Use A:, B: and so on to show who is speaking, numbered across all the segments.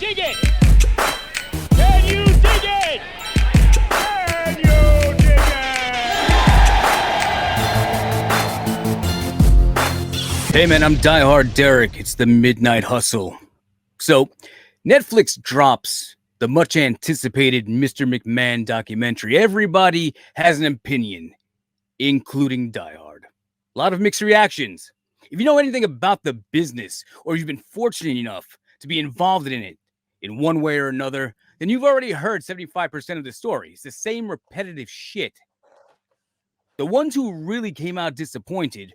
A: dig it? Can you dig it? Can you dig it?
B: Hey man, I'm DieHard Derek. It's the Midnight Hustle. So, Netflix drops the much anticipated Mr. McMahon documentary. Everybody has an opinion, including DieHard. A lot of mixed reactions. If you know anything about the business, or you've been fortunate enough to be involved in it in one way or another, then you've already heard 75% of the story. It's the same repetitive shit. The ones who really came out disappointed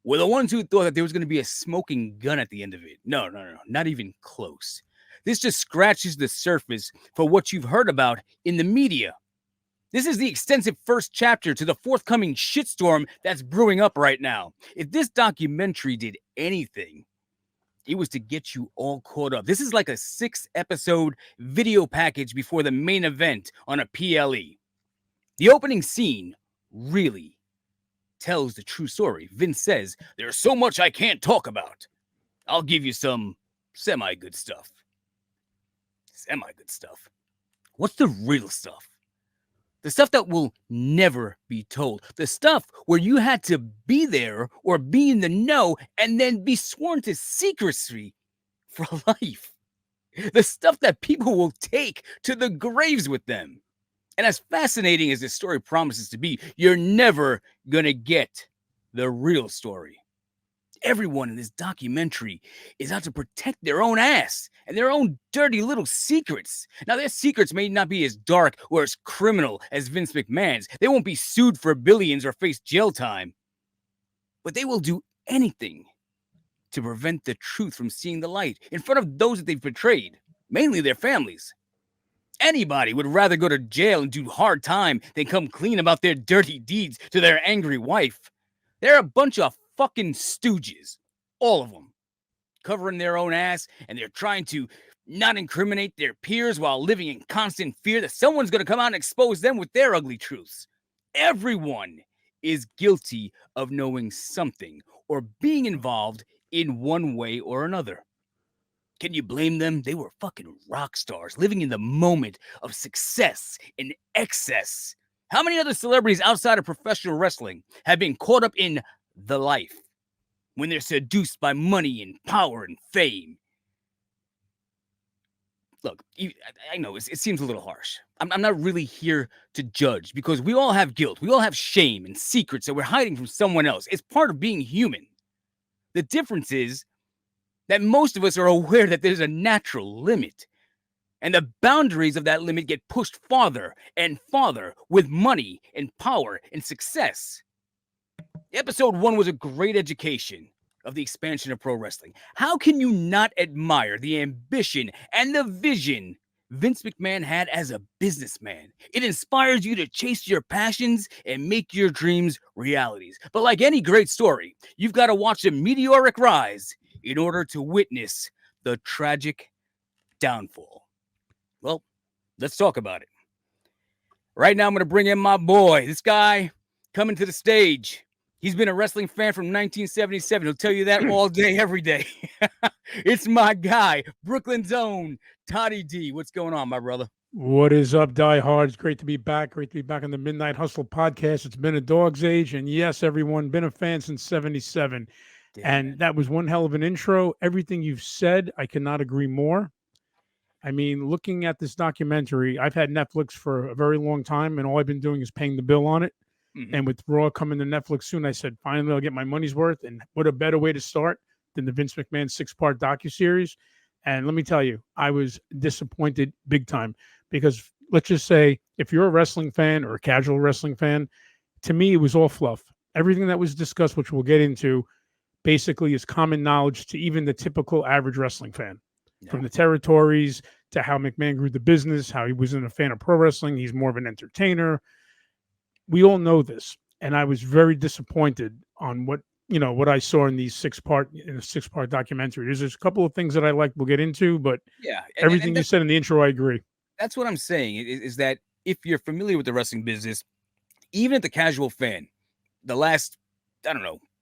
B: were the ones who thought that there was going to be a smoking gun at the end of it. No, not even close. This just scratches the surface for what you've heard about in the media. This is the extensive first chapter to the forthcoming shitstorm that's brewing up right now. If this documentary did anything, it was to get you all caught up. This is like a 6-episode video package before the main event on a PLE. The opening scene really tells the true story. Vince says, "There's so much I can't talk about. I'll give you some semi-good stuff." Semi-good stuff. What's the real stuff? The stuff that will never be told. The stuff where you had to be there or be in the know and then be sworn to secrecy for life. The stuff that people will take to the graves with them. And as fascinating as this story promises to be, you're never going to get the real story. Everyone in this documentary is out to protect their own ass and their own dirty little secrets. Now, their secrets may not be as dark or as criminal as Vince McMahon's. They won't be sued for billions or face jail time. But they will do anything to prevent the truth from seeing the light in front of those that they've betrayed, mainly their families. Anybody would rather go to jail and do hard time than come clean about their dirty deeds to their angry wife. They're a bunch of fucking stooges. All of them. Covering their own ass, and they're trying to not incriminate their peers while living in constant fear that someone's going to come out and expose them with their ugly truths. Everyone is guilty of knowing something or being involved in one way or another. Can you blame them? They were fucking rock stars, living in the moment of success and excess. How many other celebrities outside of professional wrestling have been caught up in the life when they're seduced by money and power and fame? Look, I know it seems a little harsh. I'm not really here to judge because we all have guilt. We all have shame and secrets that we're hiding from someone else. It's part of being human. The difference is that most of us are aware that there's a natural limit. And the boundaries of that limit get pushed farther and farther with money and power and success. Episode 1 was a great education of the expansion of pro wrestling. How can you not admire the ambition and the vision Vince McMahon had as a businessman? It inspires you to chase your passions and make your dreams realities. But like any great story, you've got to watch a meteoric rise in order to witness the tragic downfall. Well, let's talk about it. Right now, I'm going to bring in my boy. This guy coming to the stage. He's been a wrestling fan from 1977. He'll tell you that all day, every day. It's my guy, Brooklyn's own Toddy D. What's going on, my brother?
C: What is up, DieHard? It's great to be back. Great to be back on the Midnight Hustle podcast. It's been a dog's age. And yes, everyone, been a fan since 77. Damn, and man, that was one hell of an intro. Everything you've said, I cannot agree more. I mean, looking at this documentary, I've had Netflix for a very long time, and all I've been doing is paying the bill on it. Mm-hmm. And with Raw coming to Netflix soon, I said, finally, I'll get my money's worth. And what a better way to start than the Vince McMahon 6-part docuseries. And let me tell you, I was disappointed big time because let's just say if you're a wrestling fan or a casual wrestling fan, to me, it was all fluff. Everything that was discussed, which we'll get into, basically is common knowledge to even the typical average wrestling fan. Yeah. From the territories to how McMahon grew the business, how he wasn't a fan of pro wrestling. He's more of an entertainer. We all know this. And I was very disappointed on what I saw in these 6-part documentary. There's a couple of things that I like we'll get into, but yeah, everything you said in the intro, I agree.
B: That's what I'm saying is that if you're familiar with the wrestling business, even at the casual fan, the last,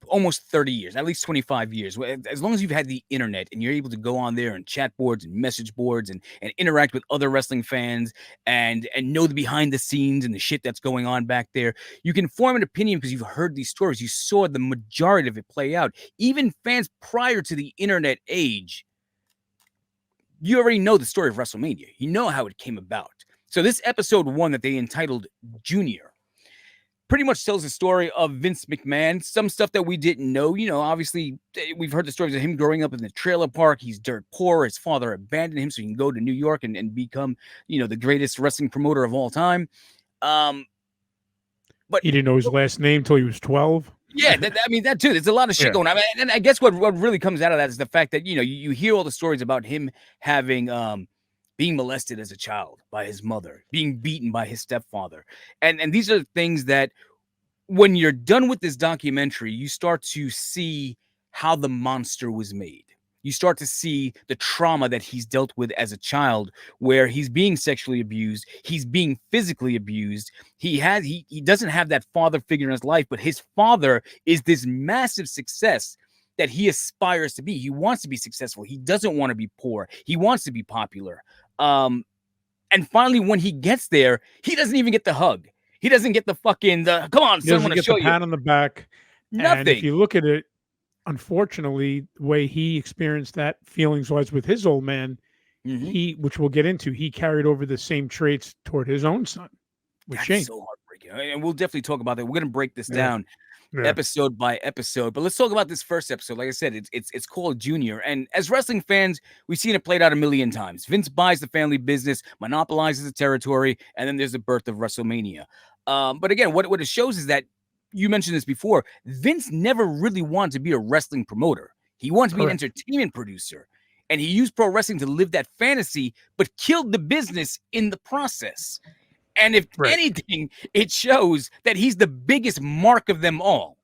B: almost 30 years, at least 25 years. As long as you've had the internet and you're able to go on there and chat boards and message boards and interact with other wrestling fans and know the behind the scenes and the shit that's going on back there, you can form an opinion because you've heard these stories. You saw the majority of it play out. Even fans prior to the internet age, you already know the story of WrestleMania. You know how it came about. So this episode 1 that they entitled Junior pretty much tells the story of Vince McMahon, some stuff that we didn't know. You know, obviously, we've heard the stories of him growing up in the trailer park. He's dirt poor. His father abandoned him so he can go to New York and become, you know, the greatest wrestling promoter of all time. But
C: he didn't know his last name till he was 12.
B: Yeah, I mean, that too. There's a lot of shit going on. I mean, and I guess what really comes out of that is the fact that, you know, you hear all the stories about him having being molested as a child by his mother, being beaten by his stepfather. And these are things that when you're done with this documentary, you start to see how the monster was made. You start to see the trauma that he's dealt with as a child, where he's being sexually abused, he's being physically abused. He doesn't have that father figure in his life, but his father is this massive success that he aspires to be. He wants to be successful. He doesn't want to be poor. He wants to be popular. And finally, when he gets there, he doesn't even get the hug. He doesn't get the fucking, come on, son, I want to show you.
C: Pat on the back.
B: Nothing.
C: And if you look at it, unfortunately, the way he experienced that feelings-wise with his old man, which we'll get into, he carried over the same traits toward his own son. With Shane.
B: So heartbreaking. And we'll definitely talk about that. We're going to break this down episode by episode. But let's talk about this first episode. Like I said, it's called Junior. And as wrestling fans, we've seen it played out a million times. Vince buys the family business, monopolizes the territory, and then there's the birth of WrestleMania. But again, what it shows is that, you mentioned this before, Vince never really wanted to be a wrestling promoter. He wanted to be an entertainment producer. And he used pro wrestling to live that fantasy, but killed the business in the process. And if anything, it shows that he's the biggest mark of them all.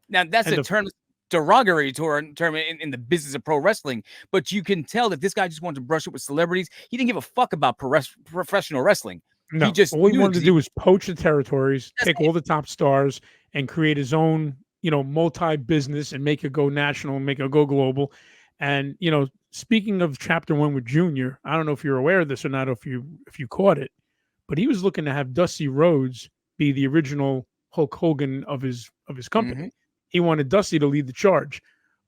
B: Now, that's a term, derogatory term in the business of pro wrestling, but you can tell that this guy just wanted to brush up with celebrities. He didn't give a fuck about professional wrestling.
C: No, all he wanted to do was poach the territories, take all the top stars, and create his own, you know, multi-business and make it go national and make it go global. And, you know, speaking of chapter 1 with Junior, I don't know if you're aware of this or not, if you caught it, but he was looking to have Dusty Rhodes be the original Hulk Hogan of his company. He wanted Dusty to lead the charge,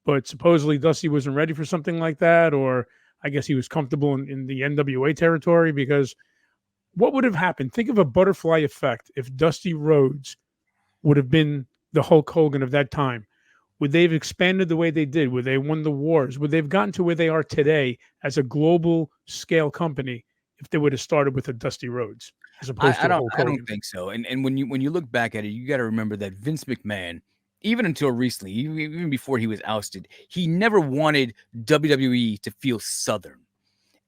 C: but supposedly Dusty wasn't ready for something like that, or I guess he was comfortable in the NWA territory, because what would have happened? Think of a butterfly effect if Dusty Rhodes would have been the Hulk Hogan of that time. Would they have expanded the way they did? Would they have won the wars? Would they have gotten to where they are today as a global scale company if they would have started with a Dusty Rhodes as opposed to Hulk Hogan?
B: I don't think so. And when you look back at it, you got to remember that Vince McMahon, even until recently, even before he was ousted, he never wanted WWE to feel Southern.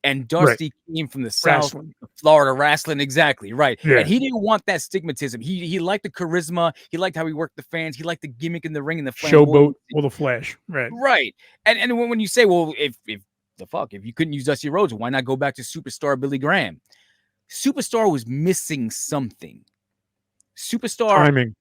B: And Dusty came from the South, Florida wrestling, exactly, right. Yeah. And he didn't want that stigmatism. He liked the charisma. He liked how he worked the fans. He liked the gimmick in the ring and the
C: showboat or the flash,
B: right. And when you say, well, if you couldn't use Dusty Rhodes, why not go back to Superstar Billy Graham? Superstar was missing something. Superstar
C: timing.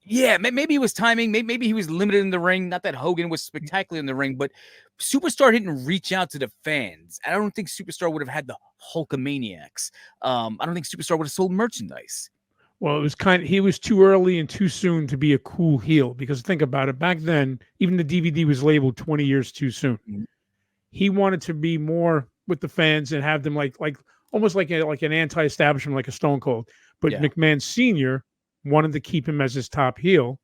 B: Yeah, maybe it was timing. Maybe he was limited in the ring. Not that Hogan was spectacular in the ring, but Superstar didn't reach out to the fans. I don't think Superstar would have had the Hulkamaniacs. I don't think Superstar would have sold merchandise.
C: Well, it was he was too early and too soon to be a cool heel, because think about it. Back then, even the DVD was labeled 20 years too soon. He wanted to be more with the fans and have them like almost like an anti-establishment, like a Stone Cold. But McMahon Sr. wanted to keep him as his top heel,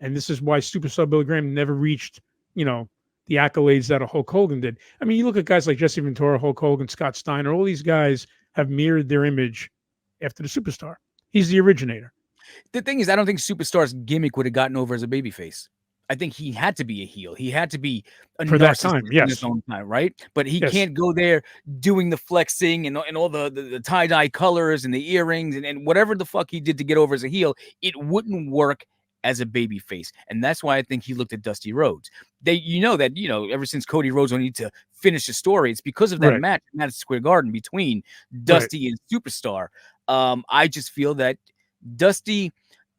C: and this is why Superstar Billy Graham never reached, you know, the accolades that a Hulk Hogan did. I mean, you look at guys like Jesse Ventura, Hulk Hogan, Scott Steiner, all these guys have mirrored their image after the Superstar. He's the originator.
B: The thing is, I don't think Superstar's gimmick would have gotten over as a babyface. I think he had to be a heel. He had to be a
C: for that time,
B: in his own time, right? But he can't go there doing the flexing and all the tie-dye colors and the earrings and whatever the fuck he did to get over as a heel. It wouldn't work as a babyface. And that's why I think he looked at Dusty Rhodes. Ever since Cody Rhodes wanted to finish the story, it's because of that match in Madison Square Garden between Dusty and Superstar. I just feel that Dusty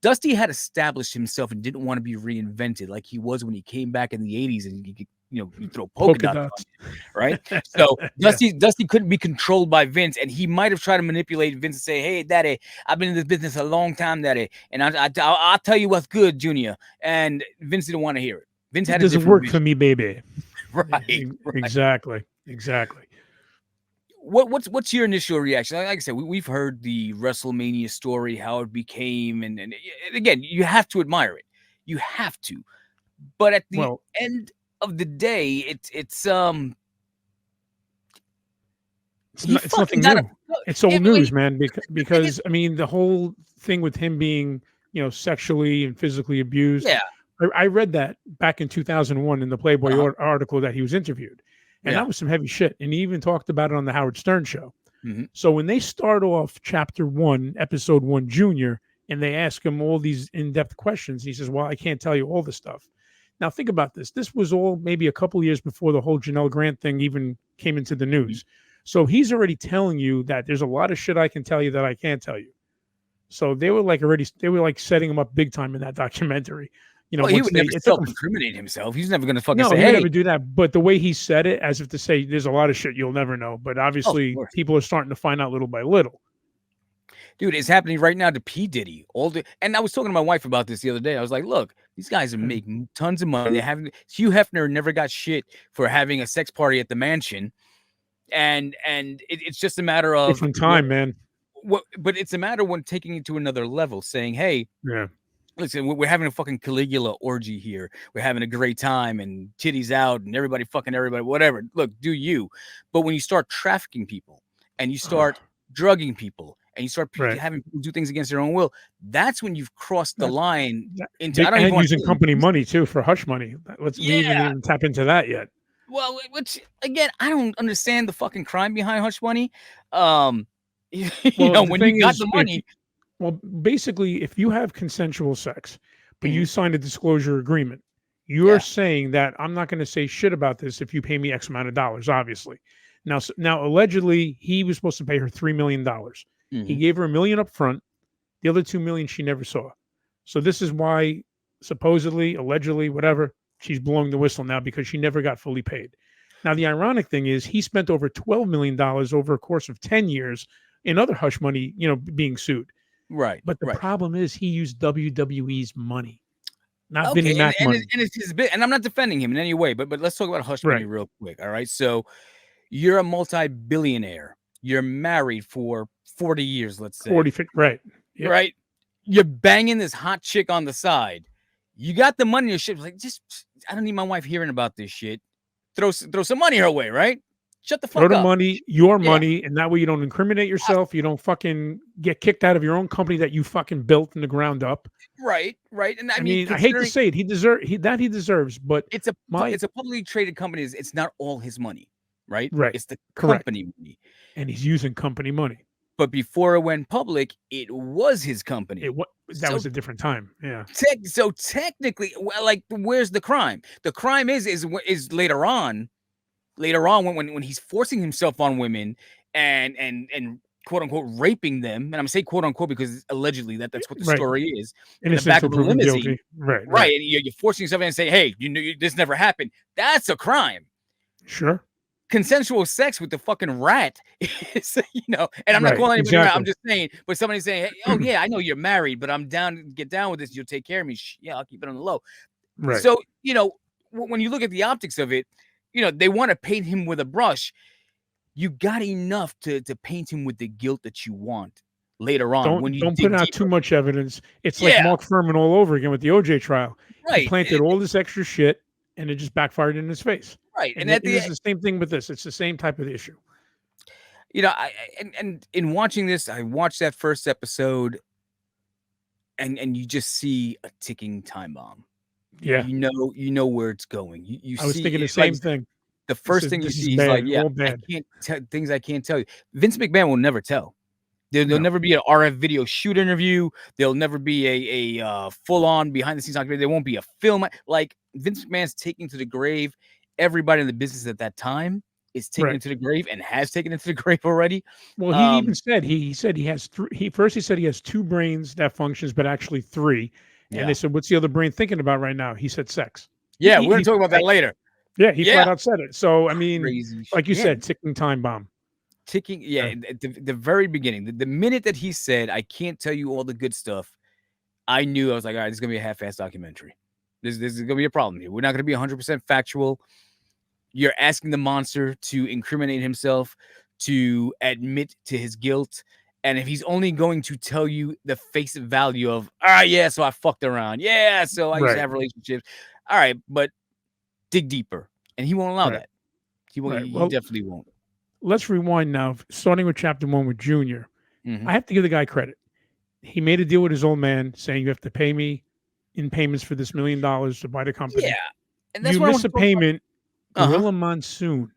B: Dusty had established himself and didn't want to be reinvented like he was when he came back in the 80s and he could, you throw polka dots on it, right? So Dusty couldn't be controlled by Vince, and he might have tried to manipulate Vince and say, "Hey, Daddy, I've been in this business a long time, Daddy, and I'll tell you what's good, Junior." And Vince didn't want to hear it. Vince had
C: it doesn't work for me, baby.
B: Right.
C: Exactly.
B: What's your initial reaction? Like I said, we've heard the WrestleMania story, how it became, and again, you have to admire it. You have to. But at the end of the day, it's
C: nothing new. It's old news, man. Because I mean, the whole thing with him being, sexually and physically abused.
B: Yeah.
C: I read that back in 2001 in the Playboy article that he was interviewed. And that was some heavy shit. And he even talked about it on the Howard Stern show.
B: Mm-hmm.
C: So when they start off chapter 1, episode 1, Junior, and they ask him all these in-depth questions, he says, well, I can't tell you all this stuff. Now, think about this. This was all maybe a couple of years before the whole Janelle Grant thing even came into the news. Mm-hmm. So he's already telling you that there's a lot of shit I can tell you that I can't tell you. So they were like setting him up big time in that documentary. He would never
B: self-incriminate himself. He's never going to fucking say,
C: he
B: hey.
C: would never do that. But the way he said it, as if to say, there's a lot of shit you'll never know. But obviously, people are starting to find out little by little.
B: Dude, it's happening right now to P. Diddy. And I was talking to my wife about this the other day. I was like, look, these guys are making tons of money. Hugh Hefner never got shit for having a sex party at the mansion. And it's just a matter of...
C: different time, man.
B: But it's a matter when taking it to another level, saying, hey...
C: yeah.
B: Listen, we're having a fucking Caligula orgy here. We're having a great time and titties out and everybody fucking everybody, whatever. Look, do you. But when you start trafficking people and you start drugging people and you start having people do things against their own will, that's when you've crossed the line into...
C: and using company money, too, for hush money. We even tap into that yet.
B: Well, which, again, I don't understand the fucking crime behind hush money. When you got the money...
C: Well, basically, if you have consensual sex, but you signed a disclosure agreement, you're saying that I'm not going to say shit about this if you pay me X amount of dollars, obviously. Now, allegedly, he was supposed to pay her $3 million. Mm-hmm. He gave her $1 million up front. The other $2 million she never saw. So this is why, supposedly, allegedly, whatever, she's blowing the whistle now because she never got fully paid. Now, the ironic thing is he spent over $12 million over a course of 10 years in other hush money, being sued.
B: Right.
C: But the problem is he used WWE's money, not Vinnie Mac money.
B: And it's his bit. And I'm not defending him in any way, but let's talk about hush money real quick. All right. So you're a multi-billionaire. You're married for 40 years, let's say.
C: 40, right.
B: Yep. Right. You're banging this hot chick on the side. You got the money in your shit. Like, I don't need my wife hearing about this shit. Throw some money her way, right? Shut the fuck up.
C: Throw the money, your money, and that way you don't incriminate yourself. You don't fucking get kicked out of your own company that you fucking built from the ground up.
B: Right. And I mean,
C: I hate to say it, he deserves, but
B: it's a publicly traded company. It's not all his money, right?
C: Right.
B: It's the company money,
C: and he's using company money.
B: But before it went public, it was his company.
C: That was a different time. Yeah.
B: So technically, where's the crime? The crime is later on. Later on, when he's forcing himself on women and quote unquote raping them, and I'm saying quote unquote because allegedly that's what the story is. In the back of the limousine, right? And you're forcing yourself in and say, "Hey, this never happened." That's a crime.
C: Sure.
B: Consensual sex with the fucking rat is, and I'm not calling anybody rat. I'm just saying, but somebody's saying, "Hey, oh yeah, I know you're married, but I'm down to get down with this. You'll take care of me." Yeah, I'll keep it on the low.
C: Right.
B: So when you look at the optics of it. They want to paint him with a brush. You got enough to paint him with the guilt that you want later on.
C: Don't put out too much evidence. It's like Mark Furman all over again with the OJ trial.
B: Right.
C: He planted all this extra shit, and it just backfired in his face.
B: Right.
C: And it's the same thing with this. It's the same type of issue.
B: And in watching this, I watched that first episode, and you just see a ticking time bomb.
C: Yeah,
B: you know where it's going.
C: I was thinking the same thing.
B: The first thing you see is like, I can't tell things I can't tell you. Vince McMahon will never tell. There'll never be an RF video shoot interview. There'll never be a full on behind the scenes. There won't be a film. Like Vince McMahon's taking to the grave everybody in the business at that time is taken into the grave and has taken into the grave already.
C: Well, he even said he said he has three. He said he has two brains that functions, but actually three. And they said, "What's the other brain thinking about right now?" He said, "Sex."
B: Yeah, we're gonna talk about that later.
C: Yeah, he flat out said it. So I mean,
B: Crazy
C: like you
B: shit.
C: said, ticking time bomb.
B: Ticking. Yeah, at the very beginning, the minute that he said, "I can't tell you all the good stuff," I knew. I was like, "All right, this is gonna be a half-assed documentary. This is gonna be a problem here. We're not gonna be 100% factual. You're asking the monster to incriminate himself, to admit to his guilt." And if he's only going to tell you the face value of, yeah, so I fucked around. Yeah, so I used to have relationships. All right, but dig deeper. And he won't allow that. He won't. He definitely won't.
C: Let's rewind now, starting with chapter 1 with Junior. I have to give the guy credit. He made a deal with his old man saying, "You have to pay me in payments for this $1 million to buy the company."
B: Yeah. And that's
C: you
B: what
C: miss a payment. Gorilla Monsoon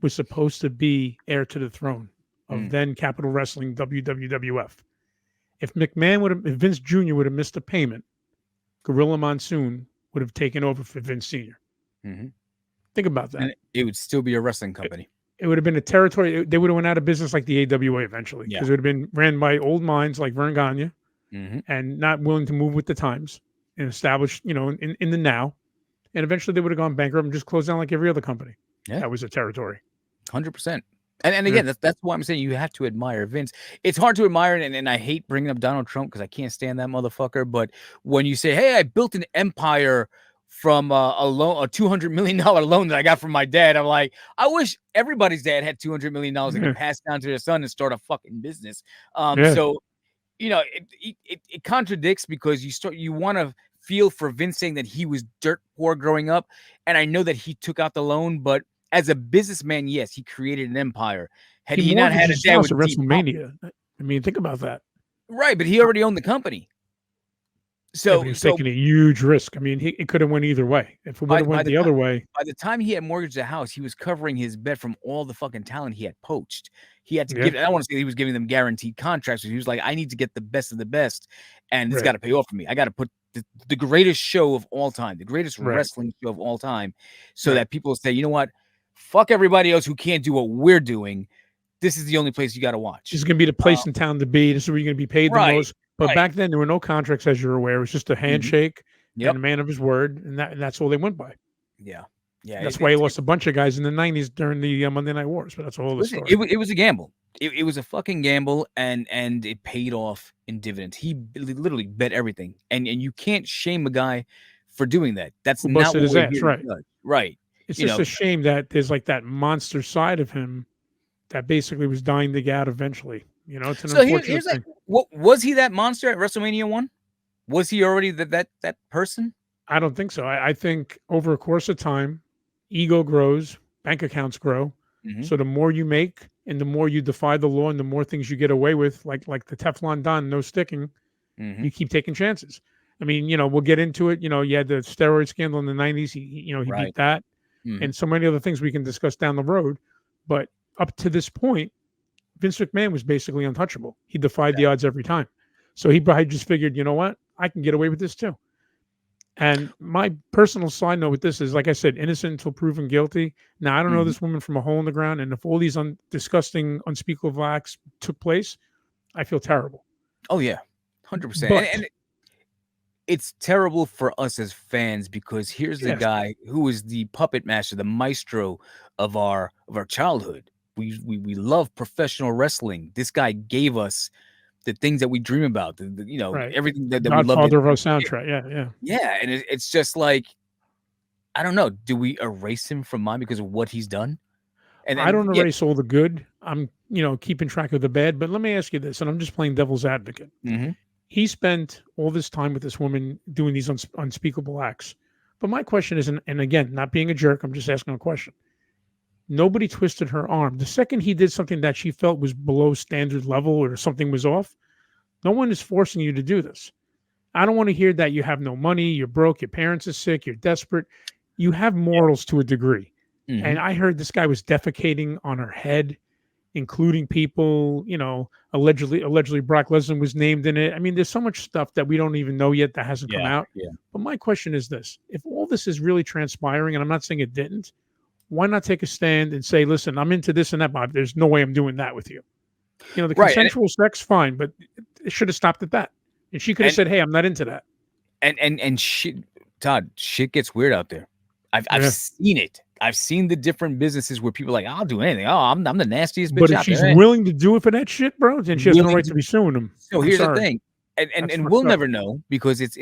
C: was supposed to be heir to the throne of then Capital Wrestling WWF. If Vince Jr. would have missed a payment, Gorilla Monsoon would have taken over for Vince Sr. Think about that.
B: And it would still be a wrestling company.
C: It would have been a territory. They would have went out of business like the AWA eventually, because it would have been ran by old minds like Vern Gagne and not willing to move with the times and establish, in the now. And eventually they would have gone bankrupt and just closed down like every other company. Yeah. That was a territory.
B: 100%. And again, that's why I'm saying you have to admire Vince. It's hard to admire, and I hate bringing up Donald Trump because I can't stand that motherfucker. But when you say, "Hey, I built an empire from a $200 million loan that I got from my dad," I'm like, I wish everybody's dad had $200 million they could pass down to their son and start a fucking business. So, it contradicts, because you want to feel for Vince saying that he was dirt poor growing up, and I know that he took out the loan, but as a businessman, yes, he created an empire. Had he not had a dad with
C: WrestleMania, I mean, think about that.
B: Right, but he already owned the company. So
C: he was taking a huge risk. I mean, it could have went either way. If it would have went the other way.
B: By the time he had mortgaged the house, he was covering his bet from all the fucking talent he had poached. He had to give. I don't want to say he was giving them guaranteed contracts, but he was like, "I need to get the best of the best, and it's got to pay off for me. I got to put the greatest show of all time, the greatest wrestling show of all time, so that people say, you know what? Fuck everybody else who can't do what we're doing. This is the only place you got to watch.
C: This is going to be the place in town to be. This is where you're going to be paid the most." But back then, there were no contracts, as you're aware. It was just a handshake and a man of his word, and that's all they went by.
B: Yeah.
C: That's why he lost a bunch of guys in the 90s during the Monday Night Wars. But that's a whole other story.
B: It was a gamble. It was a fucking gamble, and it paid off in dividends. He literally bet everything, and you can't shame a guy for doing that. That's not what we're here to judge. Right.
C: It's just a shame that there's like that monster side of him that basically was dying to get out eventually. It's an unfortunate thing.
B: What was he, that monster at WrestleMania 1? Was he already that person?
C: I don't think so. I think over a course of time, ego grows, bank accounts grow. So the more you make and the more you defy the law and the more things you get away with, like the Teflon Don, no sticking, you keep taking chances. I mean, we'll get into it. You had the steroid scandal in the 90s. He beat that. And so many other things we can discuss down the road. But up to this point, Vince McMahon was basically untouchable. He defied the odds every time. So he probably just figured, you know what? I can get away with this too. And my personal side note with this is, like I said, innocent until proven guilty. Now, I don't know this woman from a hole in the ground. And if all these disgusting, unspeakable acts took place, I feel terrible.
B: Oh, yeah. 100%. And it's terrible for us as fans, because here's the guy who is the puppet master, the maestro of our childhood. We love professional wrestling. This guy gave us the things that we dream about, everything that we love.
C: Godfather of our soundtrack.
B: Yeah. And it's just like, I don't know. Do we erase him from mind because of what he's done? And
C: I don't erase all the good. I'm, keeping track of the bad. But let me ask you this, and I'm just playing devil's advocate. He spent all this time with this woman doing these unspeakable acts. But my question is, and again, not being a jerk, I'm just asking a question. Nobody twisted her arm. The second he did something that she felt was below standard level or something was off, no one is forcing you to do this. I don't want to hear that you have no money, you're broke, your parents are sick, you're desperate. You have morals to a degree. And I heard this guy was defecating on her head, including people, allegedly Brock Lesnar was named in it. I mean, there's so much stuff that we don't even know yet that hasn't come out. But my question is this: if all this is really transpiring, and I'm not saying it didn't, why not take a stand and say, listen, I'm into this and that, but there's no way I'm doing that with you. You know, the
B: Right,
C: consensual sex, fine, but it should have stopped at that. And she could have
B: and
C: said, hey, I'm not into that.
B: and shit, Todd, shit gets weird out there. I've
C: Yeah.
B: seen it. I've seen the different businesses where people are like, I'll do anything. Oh, I'm the nastiest bitch
C: But if
B: out
C: she's
B: there.
C: willing to do it for that shit, bro, then she has no
B: Willing
C: right to be suing him.
B: So
C: I'm
B: here's the
C: sorry.
B: thing, and
C: That's
B: we'll
C: fucked up.
B: never know because it's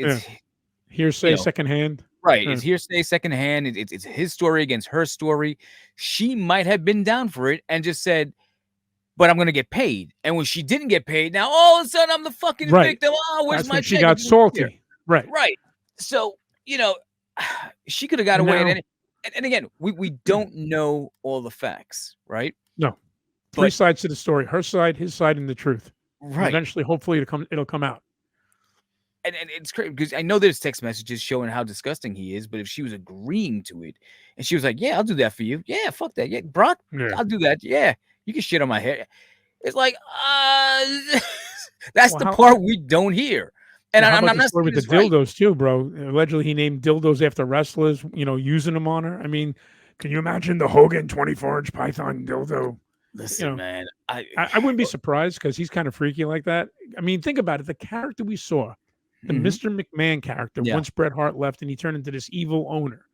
C: Hearsay,
B: you know,
C: secondhand.
B: right.
C: Yeah.
B: It's hearsay secondhand. It's his story against her story. She might have been down for it and just said, but I'm going to get paid. And when she didn't get paid, now all of a sudden I'm the fucking
C: Right.
B: victim. Oh, where's
C: That's
B: my
C: when she
B: check?
C: got salty. Right.
B: Right. So, you know, she could have got
C: And
B: away.
C: now-
B: And again, we don't know all the facts, right?
C: No. Three
B: But-
C: sides to the story: her side, his side, and the truth. And
B: Right.
C: eventually, hopefully, it'll come out.
B: And it's crazy because I know there's text messages showing how disgusting he is, but if she was agreeing to it and she was like, yeah, I'll do that for you. Yeah, fuck that. Yeah, Brock,
C: Yeah.
B: I'll do that. Yeah, you can shit on my hair. It's like, that's
C: Well,
B: the
C: how-
B: part we don't hear. And
C: Now, how
B: I'm
C: about
B: not
C: the story
B: saying
C: with the
B: this right.
C: dildos too, bro. Allegedly, he named dildos after wrestlers. You know, using them on her. I mean, can you imagine the Hogan 24-inch Python dildo?
B: Listen,
C: you know,
B: man,
C: I wouldn't be surprised because he's kind of freaky like that. I mean, think about it. The character we saw, the
B: Mhm.
C: Mr. McMahon character,
B: Yeah.
C: once Bret Hart left and he turned into this evil owner.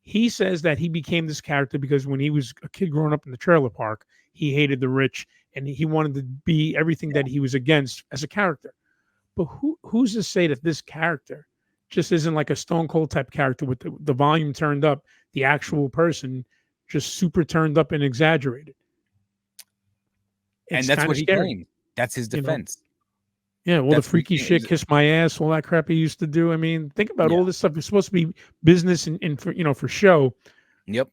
C: He says that he became this character because when he was a kid growing up in the trailer park, he hated the rich and he wanted to be everything that he was against as a character. But who's to say that this character just isn't like a Stone Cold type character with the volume turned up, the actual person just super turned up and exaggerated?
B: And
C: It's
B: that's
C: kinda
B: what he
C: scary.
B: claimed. That's his
C: You know?
B: defense.
C: Yeah, well,
B: That's
C: the
B: what he
C: freaky
B: claimed.
C: shit, kiss my ass, all that crap he used to do. I mean, think about
B: Yeah.
C: all this stuff. It's supposed to be business and for for show,
B: Yep.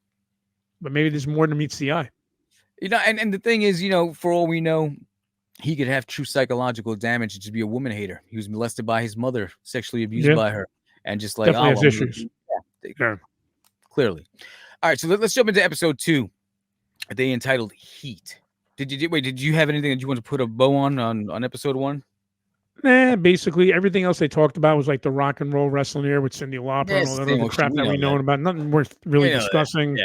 C: but maybe there's more than meets the eye.
B: You know, and the thing is, for all we know, he could have true psychological damage and just be a woman hater. He was molested by his mother, sexually abused
C: Yeah.
B: by her, and just like,
C: Definitely has
B: well, I'm gonna
C: issues.
B: Yeah, clearly. All right, so let's jump into episode 2. They entitled Heat. Did you have anything that you want to put a bow on episode 1?
C: Nah, basically everything else they talked about was like the rock and roll wrestling era with Cyndi Lauper
B: Yeah,
C: and
B: it's
C: all
B: the
C: that
B: same
C: other
B: old
C: crap
B: shit.
C: that
B: We
C: we
B: know
C: know
B: that.
C: about. Nothing worth really
B: We know that.
C: discussing.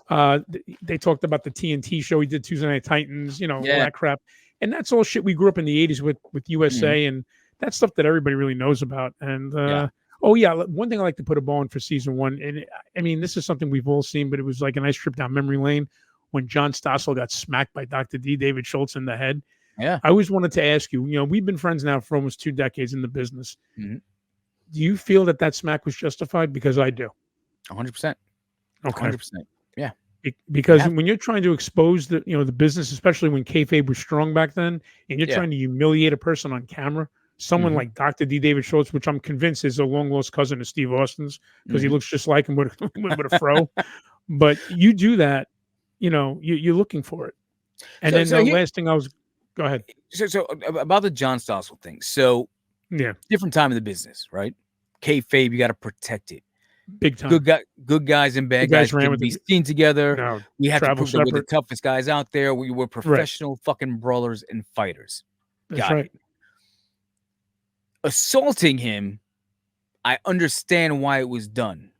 B: Yeah.
C: They talked about the TNT show he did, Tuesday Night Titans, all
B: Yeah.
C: that crap. And that's all shit we grew up in the 80s with USA, and that's stuff that everybody really knows about. And
B: Yeah.
C: oh yeah, one thing I like to put a bow on for season 1, and I mean this is something we've all seen, but it was like a nice trip down memory lane when John Stossel got smacked by Dr. D, David Schultz, in the head.
B: Yeah.
C: I always wanted to ask you, we've been friends now for almost 2 decades in the business.
B: Mhm.
C: Do you feel that smack was justified? Because I do.
B: 100%.
C: Okay.
B: 100%. Yeah.
C: Because
B: Yeah.
C: when you're trying to expose the business, especially when kayfabe was strong back then, and you're
B: Yeah.
C: trying to humiliate a person on camera, someone
B: Mhm.
C: like Dr. D. David Schultz, which I'm convinced is a long lost cousin of Steve Austin's, because he
B: Mhm.
C: looks just like him with a fro. But you do that, you're looking for it. And then
B: So
C: the
B: here-
C: last thing go ahead.
B: So about the John Stossel thing. So
C: Yeah,
B: different time in the business, right? Kayfabe, you got to protect it.
C: big time.
B: Good guys and bad
C: Good guys
B: guys
C: ran
B: can
C: with
B: be
C: the-
B: seen together.
C: No,
B: We have to
C: travel
B: prove that we're the
C: separate.
B: toughest guys out there. We were professional fucking brawlers and fighters.
C: That's
B: Got
C: right.
B: it. Assaulting him, I understand why it was done.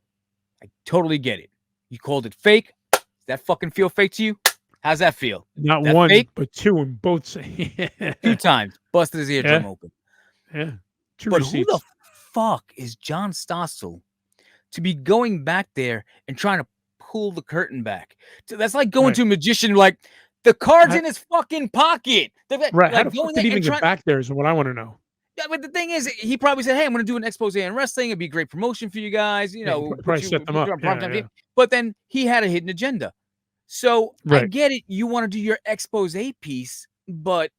B: I totally get it. You called it fake. Does that fucking feel fake to you? How's that feel?
C: Not
B: That
C: one,
B: fake?
C: but 2 in both. Say,
B: 2 times. Busted his eardrum open.
C: yeah. 2
B: But
C: receipts.
B: who the fuck is John Stossel to be going back there and trying to pull the curtain back? So that's like going
C: Right.
B: to a magician, like the card's
C: How-
B: in his fucking pocket.
C: Right. How
B: Like
C: the fuck
B: going
C: did he
B: there
C: even
B: and
C: get
B: trying.
C: back there is what I want to know.
B: Yeah, but the thing is, he probably said, "Hey, I'm going to do an expose on wrestling. It'd be great promotion for you guys.
C: Yeah, he
B: put
C: probably
B: you-
C: set them
B: put you
C: up.
B: on primetime
C: Yeah,
B: TV." But then he had a hidden agenda. So I
C: Right.
B: get it. You want to do your expose piece, but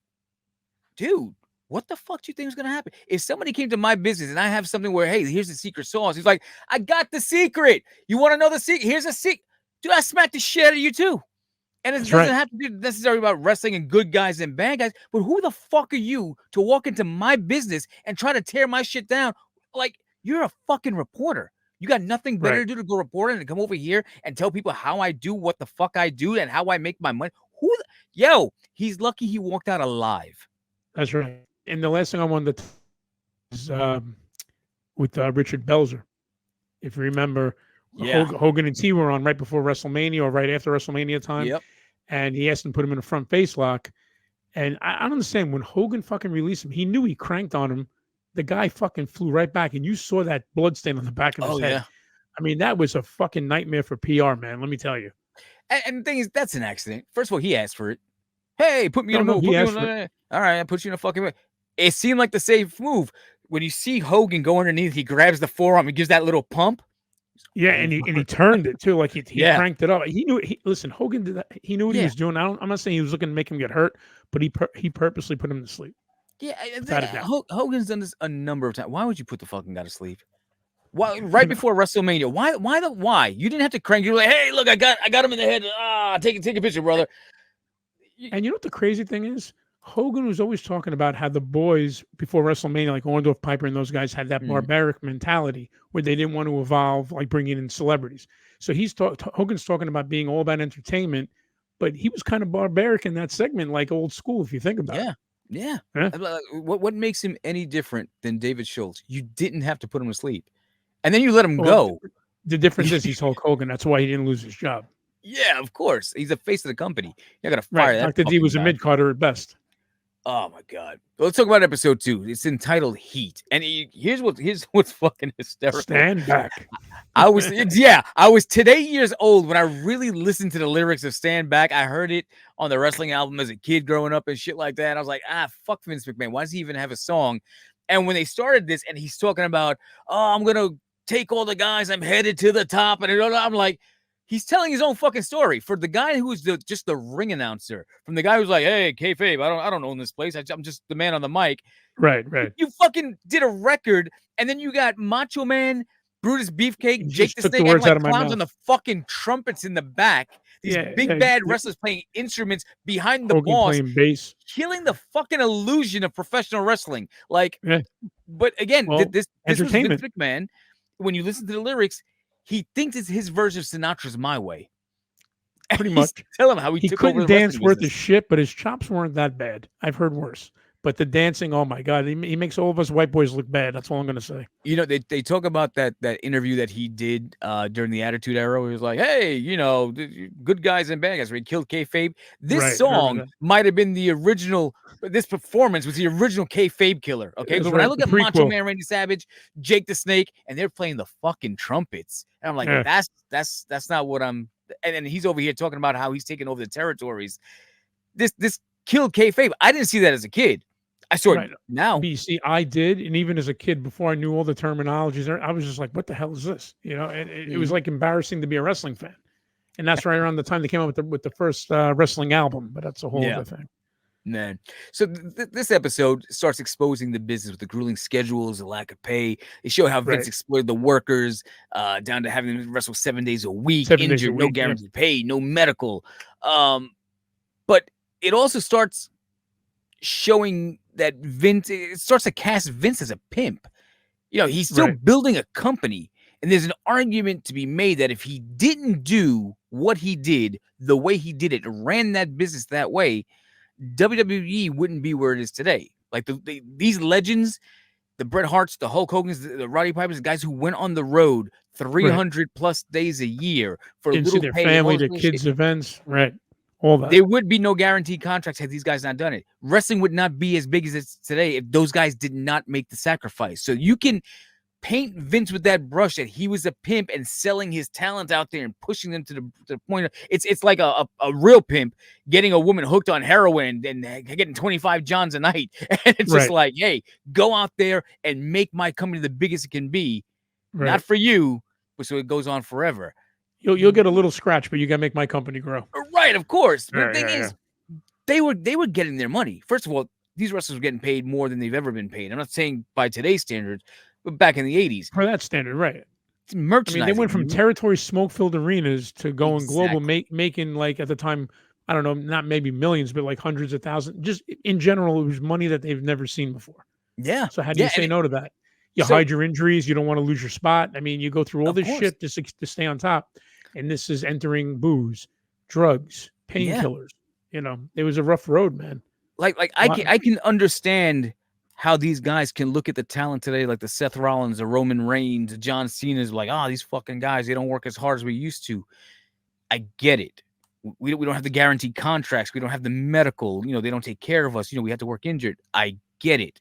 B: dude, what the fuck do you think is going to happen? If somebody came to my business and I have something where, hey, here's the secret sauce. He's like, I got the secret. You want to know the secret? Here's a secret. Dude, I smacked the shit out of you too. And it
C: That's
B: doesn't
C: right.
B: have to be necessarily about wrestling and good guys and bad guys, but who the fuck are you to walk into my business and try to tear my shit down? Like, you're a fucking reporter. You got nothing better
C: Right.
B: to do to go reporting and come over here and tell people how I do what the fuck I do and how I make my money. Yo, he's lucky he walked out alive.
C: That's right. And the last thing I wanted to is with Richard Belzer. If you remember,
B: Yeah.
C: Hogan and T were on right before WrestleMania or right after WrestleMania time,
B: Yep.
C: and he asked him to put him in a front face lock. And I don't understand, when Hogan fucking released him, he knew he cranked on him. The guy fucking flew right back, and you saw that blood stain on the back of his
B: Oh
C: head.
B: yeah.
C: I mean, that was a fucking nightmare for PR, man. Let me tell you.
B: And the thing is, that's an accident. First of all, he asked for it. Hey, put me in a
C: No,
B: move.
C: he
B: Put me
C: asked
B: in
C: for
B: a... All right, I put you in a fucking... It seemed like the safe move. When you see Hogan go underneath, he grabs the forearm and gives that little pump.
C: Yeah, and he turned it too, like he
B: Yeah.
C: cranked it up. He knew it. Listen, Hogan did that. He knew what he
B: Yeah.
C: was doing. I'm not saying he was looking to make him get hurt, but he purposely put him to sleep.
B: Yeah,
C: Without a doubt.
B: Hogan's done this a number of times. Why would you put the fucking guy to sleep? Why right before WrestleMania? Why? You didn't have to crank. You're like, hey, look, I got him in the head. Take a picture, brother.
C: And you know what the crazy thing is? Hogan was always talking about how the boys before WrestleMania, like Orndorff, Piper, and those guys, had that barbaric mentality where they didn't want to evolve, like bringing in celebrities. So Hogan's talking about being all about entertainment, but he was kind of barbaric in that segment, like old school, if you think about it.
B: Yeah.
C: Yeah.
B: What makes him any different than David Schultz? You didn't have to put him to sleep, and then you let him go.
C: The difference is he's Hulk Hogan. That's why he didn't lose his job.
B: Yeah, of course. He's the face of the company. You're gonna fire that.
C: Dr. D was a mid-carder at best.
B: Oh my god. Let's talk about episode 2. It's entitled Heat. And here's what's fucking hysterical.
C: Stand back.
B: I was today years old when I really listened to the lyrics of Stand Back. I heard it on the wrestling album as a kid growing up and shit like that. I was like, fuck Vince McMahon. Why does he even have a song? And when they started this and he's talking about, I'm gonna take all the guys, I'm headed to the top, and I'm like, he's telling his own fucking story. For the guy who was just the ring announcer, from the guy who's like, hey, kayfabe, I don't own this place. I'm just the man on the mic.
C: Right.
B: You fucking did a record, and then you got Macho Man, Brutus Beefcake, Jake the
C: took the
B: Snake,
C: words
B: and
C: out of my
B: clowns
C: mouth.
B: on the fucking trumpets in the back. These big bad wrestlers playing instruments behind the
C: Hogan
B: boss,
C: playing bass,
B: killing the fucking illusion of professional wrestling. Like, but again, this was Vince McMahon. When you listen to the lyrics, he thinks it's his version of Sinatra's My Way.
C: Pretty much.
B: Tell him how he took over
C: couldn't
B: the
C: dance worth
B: business.
C: of shit, but his chops weren't that bad. I've heard worse. But the dancing, oh my God, he makes all of us white boys look bad. That's all I'm going to say.
B: You know, they talk about that interview that he did during the Attitude Era. Where he was like, hey, you know, good guys and bad guys, where he killed kayfabe. This song might have been the original. This performance was the original kayfabe killer. Okay, but when I look at Macho Man, Randy Savage, Jake the Snake, and they're playing the fucking trumpets, and I'm like, that's not what I'm. And then he's over here talking about how he's taking over the territories. This killed kayfabe. I didn't see that as a kid. I saw it now.
C: You see, I did, and even as a kid, before I knew all the terminologies, I was just like, "What the hell is this?" You know, and it was like embarrassing to be a wrestling fan. And that's right around the time they came out with the first wrestling album. But that's a whole other thing.
B: Man, so this episode starts exposing the business with the grueling schedules, the lack of pay. They show how Vince exploited the workers, down to having them wrestle 7 days a week, injured, no guaranteed pay, no medical. But it also starts showing that it starts to cast Vince as a pimp. You know, he's still building a company, and there's an argument to be made that if he didn't do what he did the way he did it, ran that business that way, WWE wouldn't be where it is today. Like these legends, the Bret Harts, the Hulk Hogan's, the Roddy Pipers, the guys who went on the road 300 plus days a year for little
C: their
B: pay,
C: family, their kids' events, all that.
B: There would be no guaranteed contracts had these guys not done it. Wrestling would not be as big as it's today if those guys did not make the sacrifice. So you can paint Vince with that brush that he was a pimp and selling his talent out there and pushing them to the point of it's like a real pimp getting a woman hooked on heroin and getting 25 Johns a night. And it's just like, hey, go out there and make my company the biggest it can be. Not for you, but so it goes on forever.
C: You'll get a little scratch, but you got to make my company grow.
B: Right, of course. But the thing is, they were getting their money. First of all, these wrestlers were getting paid more than they've ever been paid. I'm not saying by today's standards, but back in the 80s.
C: For that standard, right.
B: It's merchandising.
C: I mean, they went from territory smoke-filled arenas to going global, making like at the time, I don't know, not maybe millions, but like hundreds of thousands. Just in general, it was money that they've never seen before.
B: Yeah.
C: So how do you say no to that? You hide your injuries. You don't want to lose your spot. I mean, you go through all this shit just to stay on top. And this is entering booze, drugs, painkillers. You know, it was a rough road, man.
B: Like I can understand how these guys can look at the talent today, like the Seth Rollins, the Roman Reigns, the John Cena's, like, these fucking guys, they don't work as hard as we used to. I get it. We don't have the guaranteed contracts. We don't have the medical, they don't take care of us. We have to work injured. I get it.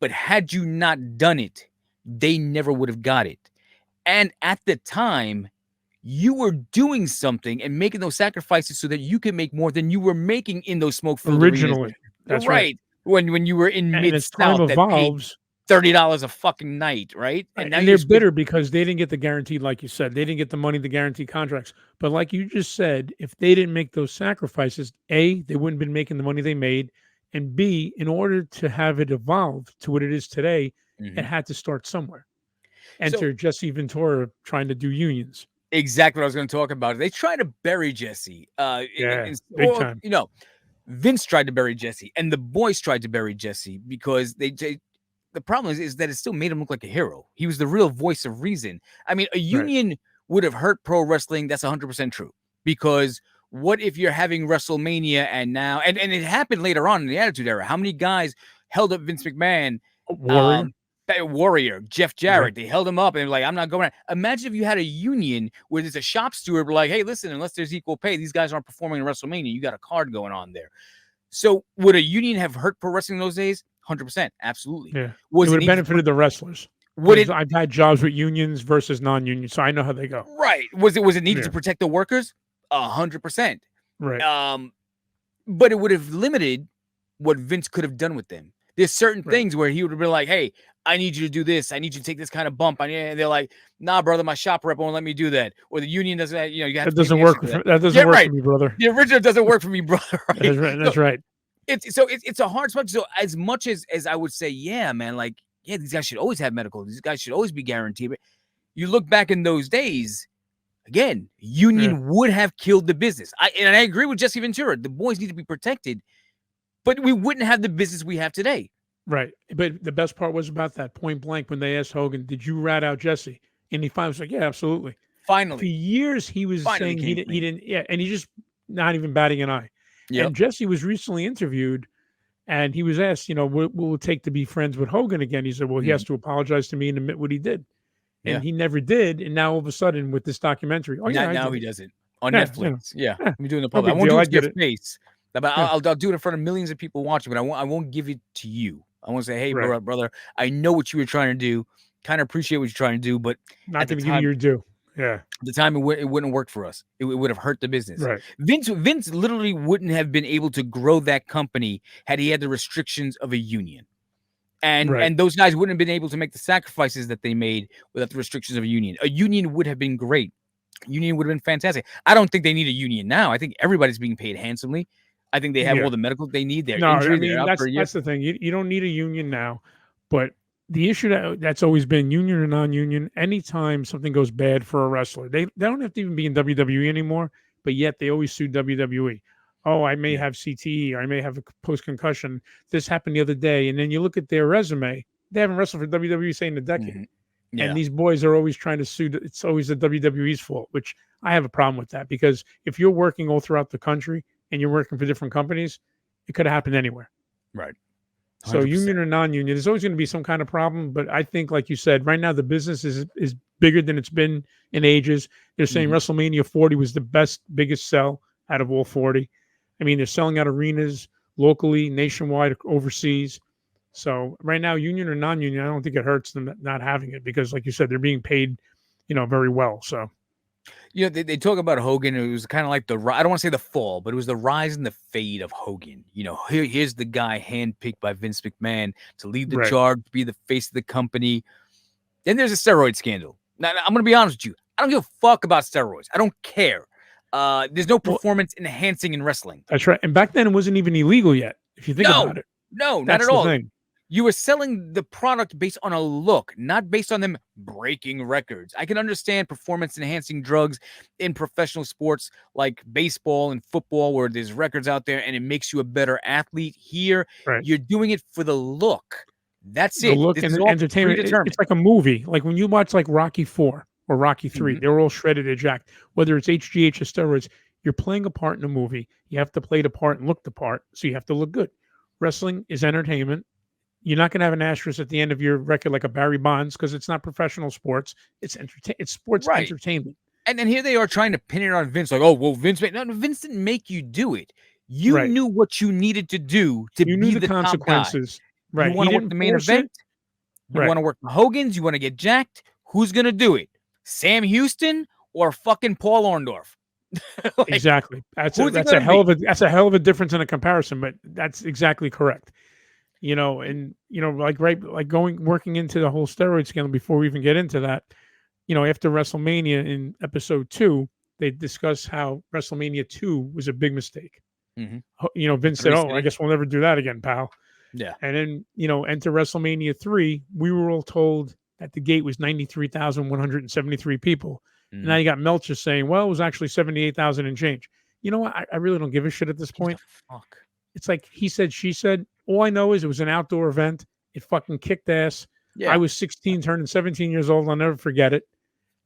B: But had you not done it, they never would have got it. And at the time, you were doing something and making those sacrifices so that you could make more than you were making in those smoke-filled
C: Originally.
B: arenas.
C: That's right.
B: When you were in
C: And as time
B: Mid-South that paid
C: evolves,
B: $30 a fucking night, right?
C: and
B: now
C: they're bitter because they didn't get the guaranteed, like you said, they didn't get the money, the guaranteed contracts. But like you just said, if they didn't make those sacrifices, A, they wouldn't have been making the money they made. And B, in order to have it evolve to what it is today, it had to start somewhere. Enter Jesse Ventura trying to do unions.
B: Exactly what I was going to talk about. They tried to bury Jesse.
C: Big time.
B: Vince tried to bury Jesse, and the boys tried to bury Jesse because the problem is that it still made him look like a hero. He was the real voice of reason. I mean, a union would have hurt pro wrestling. That's 100% true. Because what if you're having WrestleMania and it happened later on in the Attitude Era? How many guys held up Vince McMahon? Warrior, Jeff Jarrett, they held him up and they were like, I'm not going out. Imagine if you had a union where there's a shop steward like, hey, listen, unless there's equal pay, these guys aren't performing in WrestleMania. You got a card going on there. So would a union have hurt pro wrestling in those days? 100%. Absolutely.
C: Yeah. It would have benefited the wrestlers. I've had jobs with unions versus non-union, so I know how they go.
B: Right. Was it needed to protect the workers? 100%.
C: Right.
B: But it would have limited what Vince could have done with them. There's certain things where he would have been like, hey, I need you to do this. I need you to take this kind of bump. And they're like, nah, brother, my shop rep won't let me do that. Or the union doesn't, you have
C: that doesn't work. That doesn't work for me, brother.
B: The original doesn't work for me, brother. Right?
C: That's right.
B: It's a hard spot. So as much as I would say, yeah, man, like, yeah, these guys should always have medical. These guys should always be guaranteed. But you look back in those days, again, union would have killed the business. I agree with Jesse Ventura. The boys need to be protected. But we wouldn't have the business we have today.
C: Right. But the best part was about that point blank when they asked Hogan, did you rat out Jesse? And he finally was like, yeah, absolutely.
B: Finally.
C: For years, he was saying he didn't. Yeah. And he just not even batting an eye. Yep. And Jesse was recently interviewed and he was asked, what will it take to be friends with Hogan again? He said, well, he has to apologize to me and admit what he did. And he never did. And now all of a sudden with this documentary.
B: Now he does it on Netflix. I'm doing the public. I won't do it to your face. But I'll do it in front of millions of people watching, but I won't give it to you. I won't say, hey, brother, I know what you were trying to do. Kind of appreciate what you're trying to do, but
C: not going to give you your due. Yeah.
B: At the time, it wouldn't work for us. It would have hurt the business.
C: Right.
B: Vince literally wouldn't have been able to grow that company had he had the restrictions of a union. And those guys wouldn't have been able to make the sacrifices that they made without the restrictions of a union. A union would have been great. Union would have been fantastic. I don't think they need a union now. I think everybody's being paid handsomely. I think they have all the medical they need. They're injured.
C: That's the thing. You don't need a union now, but the issue that's always been union or non-union. Anytime something goes bad for a wrestler, they don't have to even be in WWE anymore, but yet they always sue WWE. Oh, I may have CTE, or I may have a post-concussion. This happened the other day, and then you look at their resume. They haven't wrestled for WWE say in a decade, and these boys are always trying to sue. It's always the WWE's fault, which I have a problem with that because if you're working all throughout the country and you're working for different companies, it could have happened anywhere.
B: Right. 100%.
C: So union or non-union, there's always going to be some kind of problem. But I think, like you said, right now the business is bigger than it's been in ages. They're saying WrestleMania 40 was the biggest sell out of all 40. I mean, they're selling out arenas locally, nationwide, overseas. So right now, union or non-union, I don't think it hurts them not having it because, like you said, they're being paid, very well. So.
B: They talk about Hogan. It was kind of like I don't want to say the fall, but it was the rise and the fade of Hogan. Here's the guy handpicked by Vince McMahon to lead the charge, be the face of the company. Then there's a steroid scandal. Now, I'm going to be honest with you. I don't give a fuck about steroids. I don't care. There's no performance enhancing in wrestling.
C: That's right. And back then, it wasn't even illegal yet, if you think about it.
B: No, not at all. Thing. You were selling the product based on a look, not based on them breaking records. I can understand performance-enhancing drugs in professional sports like baseball and football where there's records out there and it makes you a better athlete. Here, you're doing it for the look. That's it.
C: The look and entertainment. It's like a movie. Like when you watch like Rocky 4 or Rocky 3, they're all shredded, they're jacked. Whether it's HGH or steroids, you're playing a part in a movie. You have to play the part and look the part, so you have to look good. Wrestling is entertainment. You're not going to have an asterisk at the end of your record like a Barry Bonds because it's not professional sports. It's it's sports
B: Right.
C: entertainment.
B: And then here they are trying to pin it on Vince, like, oh, well, Vince didn't make you do it. You
C: Right.
B: knew what you needed to do to
C: You
B: be
C: knew the
B: top guy.
C: consequences. Right.
B: You want to work the main event? You
C: Right.
B: want to work the Hogans? You want to get jacked? Who's going to do it? Sam Houston or fucking Paul Orndorff? Like,
C: exactly. That's
B: who's it
C: a hell
B: gonna
C: of a hell of a difference in a comparison, but that's exactly correct. You know, and like working into the whole steroid scandal before we even get into that, after WrestleMania in episode 2, they discuss how WrestleMania 2 was a big mistake.
B: Mhm.
C: Vince said, "Oh, I guess we'll never do that again, pal."
B: Yeah.
C: And then, enter WrestleMania 3, we were all told that the gate was 93,173 people. And now
B: Mhm.
C: you got Melcher saying, well, it was actually 78,000 and change. You know what? I really don't give a shit at this point.
B: Fuck.
C: It's like he said, she said. All I know is it was an outdoor event. It fucking kicked ass.
B: Yeah.
C: I was 16, turning 17 years old. I'll never forget it.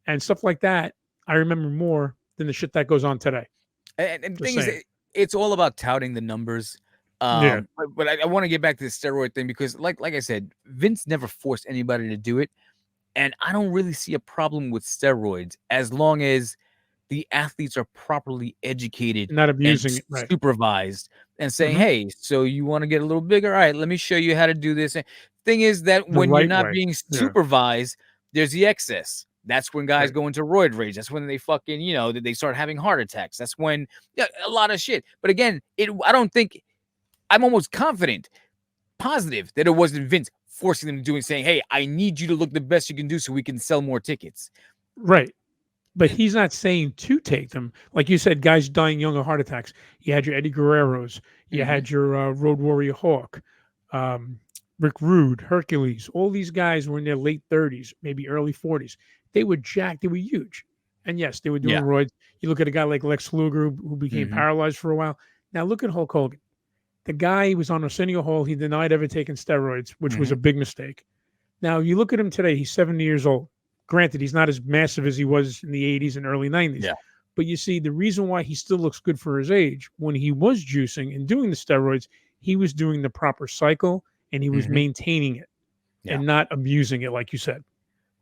C: And stuff like that, I remember more than the shit that goes on today.
B: And the
C: Just
B: thing is,
C: saying.
B: it's all about touting the numbers.
C: Yeah.
B: But I want to get back to the steroid thing because, like I said, Vince never forced anybody to do it. And I don't really see a problem with steroids as long as the athletes are properly educated
C: Not
B: and
C: abusing it. Right.
B: supervised and saying,
C: Mhm.
B: hey, so you want to get a little bigger? All right, let me show you how to do this. And thing is that
C: The
B: when you're
C: right
B: not
C: way.
B: being
C: Yeah.
B: supervised, there's the excess. That's when guys
C: Right.
B: go into roid rage. That's when they fucking, they start having heart attacks. That's when a lot of shit. But again, I don't think I'm almost confident, positive that it wasn't Vince forcing them to do it, saying, hey, I need you to look the best you can do so we can sell more tickets.
C: Right. But he's not saying to take them. Like you said, guys dying young of heart attacks. You had your Eddie Guerreros. You had your Road Warrior Hawk, Rick Rude, Hercules. All these guys were in their late 30s, maybe early 40s. They were jacked. They were huge. And yes, they were doing roids. You look at a guy like Lex Luger who became paralyzed for a while. Now look at Hulk Hogan. The guy was on Arsenio Hall. He denied ever taking steroids, which was a big mistake. Now you look at him today. He's 70 years old. Granted, he's not as massive as he was in the 80s and early 90s.
B: Yeah.
C: But you see, the reason why he still looks good for his age, when he was juicing and doing the steroids, he was doing the proper cycle and he was maintaining it and not abusing it, like you said.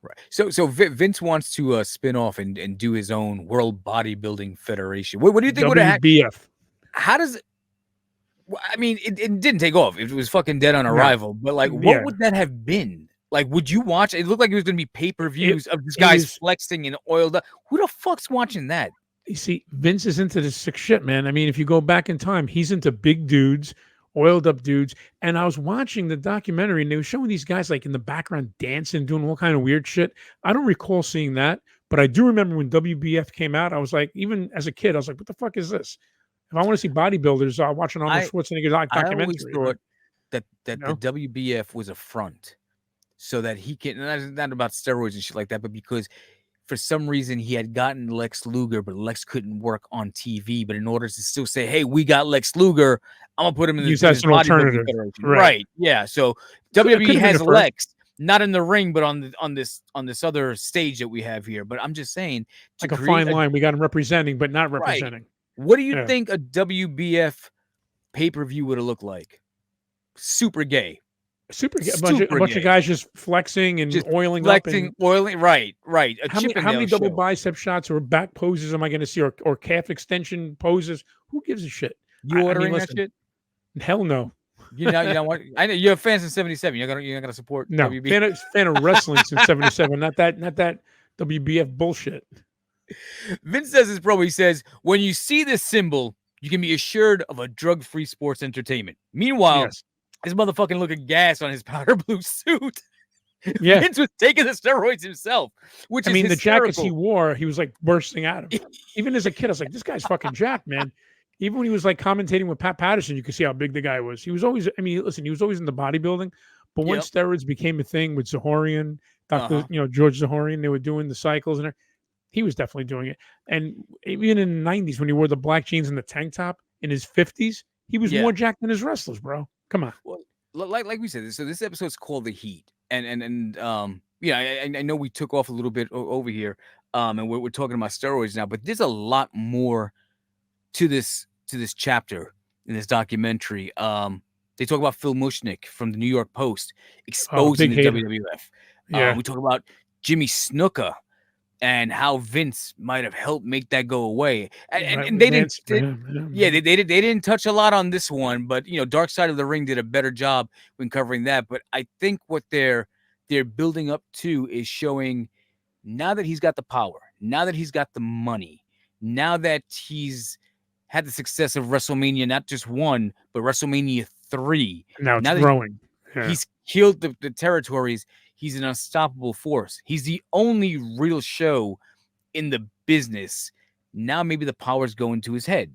B: Right. So Vince wants to spin off and do his own World Bodybuilding Federation. What do you think would have
C: WBF.
B: How does it? I mean, it didn't take off. It was fucking dead on arrival. But like, what would that have been? Like, would you watch? It looked like it was going to be pay-per-views of this guy's flexing and oiled up. Who the fuck's watching that?
C: You see, Vince is into this sick shit, man. I mean, if you go back in time, he's into big dudes, oiled up dudes. And I was watching the documentary and they were showing these guys like in the background dancing, doing all kind of weird shit. I don't recall seeing that, but I do remember when WBF came out, I was like, even as a kid, I was like, what the fuck is this? If I want to see bodybuilders, I'll watch an Arnold Schwarzenegger documentary.
B: I always thought that the
C: know?
B: WBF was a front so that he can, not about steroids and shit like that, but because for some reason he had gotten Lex Luger, but Lex couldn't work on TV. But in order to still say, hey, we got Lex Luger, I'm gonna put him in
C: Use
B: the
C: that as an alternative.
B: Right. Yeah. So
C: it
B: WWE
C: could've
B: has
C: been a
B: Lex, not in the ring, but on this other stage that we have here. But I'm just saying,
C: Like a fine line. We got him representing, but not representing.
B: What do you think a WBF pay-per-view would have looked like? Super gay.
C: Super gay. A bunch of guys just flexing and
B: Just
C: oiling
B: flexing,
C: up.
B: oiling, right.
C: How many double bicep shots or back poses am I going to see or calf extension poses? Who gives a shit?
B: You ordering that shit?
C: Hell no.
B: You know what? I know you're a fan since '77. You're not gonna support
C: no
B: WBF.
C: fan of wrestling since '77. Not that WBF bullshit.
B: Vince says this promo. He says, when you see this symbol, you can be assured of a drug-free sports entertainment. Meanwhile, his motherfucking looking gas on his powder blue suit.
C: Yeah.
B: Vince was taking the steroids himself, which
C: I mean,
B: hysterical.
C: the jackets he wore, he was like bursting out of him. Even as a kid, I was like, this guy's fucking jacked, man. Even when he was like commentating with Pat Patterson, you could see how big the guy was. He was always, I mean, listen, he was always in the bodybuilding, but when steroids became a thing with Zahorian, Dr. George Zahorian, they were doing the cycles and he was definitely doing it. And even in the 90s, when he wore the black jeans and the tank top in his 50s, he was more jacked than his wrestlers, bro. Come on.
B: Well, like we said, so this episode's called The Heat. And I know we took off a little bit over here, and we're talking about steroids now, but there's a lot more to this chapter in this documentary. They talk about Phil Mushnick from the New York Post
C: Oh,
B: exposing
C: big
B: the
C: hater.
B: WWF.
C: Yeah.
B: We talk about Jimmy Snuka and how Vince might have helped make that go away. And,
C: Right,
B: and
C: with
B: they didn't.
C: Vince, man.
B: Yeah, they didn't touch a lot on this one, but Dark Side of the Ring did a better job when covering that. But I think what they're building up to is showing now that he's got the power, now that he's got the money, now that he's had the success of WrestleMania, not just 1, but WrestleMania 3.
C: Now it's
B: Now that
C: growing. Yeah.
B: he's killed the territories, he's an unstoppable force. He's the only real show in the business. Now maybe the power's going to his head.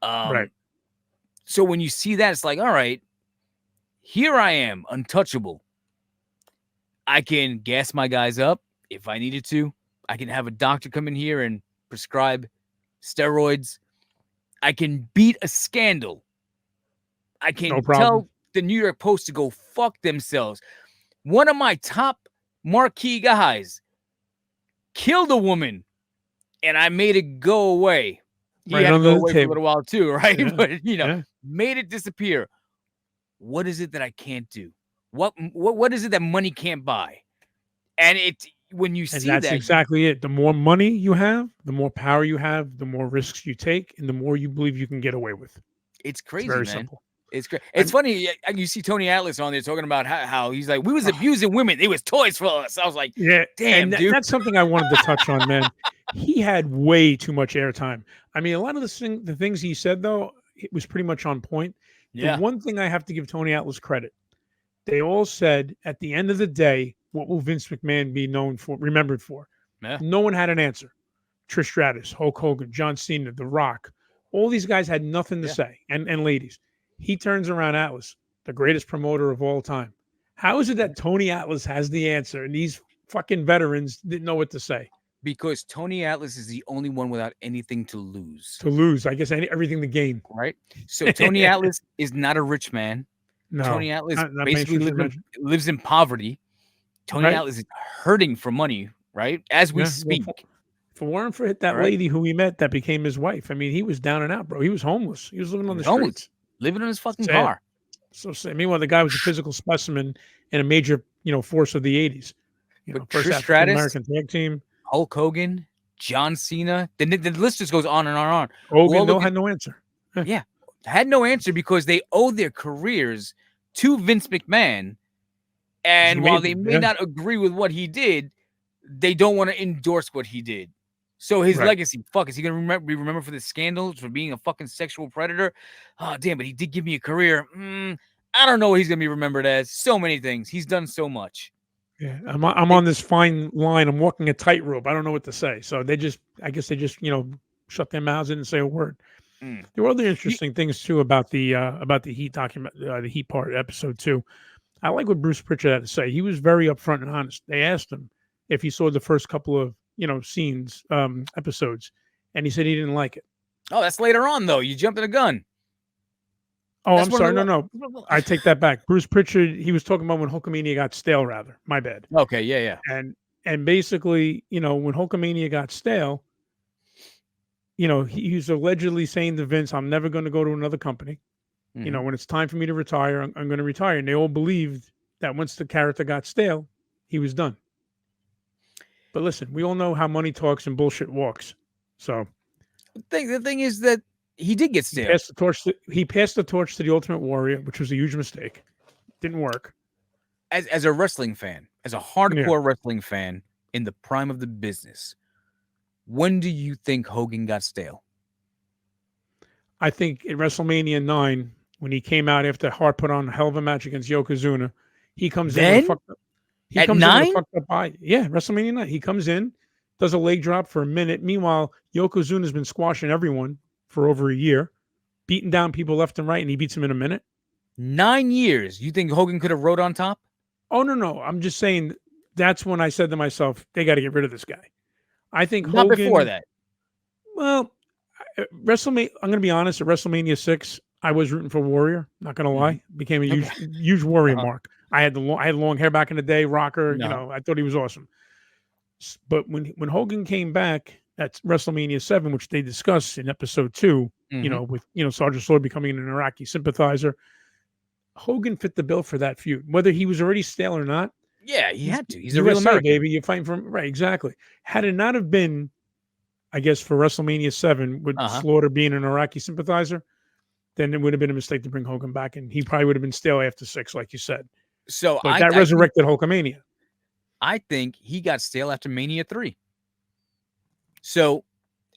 C: Right.
B: So when you see that, it's like, all right, here I am, untouchable. I can gas my guys up if I needed to. I can have a doctor come in here and prescribe steroids. I can beat a scandal. I can
C: No problem.
B: tell the New York Post to go fuck themselves. One of my top marquee guys killed a woman, and I made it go away. He
C: Right
B: had to
C: under
B: go
C: the
B: away for a
C: table.
B: little while too, right?
C: Yeah,
B: But
C: yeah.
B: made it disappear. What is it that I can't do? What is it that money can't buy? And when you
C: And
B: see
C: that's
B: that,
C: exactly it. The more money you have, the more power you have, the more risks you take, and the more you believe you can get away with.
B: it's
C: It's
B: crazy,
C: very
B: man.
C: simple.
B: It's great. It's funny. You see Tony Atlas on there talking about how he's like, we was abusing women. They was toys for us. I was like,
C: Yeah,
B: damn,
C: and
B: dude.
C: that's something I wanted to touch on, man. He had way too much airtime. I mean, a lot of the things he said, though, it was pretty much on point.
B: Yeah.
C: The one thing I have to give Tony Atlas credit, they all said at the end of the day, what will Vince McMahon be remembered for?
B: Yeah.
C: No one had an answer. Trish Stratus, Hulk Hogan, John Cena, The Rock, all these guys had nothing to say. And ladies, he turns around Atlas, the greatest promoter of all time. How is it that Tony Atlas has the answer and these fucking veterans didn't know what to say?
B: Because Tony Atlas is the only one without anything to lose.
C: To lose, I guess, everything to gain.
B: Right? So Tony Atlas is not a rich man.
C: No,
B: Tony Atlas
C: not
B: basically lives in poverty. Tony
C: Right.
B: Atlas is hurting for money, right? As we speak.
C: If it weren't for that
B: Right.
C: lady who he met that became his wife, I mean, he was down and out, bro. He was homeless. He was living on the streets.
B: Living in his fucking
C: Sad.
B: car.
C: So sad. Meanwhile, the guy was a physical specimen and a major, force of the 80s.
B: But
C: First
B: Trish
C: African
B: Stratus,
C: American tag team.
B: Hulk Hogan, John Cena. The list just goes on and on and on.
C: Hogan had no answer.
B: Yeah. Had no answer because they owe their careers to Vince McMahon. And while they may not agree with what he did, they don't want to endorse what he did. So his legacy, is he going to be remembered for the scandals, for being a fucking sexual predator? Oh, damn, but he did give me a career. I don't know what he's going to be remembered as. So many things. He's done so much.
C: Yeah, I'm on this fine line. I'm walking a tightrope. I don't know what to say. So I guess they just shut their mouths and didn't say a word. There were other interesting things too about the Heat document, the Heat part, episode 2. I like what Bruce Pritchard had to say. He was very upfront and honest. They asked him if he saw the first couple of scenes, episodes, and he said he didn't like it.
B: Oh, that's later on though. You jumped in a gun.
C: Oh, I'm sorry. No. I take that back. Bruce Pritchard, he was talking about when Hulkamania got stale, rather. My bad.
B: Okay, yeah.
C: And basically, when Hulkamania got stale, he was allegedly saying to Vince, I'm never going to go to another company.
B: Mm-hmm.
C: When it's time for me to retire, I'm going to retire. And they all believed that once the character got stale, he was done. But listen, we all know how money talks and bullshit walks. So
B: the thing is that he did get stale.
C: He passed the torch to the Ultimate Warrior, which was a huge mistake. Didn't work.
B: As a wrestling fan, as a hardcore wrestling fan in the prime of the business, when do you think Hogan got stale?
C: I think at WrestleMania 9, when he came out after Hart put on a hell of a match against Yokozuna, he comes in with a fucked up eye. Yeah, WrestleMania 9. He comes in, does a leg drop for a minute. Meanwhile, Yokozuna's been squashing everyone for over a year, beating down people left and right, and he beats him in a minute.
B: 9 years. You think Hogan could have rode on top?
C: Oh, no. I'm just saying that's when I said to myself, they got to get rid of this guy. I think
B: Not
C: Hogan...
B: before that.
C: Well, WrestleMania, I'm going to be honest, at WrestleMania 6, I was rooting for Warrior. Not going to lie. Became a huge Warrior mark. I had long hair back in the day, rocker. I thought he was awesome. But when Hogan came back at WrestleMania 7, which they discussed in episode 2, with Sergeant Slaughter becoming an Iraqi sympathizer, Hogan fit the bill for that feud, whether he was already stale or not.
B: Yeah, he had to. He's a
C: USA,
B: real American.
C: baby. You're fighting from right, exactly. Had it not have been, I guess, for WrestleMania 7 with Slaughter being an Iraqi sympathizer, then it would have been a mistake to bring Hogan back, and he probably would have been stale after 6, like you said.
B: So
C: but that resurrected Hulkamania.
B: I think he got stale after Mania 3. So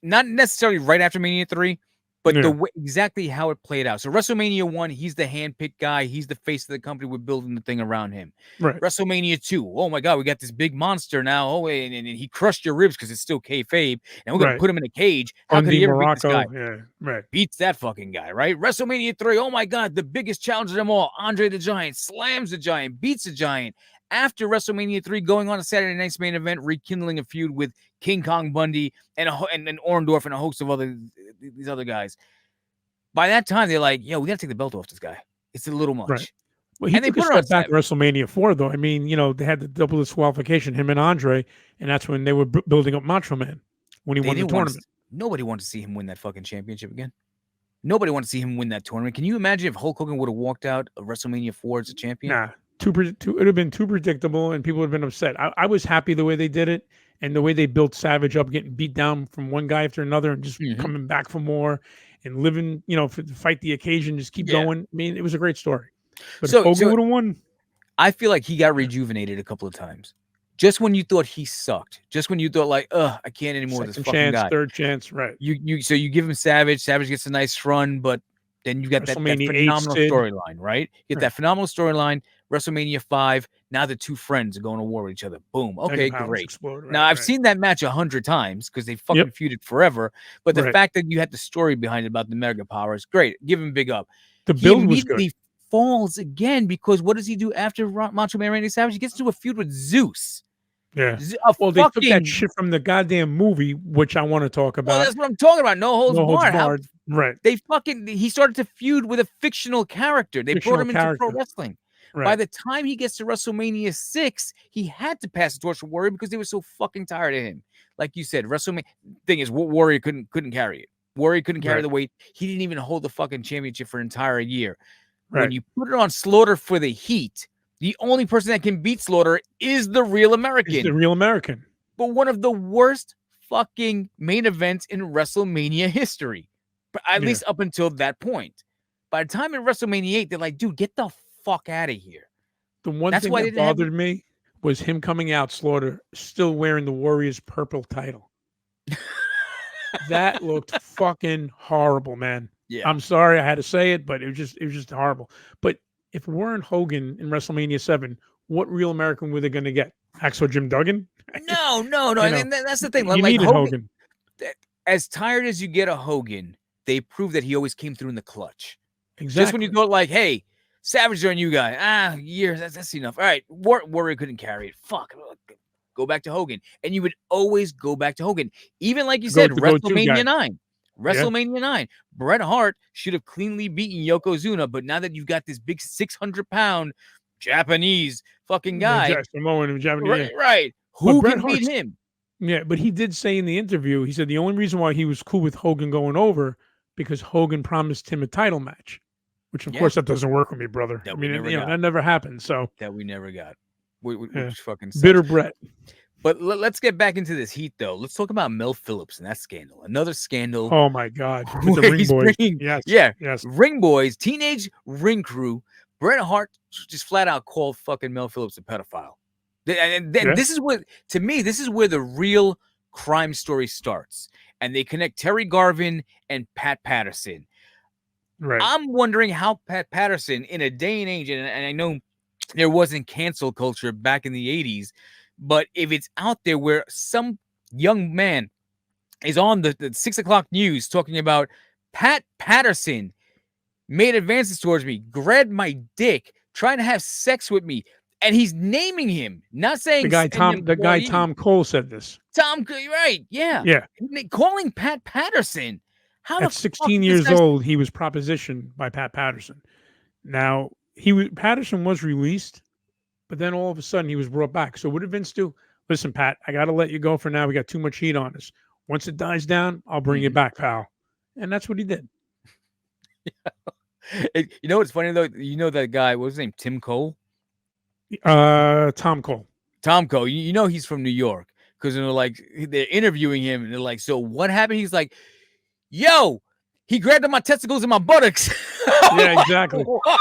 B: not necessarily right after Mania 3, but the way, exactly how it played out. So WrestleMania 1, he's the handpicked guy. He's the face of the company. We're building the thing around him.
C: Right.
B: WrestleMania 2, oh my God, we got this big monster now. Oh, and he crushed your ribs because it's still kayfabe, and we're gonna put him in a cage. How could he ever beat this guy?
C: Yeah, right.
B: Beats that fucking guy, right? WrestleMania 3, oh my God, the biggest challenger of them all, Andre the Giant, slams the Giant, beats the Giant. After WrestleMania 3, going on a Saturday night's main event, rekindling a feud with King Kong Bundy and Orndorff and a host of these other guys. By that time, they're like, yo, we got to take the belt off this guy. It's a little much.
C: Right. Well, he took a step back at WrestleMania 4, though. I mean, they had the double disqualification, him and Andre, and that's when they were building up Macho Man when he won the tournament.
B: Nobody wanted to see him win that fucking championship again. Nobody wanted to see him win that tournament. Can you imagine if Hulk Hogan would have walked out of WrestleMania 4 as a champion?
C: Nah. It would have been too predictable, and people would have been upset. I was happy the way they did it, and the way they built Savage up, getting beat down from one guy after another, and just coming back for more, and living, to fight the occasion, just keep going. I mean, it was a great story. But if Hogan would have won,
B: I feel like he got rejuvenated a couple of times. Just when you thought he sucked, just when you thought like, I can't anymore with this fucking guy.
C: Third chance, right?
B: So you give him Savage gets a nice run, but then you got that phenomenal storyline, right? You get that phenomenal storyline. WrestleMania 5. Now the two friends are going to war with each other. Boom. Okay, great. Now I've seen that match 100 times because they fucking feuded forever. But the fact that you had the story behind it about the Mega Powers, great. Give him big up.
C: The build was good.
B: He falls again because what does he do after Macho Man Randy Savage? He gets into a feud with Zeus.
C: Yeah. Well, they took that shit from the goddamn movie, which I want to talk about.
B: Well, that's what I'm talking about. No holds barred.
C: Right.
B: He started to feud with a fictional character. They brought him into pro wrestling. Right. By the time he gets to WrestleMania 6, he had to pass the torch to Warrior because they were so fucking tired of him. Like you said, WrestleMania thing is Warrior couldn't carry it. Warrior couldn't carry the weight. He didn't even hold the fucking championship for an entire year. Right. When you put it on Slaughter for the heat, the only person that can beat Slaughter is the Real American. But one of the worst fucking main events in WrestleMania history. At least up until that point. By the time in WrestleMania 8, they're like, dude, get the fuck out of here.
C: The one thing that bothered me was him coming out, Slaughter, still wearing the Warriors purple title. That looked fucking horrible, man. Yeah. I'm sorry I had to say it, but it was just horrible. But if it weren't Hogan in WrestleMania 7, what Real American were they going to get? Hacksaw Jim Duggan?
B: No. And that's the thing.
C: You needed Hogan.
B: As tired as you get a Hogan, they prove that he always came through in the clutch.
C: Exactly.
B: Just when you thought like, hey, Savage on you guy. Years, that's enough. All right, Warrior couldn't carry it. Fuck. Go back to Hogan. And you would always go back to Hogan. Even like you said, WrestleMania 9. WrestleMania 9. Bret Hart should have cleanly beaten Yokozuna, but now that you've got this big 600-pound Japanese fucking guy. Right. Who can beat him?
C: Yeah, but he did say in the interview, he said the only reason why he was cool with Hogan going over because Hogan promised him a title match. Which, of course, that doesn't work with me, brother. I mean, that never happened. So
B: that we never got. We fucking sucks.
C: Bitter Brett.
B: But let's get back into this heat, though. Let's talk about Mel Phillips and that scandal. Another scandal.
C: Oh, my God. With the Ring Boys.
B: Yes. Ring Boys, teenage ring crew. Bret Hart just flat out called fucking Mel Phillips a pedophile. And then this is what, to me, this is where the real crime story starts. And they connect Terry Garvin and Pat Patterson.
C: Right.
B: I'm wondering how Pat Patterson, in a day and age, and I know there wasn't cancel culture back in the 80s, but if it's out there where some young man is on the 6 o'clock news talking about Pat Patterson made advances towards me, grabbed my dick, trying to have sex with me, and he's naming him, not saying
C: the guy Tom Cole said this.
B: Right? Yeah. Calling Pat Patterson.
C: At 16 years old, he was propositioned by Pat Patterson. Now, Patterson was released, but then all of a sudden he was brought back. So what did Vince do? Listen, Pat, I got to let you go for now. We got too much heat on us. Once it dies down, I'll bring you back, pal. And that's what he did.
B: You know what's funny though? You know that guy, what was his name? Tim Cole?
C: Tom Cole.
B: Tom Cole. You know he's from New York because they're like they're interviewing him and they're like, so what happened? He's like, yo, he grabbed on my testicles and my buttocks.
C: Yeah, exactly.
B: What?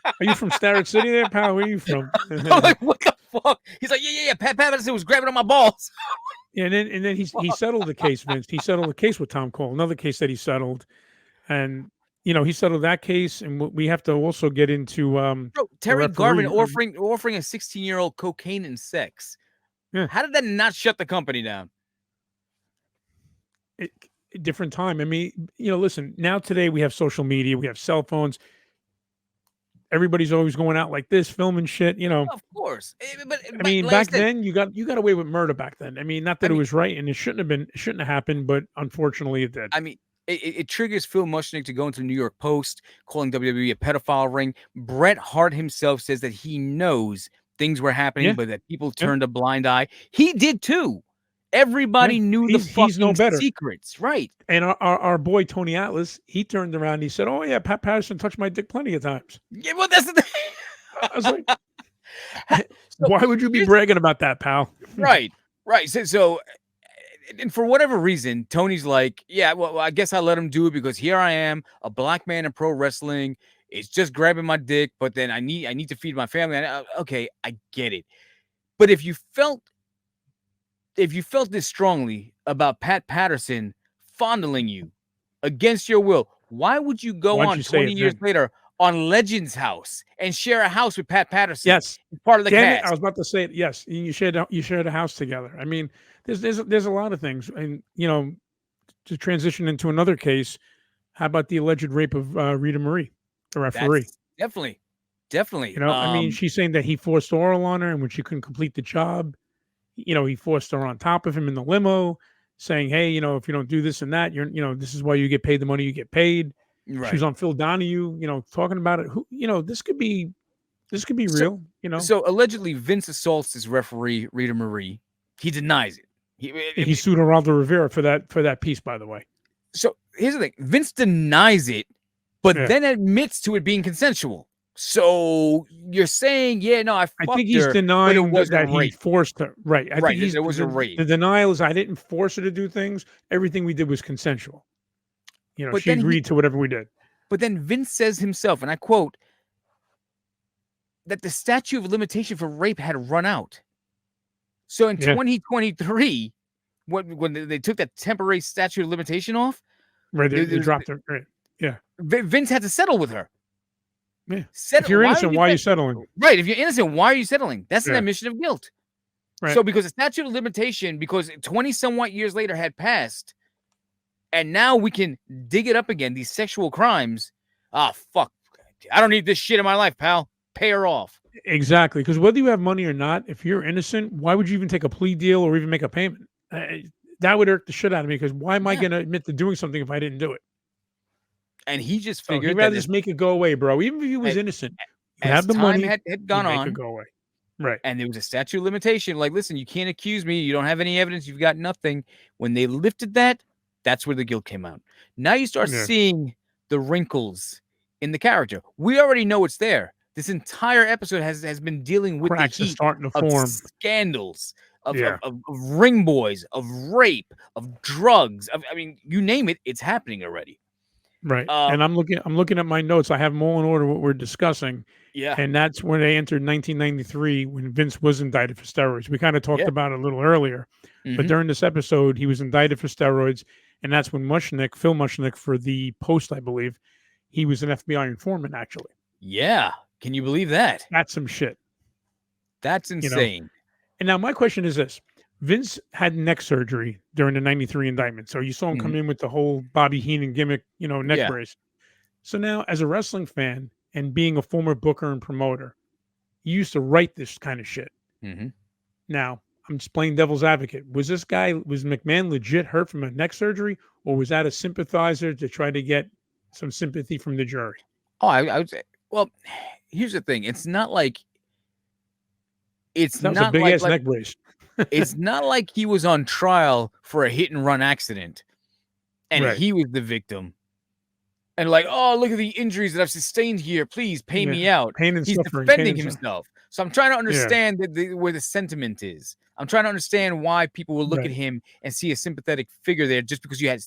C: Are you from Starrett City there, pal? Where are you from?
B: I'm like, what the fuck? He's like, yeah. Pat Patterson was grabbing on my balls.
C: And then he settled the case, Vince. He settled the case with Tom Cole, another case that he settled, and he settled that case, and we have to also get into
B: Bro, Terry
C: referee.
B: Garvin offering a 16-year-old cocaine and sex.
C: Yeah.
B: How did that not shut the company down?
C: Different time. I mean, listen, now today we have social media, we have cell phones. Everybody's always going out like this, filming shit,
B: Of course. But
C: I mean,
B: like
C: back
B: said,
C: then you got away with murder back then. I mean, not that it was right and it shouldn't have happened, but unfortunately it did.
B: I mean, it triggers Phil Mushnick to go into the New York Post, calling WWE a pedophile ring. Bret Hart himself says that he knows things were happening, but that people turned a blind eye. He did too. Everybody knew the fucking secrets, right?
C: And our boy Tony Atlas, he turned around and he said, "Oh yeah, Pat Patterson touched my dick plenty of times."
B: Yeah, well, that's the thing.
C: I was like, why would you be bragging about that, pal?
B: Right. So, and for whatever reason, Tony's like, yeah, well, I guess I let him do it because here I am, a black man in pro wrestling. It's just grabbing my dick, but then I need to feed my family. Okay, I get it. But if you felt this strongly about Pat Patterson fondling you against your will, why would you go on 20 years later on Legends House and share a house with Pat Patterson?
C: Yes,
B: part of the cast.
C: I was about to say it. Yes, you shared a house together. I mean, there's a lot of things, and to transition into another case, how about the alleged rape of Rita Marie, the referee?
B: That's definitely.
C: I mean, she's saying that he forced oral on her, and when she couldn't complete the job, he forced her on top of him in the limo, saying, "Hey, if you don't do this and that, this is why you get paid the money you get paid." Right. She was on Phil Donahue, talking about it. This could be real.
B: So allegedly, Vince assaults his referee Rita Marie. He denies it.
C: He sued Geraldo Rivera for that piece, by the way.
B: So here's the thing: Vince denies it, but then admits to it being consensual. So you're saying, I
C: think he's denying that he forced her. Right. I think
B: there was a rape.
C: The denial is I didn't force her to do things. Everything we did was consensual. But she agreed to whatever we did.
B: But then Vince says himself, and I quote, that the statute of limitation for rape had run out. So in 2023, when they took that temporary statute of limitation off,
C: right, they dropped her. Right. Yeah.
B: Vince had to settle with her.
C: Yeah. If you're innocent, why are you settling?
B: Right. If you're innocent, why are you settling? That's an admission of guilt. Right. So because the statute of limitation, because 20 somewhat years later had passed, and now we can dig it up again, these sexual crimes. Fuck. I don't need this shit in my life, pal. Pay her off.
C: Exactly. Because whether you have money or not, if you're innocent, why would you even take a plea deal or even make a payment? That would irk the shit out of me, because why am I going to admit to doing something if I didn't do it?
B: And he just figured
C: he'd rather just make it go away, bro. Even if he was innocent, you have the money,
B: had gone on,
C: make it go away. Right.
B: And there was a statute of limitation. Like, listen, you can't accuse me. You don't have any evidence. You've got nothing. When they lifted that, that's where the guilt came out. Now you start seeing the wrinkles in the character. We already know it's there. This entire episode has been dealing with
C: cracks
B: the heat
C: starting to
B: of
C: form.
B: Scandals, of ring boys, of rape, of drugs. I mean, you name it, it's happening already.
C: Right. And I'm looking at my notes. I have them all in order what we're discussing.
B: Yeah.
C: And that's when they entered 1993 when Vince was indicted for steroids. We kind of talked about it a little earlier. Mm-hmm. But during this episode, he was indicted for steroids. And that's when Phil Mushnick, for the Post, I believe, he was an FBI informant, actually.
B: Yeah. Can you believe that?
C: That's some shit.
B: That's insane.
C: And now my question is this. Vince had neck surgery during the 93 indictment. So you saw him come in with the whole Bobby Heenan gimmick, neck brace. So now, as a wrestling fan and being a former booker and promoter, you used to write this kind of shit.
B: Mm-hmm.
C: Now, I'm just playing devil's advocate. Was McMahon legit hurt from a neck surgery, or was that a sympathizer to try to get some sympathy from the jury?
B: Oh, I would say, well, here's the thing. It's not like
C: that was a big ass neck brace.
B: It's not like he was on trial for a hit and run accident and he was the victim. and like, oh, look at the injuries that I've sustained here. Please pay me out.
C: Pain and
B: He's
C: suffering. Pain
B: defending
C: and suffering.
B: himself. So I'm trying to
C: Yeah.
B: understand where the sentiment is. I'm trying to understand why people will look
C: Right.
B: at him and see a sympathetic figure there just because you had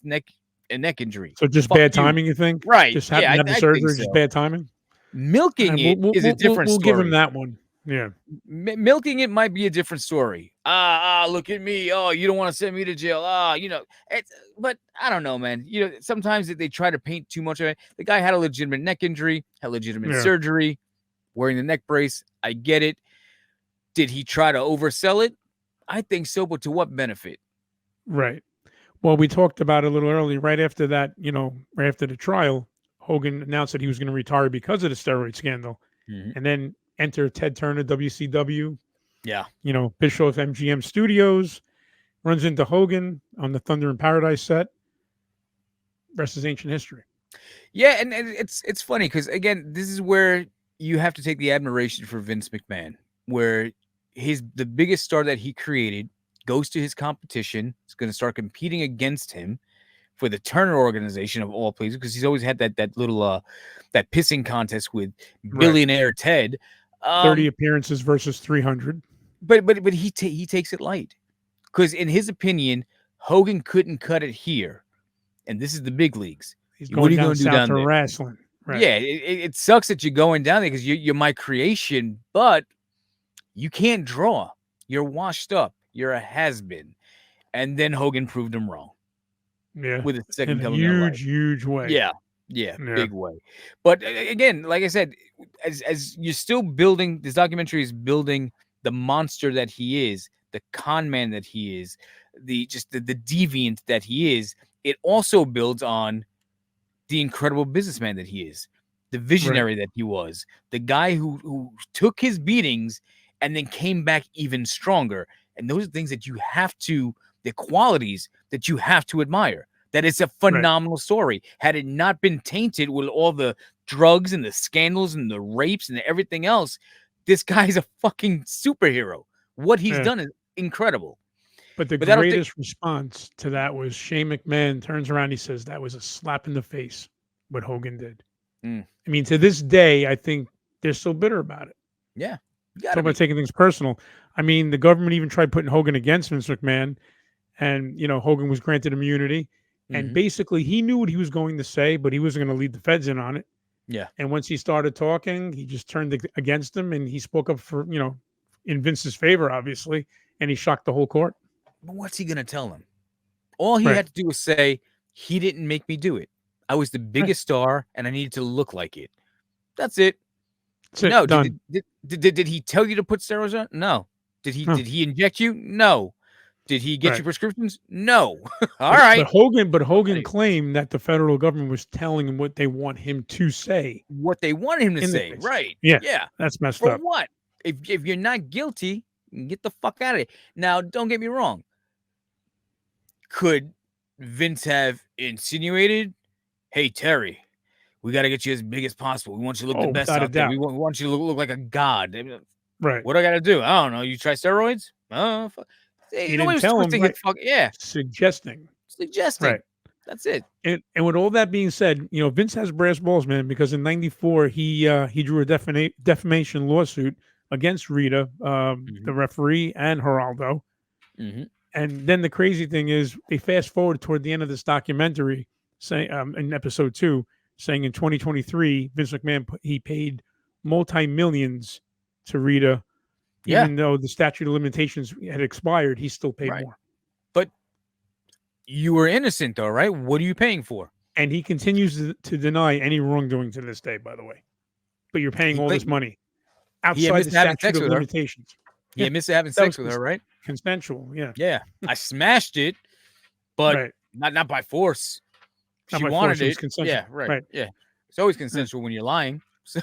B: a neck injury.
C: So just
B: Fuck
C: bad
B: you.
C: timing, you think?
B: Right.
C: Just
B: Yeah,
C: have the
B: I
C: surgery,
B: think
C: just
B: so.
C: bad timing?
B: Milking it is a different
C: we'll
B: story.
C: give him that one. Yeah.
B: Milking it might be a different story. Look at me. Oh, you don't want to send me to jail. But I don't know, man. Sometimes they try to paint too much of it. The guy had a legitimate neck injury, had legitimate surgery, wearing the neck brace. I get it. Did he try to oversell it? I think so, but to what benefit?
C: Right. Well, we talked about it a little earlier. Right after that, right after the trial, Hogan announced that he was going to retire because of the steroid scandal.
B: Mhm.
C: And then enter Ted Turner, WCW.
B: Yeah.
C: Bischoff MGM Studios, runs into Hogan on the Thunder in Paradise set. Rest is ancient history.
B: Yeah, and it's funny because, again, this is where you have to take the admiration for Vince McMahon, where the biggest star that he created goes to his competition. He's going to start competing against him for the Turner organization of all places, because he's always had that little that pissing contest with billionaire Ted.
C: 30 appearances versus 300.
B: But he takes it light, because in his opinion, Hogan couldn't cut it here, and this is the big leagues.
C: He's
B: What are
C: going
B: you
C: down
B: going to do
C: south
B: down
C: to
B: there?
C: wrestling. Right.
B: Yeah, it sucks that you're going down there because you're my creation, but you can't draw. You're washed up. You're a has-been. And then Hogan proved him wrong.
C: Yeah.
B: With a second
C: in a
B: coming of life.
C: huge way.
B: Yeah, big way. But again, like I said, as you're still building, this documentary is building the monster that he is, the con man that he is, the deviant that he is. It also builds on the incredible businessman that he is, the visionary that he was, the guy who took his beatings and then came back even stronger. And those are things that you have to, the qualities that you have to admire. That it's a phenomenal story. Had it not been tainted with all the drugs and the scandals and the rapes and everything else, this guy's a fucking superhero. What he's done is incredible.
C: But the greatest response to that was Shane McMahon turns around, he says that was a slap in the face, what Hogan did. I mean, to this day, I think they're still bitter about it.
B: Yeah.
C: Talk about taking things personal. I mean, the government even tried putting Hogan against Vince McMahon, and Hogan was granted immunity. And basically, he knew what he was going to say, but he wasn't going to lead the feds in on it.
B: Yeah.
C: And once he started talking, he just turned against him, and he spoke up for, in Vince's favor, obviously, and he shocked the whole court.
B: But what's he going to tell them? All he had to do was say, he didn't make me do it. I was the biggest star, and I needed to look like it. That's it. No,
C: done.
B: Did he tell you to put steroids on? No. Did he inject you? No. Did he get you prescriptions? No. All right.
C: But Hogan claimed that the federal government was telling him what they want him to say.
B: What they want him to say. Right.
C: Yeah.
B: Yeah.
C: That's messed
B: For
C: up.
B: what? If you're not guilty, get the fuck out of it. Now, don't get me wrong. Could Vince have insinuated, hey, Terry, we got to get you as big as possible. We want you to look the best out there. We want you to look like a god.
C: Right.
B: What do I got to do? I don't know. You try steroids? Oh, fuck.
C: He didn't tell him, suggesting.
B: Right. That's it.
C: And with all that being said, Vince has brass balls, man, because in '94 he drew a defamation lawsuit against Rita, the referee, and Geraldo. And then the crazy thing is, they fast forward toward the end of this documentary, saying in episode 2, saying in 2023, Vince McMahon he paid multi-millions to Rita. Even though the statute of limitations had expired, he still paid more.
B: But you were innocent, though, right? What are you paying for?
C: And he continues to deny any wrongdoing to this day, by the way. But you're paying all this money outside the statute of limitations.
B: He admits to having sex with her, right?
C: Consensual, yeah.
B: Yeah. I smashed it, but not by force. She wanted it. Yeah, right. Yeah. It's always consensual when you're lying. So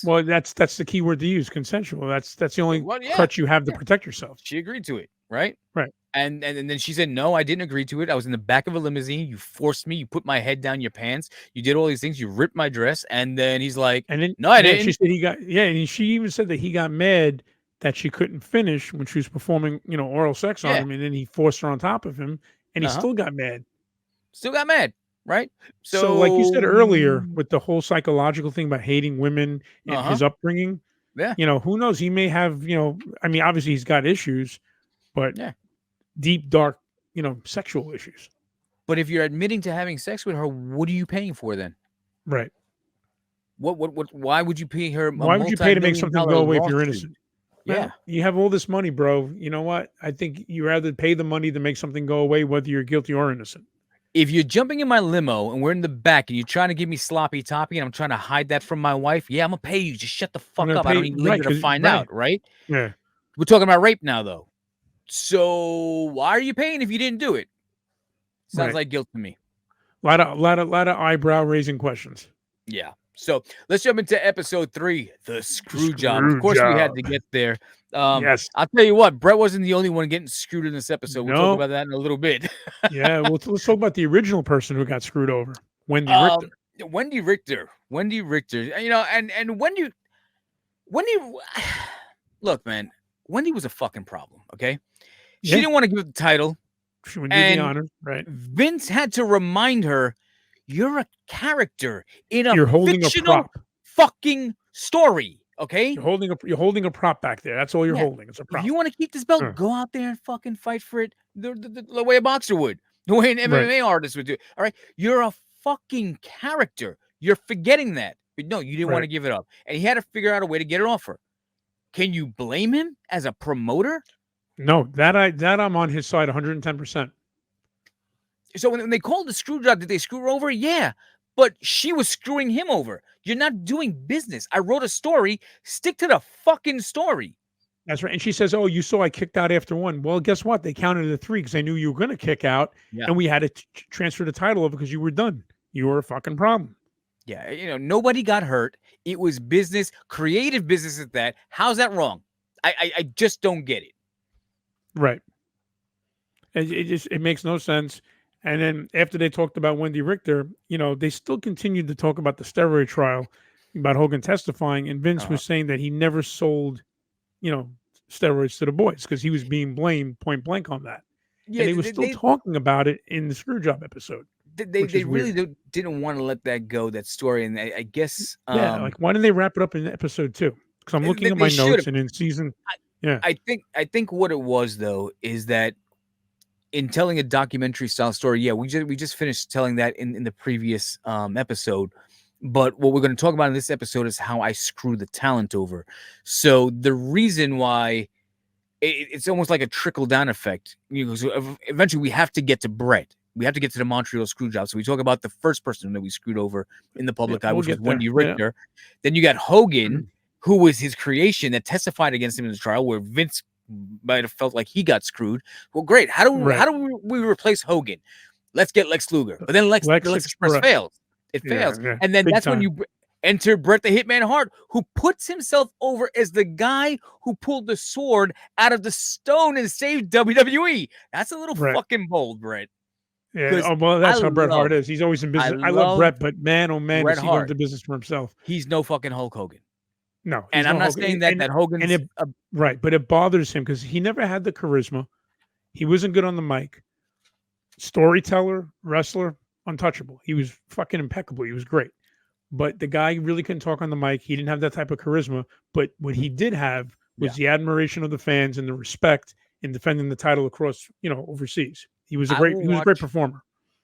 C: well, that's the key word to use, consensual. That's the only crutch you have to protect yourself.
B: She agreed to it, right?
C: Right.
B: And then she said, no, I didn't agree to it. I was in the back of a limousine. You forced me. You put my head down your pants. You did all these things. You ripped my dress. And then he's like, no, I didn't.
C: She said and she even said that he got mad that she couldn't finish when she was performing, oral sex on him. And then he forced her on top of him, and he still got mad.
B: Still got mad. right?
C: So, like you said
B: So,
C: earlier, with the whole psychological thing about hating women and
B: uh-huh.
C: his upbringing,
B: Yeah.
C: who knows? He may have, I mean, obviously he's got issues, but
B: Yeah.
C: deep, dark, sexual issues.
B: But if you're admitting to having sex with her, what are you paying for then?
C: Right.
B: Why would you pay her a
C: Why would you pay to make
B: multi-million
C: something
B: dollar
C: go away if you're
B: lawsuit?
C: innocent?
B: Yeah.
C: Well, you have all this money, bro. You know what? I think you rather pay the money to make something go away, whether you're guilty or innocent.
B: If you're jumping in my limo and we're in the back and you're trying to give me sloppy toppy and I'm trying to hide that from my wife, yeah, I'm gonna pay you. Just shut the
C: I'm
B: fuck
C: gonna
B: up. I don't
C: pay
B: even live
C: right
B: there to
C: because
B: find
C: right.
B: out, right?
C: Yeah.
B: We're talking about rape now, though. So why are you paying if you didn't do it? Sounds
C: Right.
B: like guilt to me.
C: Lot of eyebrow raising questions.
B: Yeah. So let's jump into episode 3, the screw job. Of
C: Screw
B: course, we had
C: job.
B: to get there.
C: Yes.
B: I'll tell you what, Brett wasn't the only one getting screwed in this episode. We'll talk
C: No.
B: about that in a little bit.
C: Yeah. Well, let's talk about the original person who got screwed over, Wendy Richter.
B: Wendy Richter. And Wendy, look, man, Wendy was a fucking problem. Okay, she
C: Yeah.
B: didn't want to give up the title.
C: She would do the honor, right?
B: Vince had to remind her, "You're a character in
C: You're holding a
B: fictional
C: prop.
B: fucking story." Okay,
C: You're holding a prop back there. That's all you're
B: Yeah.
C: holding. It's a prop.
B: if you want to keep this belt,
C: Huh.
B: go out there and fucking fight for it the way a boxer would, the way an MMA artist would do. All right, you're a fucking character. You're forgetting that, but no, you didn't want to
C: Right.
B: give it up, and he had to figure out a way to get it off her. Can you blame him as a promoter?
C: No, that I'm on his side 110%.
B: So when they called the screw job, did they screw her over? Yeah. But she was screwing him over. You're not doing business. I wrote a story. Stick to the fucking story.
C: That's right. And she says, "Oh, you saw I kicked out after one." Well, guess what? They counted to 3 because they knew you were going to kick out,
B: Yeah.
C: and we had to transfer the title over because you were done. You were a fucking problem.
B: Yeah. Nobody got hurt. It was business, creative business at that. How's that wrong? I just don't get it.
C: Right. It makes no sense. And then after they talked about Wendy Richter, they still continued to talk about the steroid trial, about Hogan testifying, and Vince was saying that he never sold, steroids to the boys because he was being blamed point blank on that.
B: Yeah,
C: and they were still talking about it in the screw job episode.
B: They really didn't want to let that go, that story. And I guess
C: like why didn't they wrap it up in episode 2? Because I'm looking at my notes and in season.
B: I think what it was though is that in telling a documentary style story, yeah, we just finished telling that in the previous episode. But what we're going to talk about in this episode is how I screw the talent over. So the reason why it's almost like a trickle down effect. So eventually we have to get to Brett. We have to get to the Montreal screw job. So we talk about the first person that we screwed over in the public eye, which was Wendy Richter. Yeah. Then you got Hogan, who was his creation that testified against him in the trial, where Vince might have felt like he got screwed. Well, great. How do we replace Hogan? Let's get Lex Luger. But then Lex Express fails. It fails. Yeah. And then that's when you enter Bret the Hitman Hart, who puts himself over as the guy who pulled the sword out of the stone and saved WWE. That's a little fucking bold, Bret.
C: Yeah, well, that's how Bret Hart is. He's always in business. I love Bret, but man, oh man, does he go into business for himself.
B: He's no fucking Hulk Hogan.
C: No,
B: and I'm not saying that Hogan's
C: right, but it bothers him because he never had the charisma. He wasn't good on the mic. Storyteller, wrestler, untouchable. He was fucking impeccable. He was great. But the guy really couldn't talk on the mic. He didn't have that type of charisma. But what he did have was the admiration of the fans and the respect in defending the title across, overseas. He was a great performer.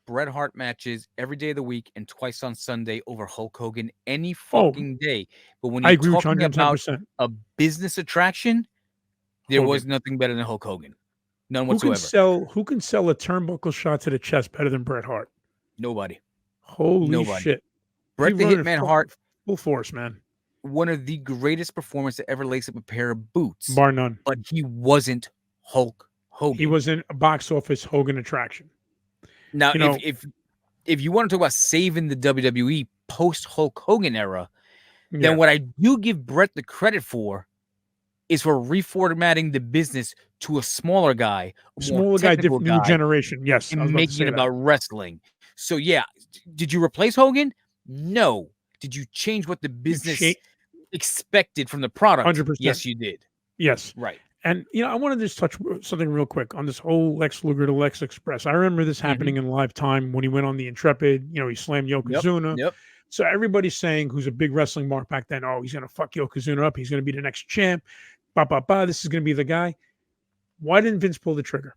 B: Bret Hart matches every day of the week and twice on Sunday over Hulk Hogan any fucking day. But when you're talking about a business attraction, there was nothing better than Hulk Hogan. None whatsoever.
C: Who can sell a turnbuckle shot to the chest better than Bret Hart?
B: Nobody.
C: Holy shit.
B: Bret the Hitman Hart.
C: Full force, man.
B: One of the greatest performers to ever lace up a pair of boots.
C: Bar none.
B: But he wasn't Hulk Hogan.
C: He wasn't a box office Hogan attraction.
B: Now, if you want to talk about saving the WWE post Hulk Hogan era, then what I do give Bret the credit for is for reformatting the business to a smaller guy,
C: new generation. Yes,
B: and making it about wrestling. So yeah, did you replace Hogan? No. Did you change what the business expected from the product?
C: 100%.
B: Yes, you did.
C: Yes,
B: right.
C: And I want to just touch something real quick on this whole Lex Luger to Lex Express. I remember this happening in live time when he went on the Intrepid. He slammed Yokozuna.
B: Yep.
C: So everybody's saying, who's a big wrestling mark back then, oh, he's gonna fuck Yokozuna up. He's gonna be the next champ. Ba ba ba. This is gonna be the guy. Why didn't Vince pull the trigger?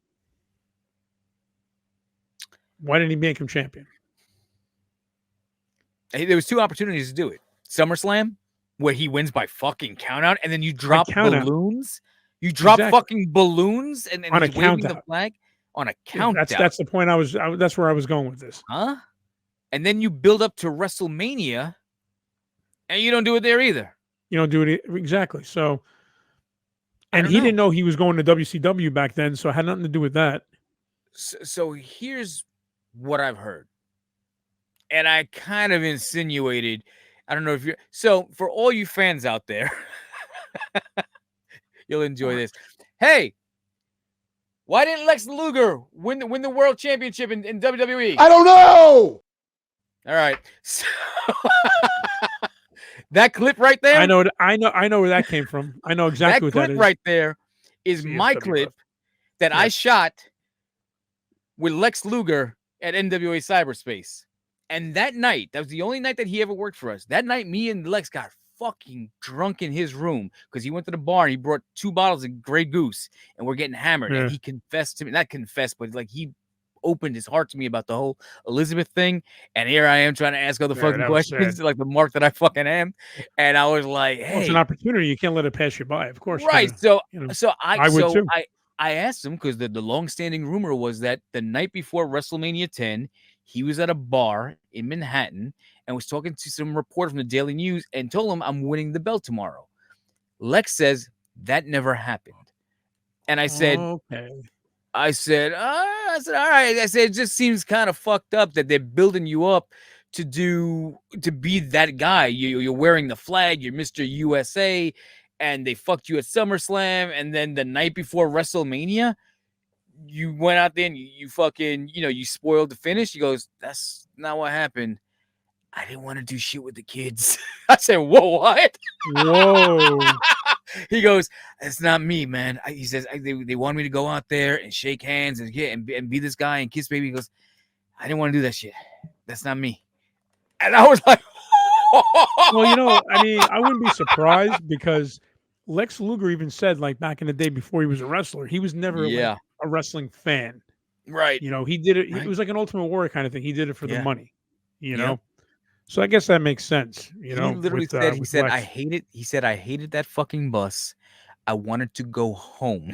C: Why didn't he make him champion?
B: There was 2 opportunities to do it. SummerSlam, where he wins by fucking countout, and then you drop balloons. You drop fucking balloons and
C: on
B: he's
C: a
B: waving
C: count
B: the flag on a countdown.
C: That's the point that's where I was going with this.
B: Huh? And then you build up to WrestleMania, and you don't do it there either.
C: You don't do it exactly. So, and he didn't know he was going to WCW back then, so it had nothing to do with that.
B: So here's what I've heard, and I kind of insinuated. I don't know if you're so for all you fans out there. You'll enjoy this. Hey, why didn't Lex Luger win the world championship in WWE?
A: I don't know.
B: All right. So, that clip right there.
C: I know where that came from. I know exactly what that is.
B: That clip right there is my clip that I shot with Lex Luger at NWA Cyberspace. And that night, that was the only night that he ever worked for us. That night, me and Lex got fucking drunk in his room because he went to the bar and he brought 2 bottles of Grey Goose and we're getting hammered. And he confessed to me, not confessed, but like he opened his heart to me about the whole Elizabeth thing. And here I am trying to ask other fucking questions, like the mark that I fucking am. And I was like, hey,
C: it's an opportunity. You can't let it pass you by, of course.
B: Right. I
C: would too.
B: I asked him because the long-standing rumor was that the night before WrestleMania 10, he was at a bar in Manhattan and was talking to some reporter from the Daily News and told him, I'm winning the belt tomorrow. Lex says that never happened. And I said,
C: okay.
B: I said, all right. I said, it just seems kind of fucked up that they're building you up to be that guy. You're wearing the flag, you're Mr. USA, and they fucked you at SummerSlam. And then the night before WrestleMania, you went out there and you fucking, you spoiled the finish. He goes, that's not what happened. I didn't want to do shit with the kids. I said, whoa, what?
C: Whoa.
B: He goes, it's not me, man. He says, they want me to go out there and shake hands and be this guy and kiss baby. He goes, I didn't want to do that shit. That's not me. And I was like,
C: well, I wouldn't be surprised because Lex Luger even said, like, back in the day before he was a wrestler, he was never a wrestling fan.
B: Right.
C: He did it. Right. It was like an Ultimate Warrior kind of thing. He did it for the money, know? So I guess that makes sense. He
B: literally said, he said, I hated that fucking bus. I wanted to go home.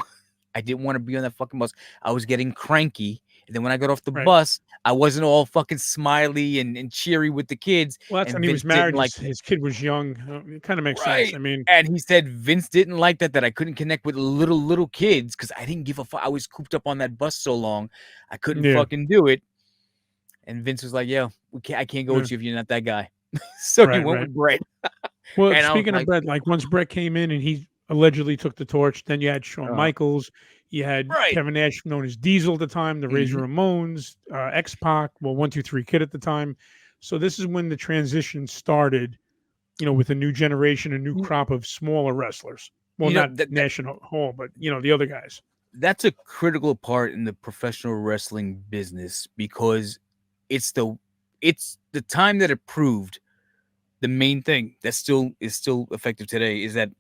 B: I didn't want to be on that fucking bus. I was getting cranky. And then when I got off the bus, I wasn't all fucking smiley and cheery with the kids.
C: Well, he was married. His kid was young. It kind of makes sense. I mean,
B: and he said Vince didn't like that I couldn't connect with little kids because I didn't give a fuck. I was cooped up on that bus so long, I couldn't fucking do it. And Vince was like, "Yo, I can't go with you if you're not that guy." So he went with Brett.
C: Well, speaking of Brett, like once Brett came in and he allegedly took the torch, then you had Shawn Michaels. You had Kevin Nash, known as Diesel at the time, the Razor Ramones, X-Pac, 1-2-3 Kid at the time. So this is when the transition started, with a new generation, a new crop of smaller wrestlers. Well, not Nash and Hall, but, the other guys.
B: That's a critical part in the professional wrestling business because it's the time that it proved the main thing that is still effective today is that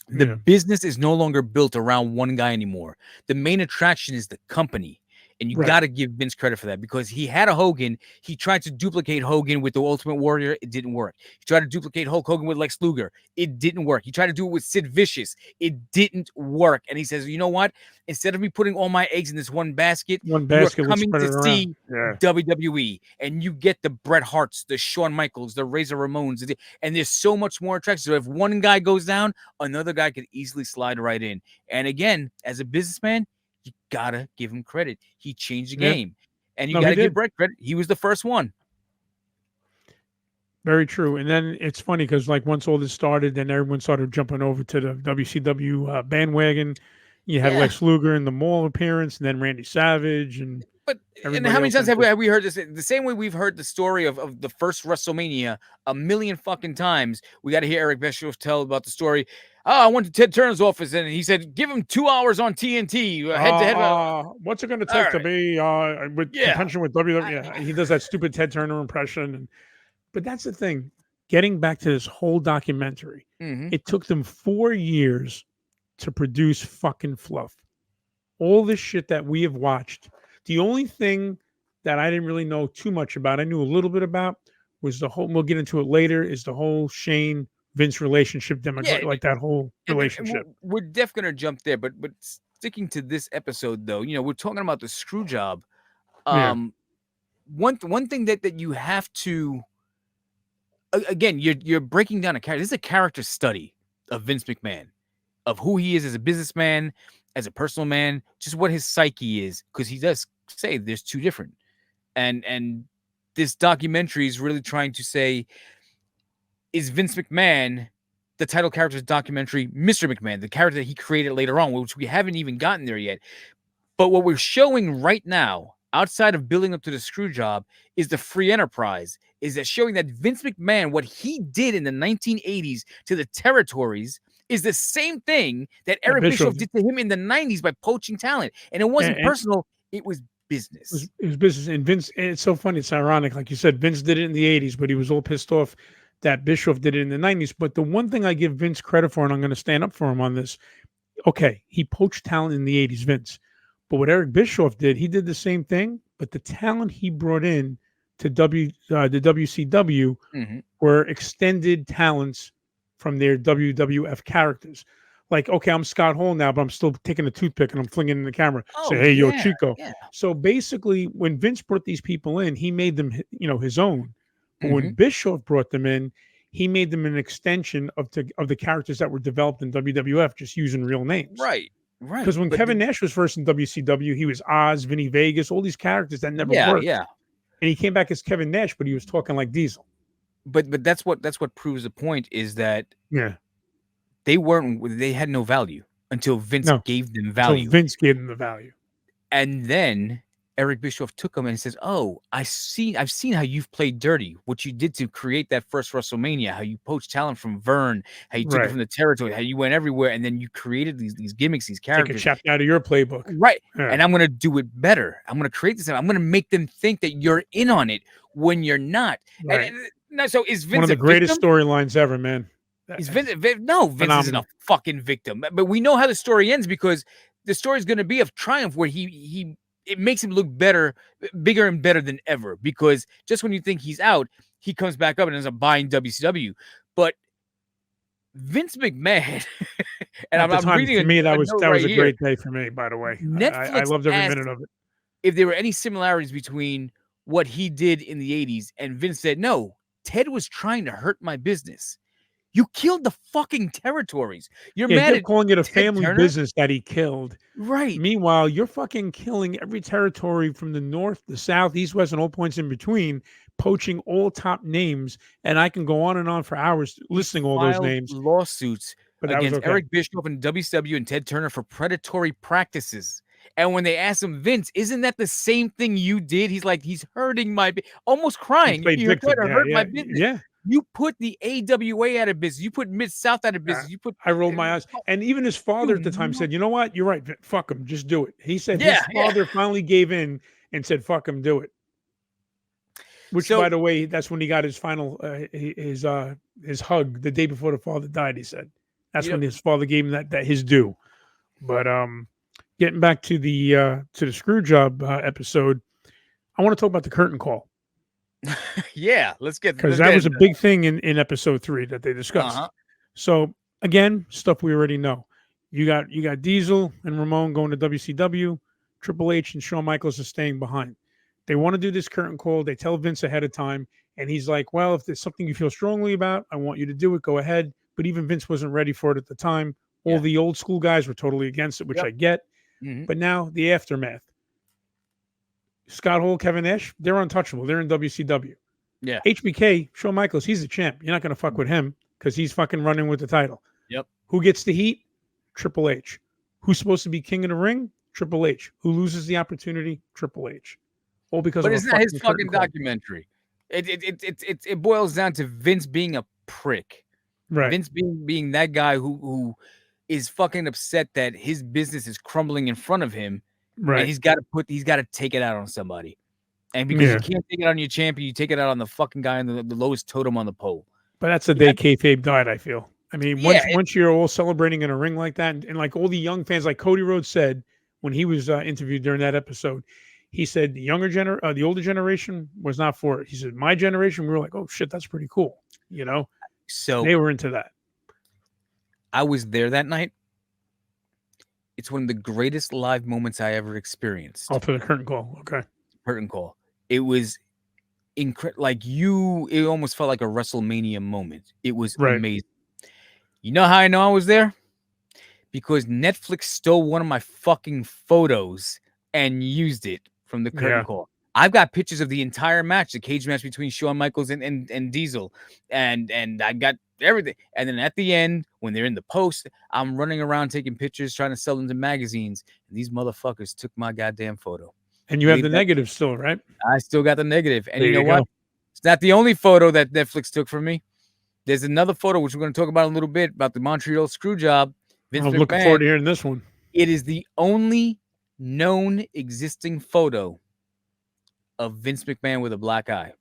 B: the business is no longer built around one guy anymore. The main attraction is the company. And you got to give Vince credit for that because he had a Hogan. He tried to duplicate Hogan with the Ultimate Warrior. It didn't work. He tried to duplicate Hulk Hogan with Lex Luger. It didn't work. He tried to do it with Sid Vicious. It didn't work. And he says, you know what? Instead of me putting all my eggs in this one basket, you're coming to see WWE. And you get the Bret Harts, the Shawn Michaels, the Razor Ramones. And there's so much more attraction. So if one guy goes down, another guy could easily slide right in. And again, as a businessman, you gotta give him credit. He changed the game. And you gotta give Brett credit. He was the first one.
C: Very true. And then it's funny because like once all this started, then everyone started jumping over to the WCW bandwagon. You had Lex Luger in the Mall appearance, and then Randy Savage, and
B: But and
C: Everybody
B: how many
C: else
B: times
C: went
B: have we heard this? The same way we've heard the story of the first WrestleMania a million fucking times. We got to hear Eric Bischoff tell about the story. Oh, I went to Ted Turner's office and he said, "Give him 2 hours on TNT, head to head."
C: What's it going to
B: All
C: take to
B: right.
C: be with
B: Yeah.
C: contention with WWE? Yeah, he does that stupid Ted Turner impression. But that's the thing. Getting back to this whole documentary,
B: Mhm.
C: it took them 4 years to produce fucking fluff. All this shit that we have watched. The only thing that I didn't really know too much about, I knew a little bit about, was the whole, we'll get into it later, is the whole Shane Vince relationship,
B: Yeah,
C: like that whole
B: and
C: relationship.
B: we're definitely gonna jump there, but sticking to this episode though, we're talking about the screw job.
C: Yeah.
B: One thing that you have to again, you're breaking down a character. This is a character study of Vince McMahon, of who he is as a businessman, as a personal man, just what his psyche is, because he does say there's two different. And this documentary is really trying to say, is Vince McMahon the title character's documentary, Mr. McMahon, the character that he created later on, which we haven't even gotten there yet. But what we're showing right now, outside of building up to the screw job, is the free enterprise. Is that showing that Vince McMahon, what he did in the 1980s to the territories, is the same thing that Eric Bischoff did to him in the 90s by poaching talent. And it wasn't personal, it was business.
C: It was business. And Vince, and it's so funny, it's ironic. Like you said, Vince did it in the 80s, but he was all pissed off that Bischoff did it in the 90s. But the one thing I give Vince credit for, and I'm going to stand up for him on this, okay, he poached talent in the 80s, Vince. But what Eric Bischoff did, he did the same thing, but the talent he brought in to the WCW were extended talents from their WWF characters. Like, okay, I'm Scott Hall now, but I'm still taking a toothpick and I'm flinging it in the camera. Say, hey, yo, Chico. Yeah. So basically, when Vince brought these people in, he made them, his own. But when Bischoff brought them in, he made them an extension of the characters that were developed in WWF, just using real names.
B: Right. Right.
C: Because when Kevin Nash was first in WCW, he was Oz, Vinny Vegas, all these characters that never worked. Yeah. And he came back as Kevin Nash, but he was talking like Diesel.
B: But that's what proves the point, is that they had no value until Vince gave them value.
C: So Vince gave them the value.
B: And then Eric Bischoff took him and says, "Oh, I've seen how you've played dirty. What you did to create that first WrestleMania, how you poached talent from Vern, how you took it from the territory, how you went everywhere, and then you created these gimmicks, these characters.
C: Take a chapter out of your playbook,
B: right? Yeah. And I'm gonna do it better. I'm gonna create this. I'm gonna make them think that you're in on it when you're not."
C: Right.
B: And so is Vince
C: one of the greatest storylines ever, man?
B: Is Vince? No, Vince isn't a fucking victim. But we know how the story ends, because the story is going to be of triumph, where it makes him look better, bigger and better than ever, because just when you think he's out, he comes back up and ends up buying WCW. But Vince McMahon, and I'm reading
C: to me, that was a great day for me, by the way. I loved every minute of it.
B: If there were any similarities between what he did in the 80s, and Vince said, "No, Ted was trying to hurt my business. You killed the fucking territories. You're mad at
C: calling it a family business that he killed.
B: Right.
C: Meanwhile, you're fucking killing every territory from the north, the south, east, west, and all points in between, poaching all top names. And I can go on and on for hours listing all those names.
B: Lawsuits against Eric Bischoff and WCW and Ted Turner for predatory practices. And when they asked him, "Vince, isn't that the same thing you did?" He's like, "He's hurting my almost crying. You're trying to hurt my business."
C: Yeah.
B: You put the AWA out of business. You put Mid-South out of business.
C: I rolled my eyes. And even his father at the time said, "You know what? You're right. Fuck him. Just do it." He said his father finally gave in and said, "Fuck him. Do it." Which, by the way, that's when he got his final his hug the day before the father died. He said that's when his father gave him that his due. But getting back to the screw job episode, I want to talk about the curtain call.
B: Yeah, let's get,
C: because that was a big thing in episode 3 that they discussed. So again, stuff we already know. You got Diesel and Ramon going to WCW. Triple H and Shawn Michaels are staying behind. They want to do this curtain call. They tell Vince ahead of time, and he's like, "Well, if there's something you feel strongly about, I want you to do it. Go ahead." But even Vince wasn't ready for it at the time. All the old school guys were totally against it, which I get. But now the aftermath. Scott Hall, Kevin Nash, they're untouchable. They're in WCW.
B: Yeah.
C: HBK, Shawn Michaels, he's the champ. You're not going to fuck with him because he's fucking running with the title.
B: Yep.
C: Who gets the heat? Triple H. Who's supposed to be king of the ring? Triple H. Who loses the opportunity? Triple H. All because
B: But
C: of
B: it's
C: a
B: not his
C: fucking
B: fucking
C: curtain call.
B: documentary. It boils down to Vince being a prick.
C: Right.
B: Vince being that guy who is fucking upset that his business is crumbling in front of him, and
C: Right.
B: he's got to take it out on somebody. And because you can't take it on your champion, you take it out on the fucking guy on the lowest totem on the pole.
C: But that's the day kayfabe died, I feel. I mean,
B: Yeah,
C: once you're all celebrating in a ring like that, and like all the young fans, like Cody Rhodes said when he was interviewed during that episode, he said the older generation was not for it. He said my generation, we were like, oh shit, that's pretty cool, you know.
B: So
C: they were into that.
B: I was there that night. It's one of the greatest live moments I ever experienced.
C: Oh, for the curtain call, okay.
B: Curtain call. It was incredible. It almost felt like a WrestleMania moment. It was amazing. You know how I know I was there? Because Netflix stole one of my fucking photos and used it from the curtain call. I've got pictures of the entire match, the cage match between Shawn Michaels and Diesel, and I got everything. And then at the end, when they're in the post, I'm running around taking pictures, trying to sell them to magazines, and these motherfuckers took my goddamn photo.
C: And you have the negative still, right?
B: I still got the negative. And
C: there
B: you know what? It's not the only photo that Netflix took from me. There's another photo, which we're going to talk about in a little bit, about the Montreal screw job.
C: I'm looking forward to hearing this one.
B: It is the only known existing photo of Vince McMahon with a black eye.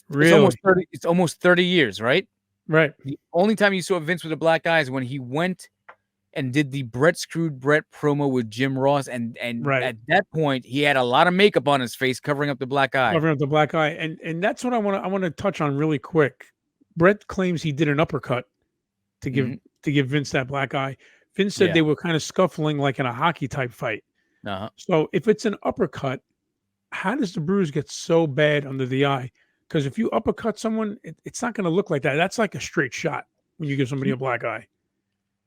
C: Really?
B: It's almost 30 years, right?
C: Right.
B: The only time you saw Vince with a black eye is when he went and did the Brett Screwed Brett promo with Jim Ross. And at that point, he had a lot of makeup on his face covering up the black eye.
C: Covering up the black eye. And that's what I want to touch on really quick. Brett claims he did an uppercut to give Vince that black eye. Vince said they were kind of scuffling like in a hockey type fight. So if it's an uppercut, how does the bruise get so bad under the eye? Because if you uppercut someone, it's not going to look like that. That's like a straight shot when you give somebody a black eye.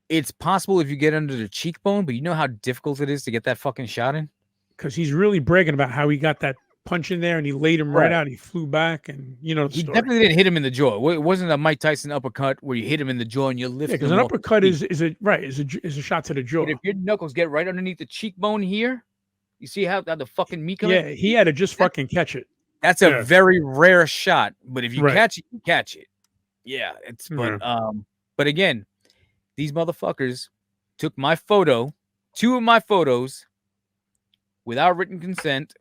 B: It's possible if you get under the cheekbone, but you know how difficult it is to get that fucking shot in?
C: Because he's really bragging about how he got that punch in there and he laid him right out. He flew back and you know the
B: he
C: story.
B: Definitely didn't hit him in the jaw. It wasn't a Mike Tyson uppercut where you hit him in the jaw and you lift him.
C: Because an uppercut is a shot to the jaw.
B: But if your knuckles get right underneath the cheekbone here, you see how the fucking meat comes?
C: Yeah, he had to just fucking catch it.
B: That's a very rare shot. But if you catch it, you catch it. Yeah, but again, these motherfuckers took my photo, 2 of my photos, without written consent.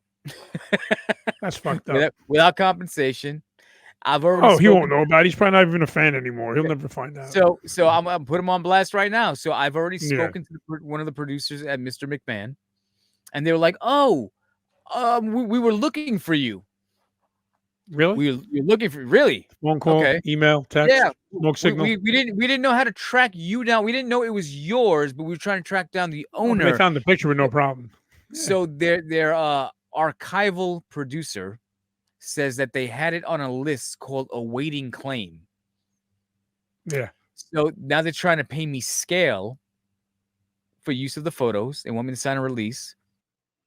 C: That's fucked up.
B: Without compensation. I've already.
C: He won't know about it. He's probably not even a fan anymore. He'll never find out.
B: So I'm gonna put him on blast right now. So I've already spoken to one of the producers at Mr. McMahon, and they were like, "Oh, we were looking for you."
C: Really?
B: You're looking for really?
C: Phone call, email, text, smoke signal.
B: We didn't know how to track you down. We didn't know it was yours, but we were trying to track down the owner.
C: They found the picture with no problem.
B: So their archival producer says that they had it on a list called awaiting claim.
C: Yeah.
B: So now they're trying to pay me scale for use of the photos. They want me to sign a release.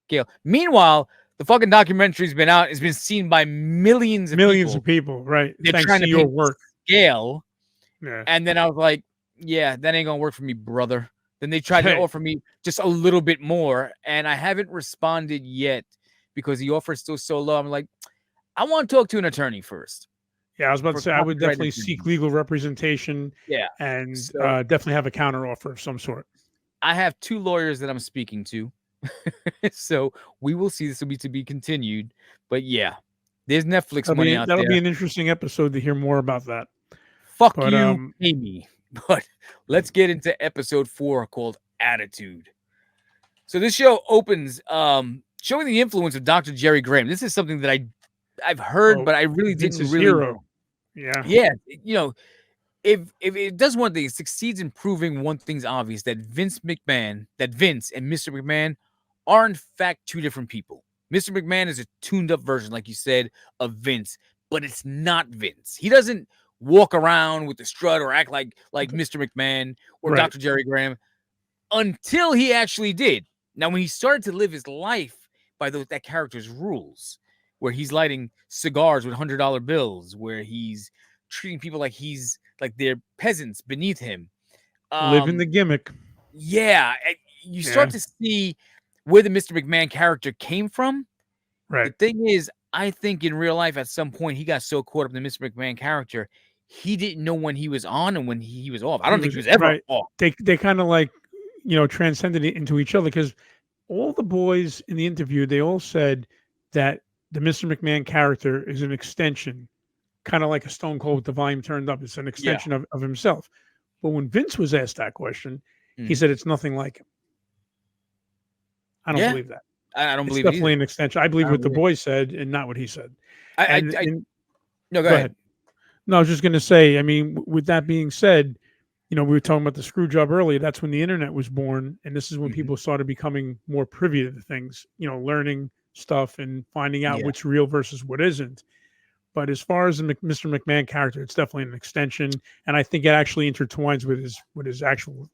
B: Scale. Meanwhile, the fucking documentary's been out. It's been seen by millions of people.
C: Right.
B: They're
C: Thanks
B: trying
C: to
B: to
C: your work.
B: Scale.
C: Yeah.
B: And then I was like, yeah, that ain't gonna work for me, brother. Then they tried to offer me just a little bit more, and I haven't responded yet because the offer is still so low. I'm like, I want to talk to an attorney first.
C: Yeah, I was about to say I would definitely seek legal representation.
B: Yeah,
C: and definitely have a counter offer of some sort.
B: I have 2 lawyers that I'm speaking to, so we will see. This will be to be continued. But yeah, there's Netflix money out there.
C: That'll be an interesting episode to hear more about that.
B: Fuck you, Amy. But let's get into episode 4 called Attitude. So this show opens showing the influence of Dr. Jerry Graham. This is something that I've heard, but I really didn't really know.
C: Yeah.
B: You know, if it does one thing, it succeeds in proving one thing's obvious, that Vince and Mr. McMahon are in fact 2 different people. Mr. McMahon is a tuned up version, like you said, of Vince, but it's not Vince. He doesn't walk around with the strut or act like Mr. McMahon or Dr. Jerry Graham until he actually did. Now, when he started to live his life by that character's rules, where he's lighting cigars with $100 bills, where he's treating people like they're peasants beneath him,
C: living the gimmick.
B: Yeah, you start to see where the Mr. McMahon character came from.
C: Right.
B: The thing is, I think in real life, at some point, he got so caught up in the Mr. McMahon character, he didn't know when he was on and when he was off. I don't think he was ever off.
C: They kind of like, transcended it into each other, because all the boys in the interview, they all said that the Mr. McMahon character is an extension, kind of like a Stone Cold with the volume turned up. It's an extension of himself. But when Vince was asked that question, he said it's nothing like him. I don't believe that.
B: I don't believe
C: it's definitely
B: it
C: an extension. I believe what the boy said and not what he said.
B: No, go ahead.
C: No, I was just going to say, I mean, with that being said, we were talking about the screw job earlier. That's when the internet was born. And this is when people started becoming more privy to the things, learning stuff and finding out what's real versus what isn't. But as far as the Mr. McMahon character, it's definitely an extension. And I think it actually intertwines with his actual,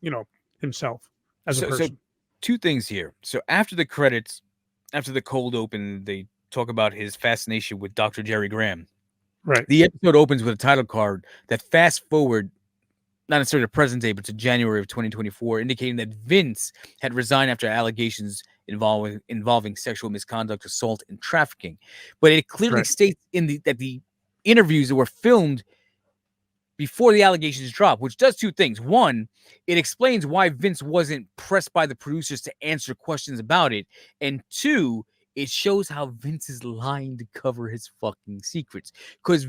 C: himself as a person.
B: So two things here. So after the credits, after the cold open, they talk about his fascination with Dr. Jerry Graham.
C: Right.
B: The episode opens with a title card that fast forward, not necessarily to present day, but to January of 2024, indicating that Vince had resigned after allegations involving sexual misconduct, assault, and trafficking. But it clearly states that the interviews that were filmed before the allegations dropped, which does two things. One, it explains why Vince wasn't pressed by the producers to answer questions about it. And two, it shows how Vince is lying to cover his fucking secrets. Because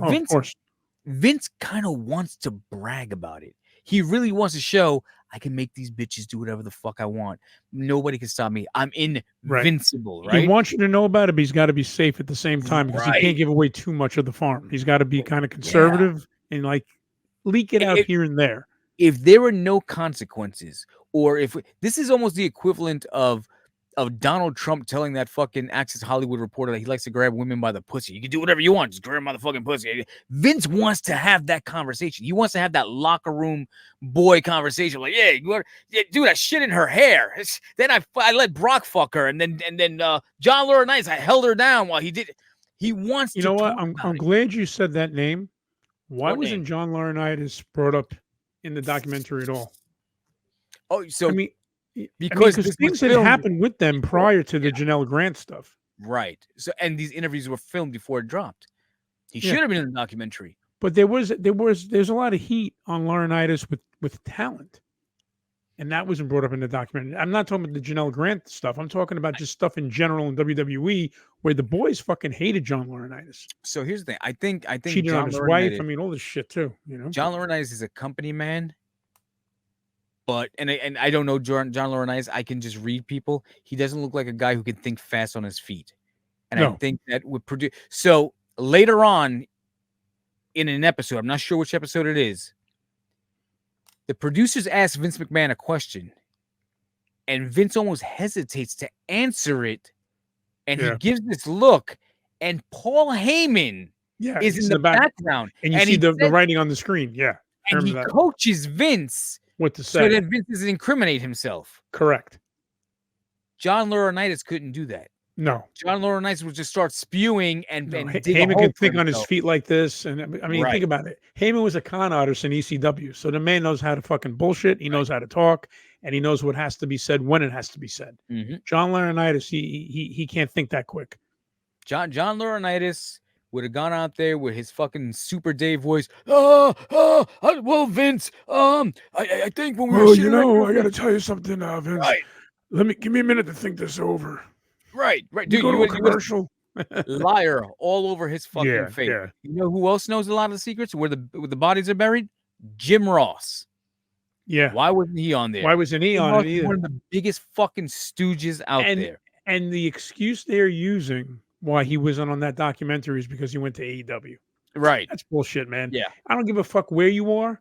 B: Vince kind of wants to brag about it. He really wants to show, I can make these bitches do whatever the fuck I want. Nobody can stop me. I'm invincible, right?
C: He wants you to know about it, but he's got to be safe at the same time, because he can't give away too much of the farm. He's got to be kind of conservative and like leak it out here and there.
B: If there were no consequences, or if this is almost the equivalent of Donald Trump telling that fucking Access Hollywood reporter that he likes to grab women by the pussy. You can do whatever you want, just grab him by the fucking pussy. Vince wants to have that conversation. He wants to have that locker room boy conversation. Like, dude, I shit in her hair. Then I let Brock fuck her, and then John Laurinaitis, I held her down while he did. He wants.
C: You know what? I'm glad you said that name. Why wasn't John Laurinaitis brought up in the documentary at all?
B: Oh, so
C: because things had happened with them prior to the Janelle Grant stuff.
B: Right. So, and these interviews were filmed before it dropped. He should have been in the documentary.
C: But there's a lot of heat on Laurinaitis with talent. And that wasn't brought up in the documentary. I'm not talking about the Janelle Grant stuff. I'm talking about just stuff in general in WWE where the boys fucking hated John Laurinaitis.
B: So here's the thing. I think
C: cheated
B: John
C: on his wife. I mean, all this shit too.
B: John Laurinaitis is a company man. But and I don't know John Laurinaitis. I can just read people. He doesn't look like a guy who can think fast on his feet. And I think that would produce. So later on in an episode, I'm not sure which episode it is, the producers ask Vince McMahon a question, and Vince almost hesitates to answer it, and he gives this look, and Paul Heyman is in the background.
C: And you see the writing on the screen. Yeah.
B: And he coaches Vince
C: what to say,
B: so that Vince doesn't incriminate himself.
C: Correct.
B: John Laurinaitis couldn't do that.
C: No.
B: John Laurinaitis would just start spewing and
C: Heyman could think on his feet like this. And I mean, think about it. Heyman was a con artist in ECW. So the man knows how to fucking bullshit. He knows how to talk, and he knows what has to be said when it has to be said. John Laurinaitis, he can't think that quick.
B: John Laurinaitis would have gone out there with his fucking Super Dave voice. Well, Vince, I think when we were
C: I got to tell you something, Vince.
B: Right.
C: Give me a minute to think this over.
B: Right.
C: Dude, go to a commercial.
B: Liar all over his fucking face.
C: Yeah.
B: You know who else knows a lot of the secrets where the bodies are buried? Jim Ross.
C: Yeah.
B: Why wasn't he on there?
C: Why wasn't he on it either?
B: One of the biggest fucking stooges out there.
C: And the excuse they're using why he wasn't on that documentary is because he went to AEW.
B: Right.
C: That's bullshit, man.
B: Yeah.
C: I don't give a fuck where you are.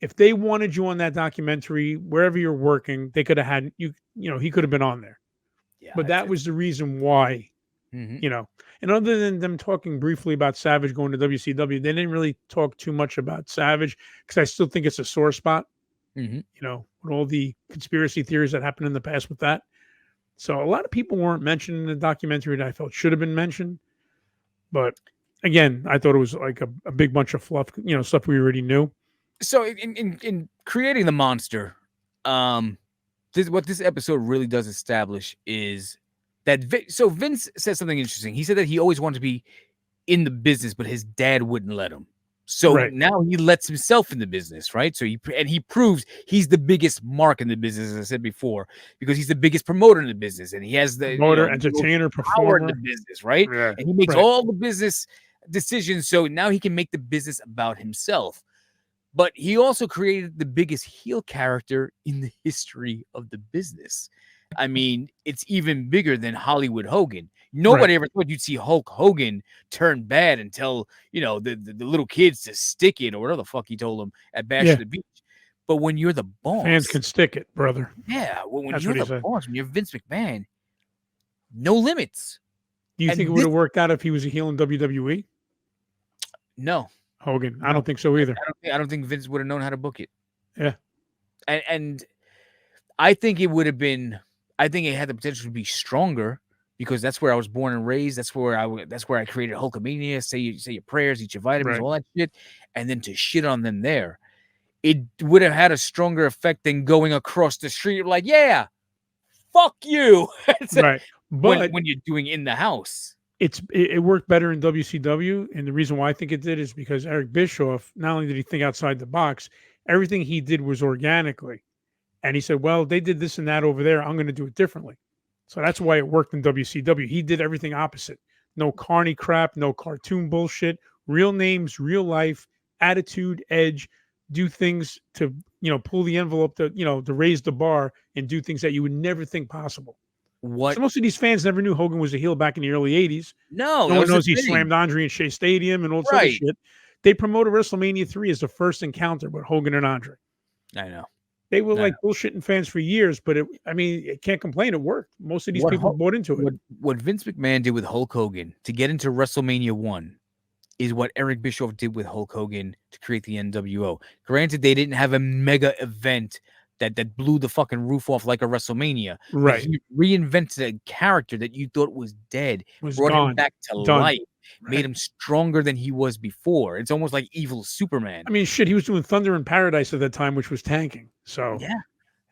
C: If they wanted you on that documentary, wherever you're working, they could have had you. He could have been on there. Yeah. But that was the reason why. And other than them talking briefly about Savage going to WCW, they didn't really talk too much about Savage because I still think it's a sore spot. With all the conspiracy theories that happened in the past with that. So a lot of people weren't mentioned in the documentary that I felt should have been mentioned. But again, I thought it was like a big bunch of fluff, stuff we already knew.
B: So in creating the monster, what this episode really does establish is that Vince said something interesting. He said that he always wanted to be in the business, but his dad wouldn't let him. So
C: Right.
B: now he lets himself in the business, right? So he proves he's the biggest mark in the business, as I said before, because he's the biggest promoter in the business, and he has the
C: Promoter,
B: the most
C: entertainer,
B: power in
C: performer.
B: the business, right?
C: Yeah.
B: And he makes
C: Right.
B: all the business decisions. So now he can make the business about himself. But he also created the biggest heel character in the history of the business. I mean, it's even bigger than Hollywood Hogan. Nobody ever thought you'd see Hulk Hogan turn bad and tell, the little kids to stick it or whatever the fuck he told them at Bash
C: Yeah.
B: of the Beach. But when you're the boss,
C: Fans can stick it, brother.
B: yeah, when
C: That's
B: you're
C: what he
B: the
C: said.
B: boss, when you're Vince McMahon, no limits.
C: Do you
B: And
C: think it would have worked out if he was a heel in WWE?
B: No,
C: Hogan. I
B: No.
C: don't think so either.
B: I don't think Vince would have known how to book it.
C: Yeah.
B: And I think it would have been. I think it had the potential to be stronger because that's where I was born and raised. That's where I created Hulkamania. Say your prayers, eat your vitamins,
C: Right.
B: all that shit, and then to shit on them there, it would have had a stronger effect than going across the street like, yeah, fuck you.
C: Right. But
B: when you're doing in the house,
C: it worked better in WCW, and the reason why I think it did is because Eric Bischoff, not only did he think outside the box, everything he did was organically. And he said, well, they did this and that over there. I'm going to do it differently. So that's why it worked in WCW. He did everything opposite. No carny crap, no cartoon bullshit, real names, real life, attitude, edge, do things to, pull the envelope to raise the bar and do things that you would never think possible. So most of these fans never knew Hogan was a heel back in the early 80s.
B: No
C: one
B: was the
C: knows he
B: thing.
C: slammed Andre in Shea Stadium and all this other
B: Right.
C: shit. They promoted WrestleMania 3 as the first encounter with Hogan and Andre.
B: I know.
C: They were
B: Yeah.
C: like bullshitting fans for years, but it can't complain. It worked. Most of these people bought into it.
B: What Vince McMahon did with Hulk Hogan to get into WrestleMania 1 is what Eric Bischoff did with Hulk Hogan to create the NWO. Granted, they didn't have a mega event that blew the fucking roof off like a WrestleMania. But
C: Right.
B: he reinvented a character that you thought was dead,
C: Was
B: brought
C: gone.
B: him back to
C: Done.
B: life,
C: Right.
B: made him stronger than he was before. It's almost like evil Superman.
C: I mean, shit, he was doing Thunder in Paradise at that time, which was tanking. So
B: Yeah.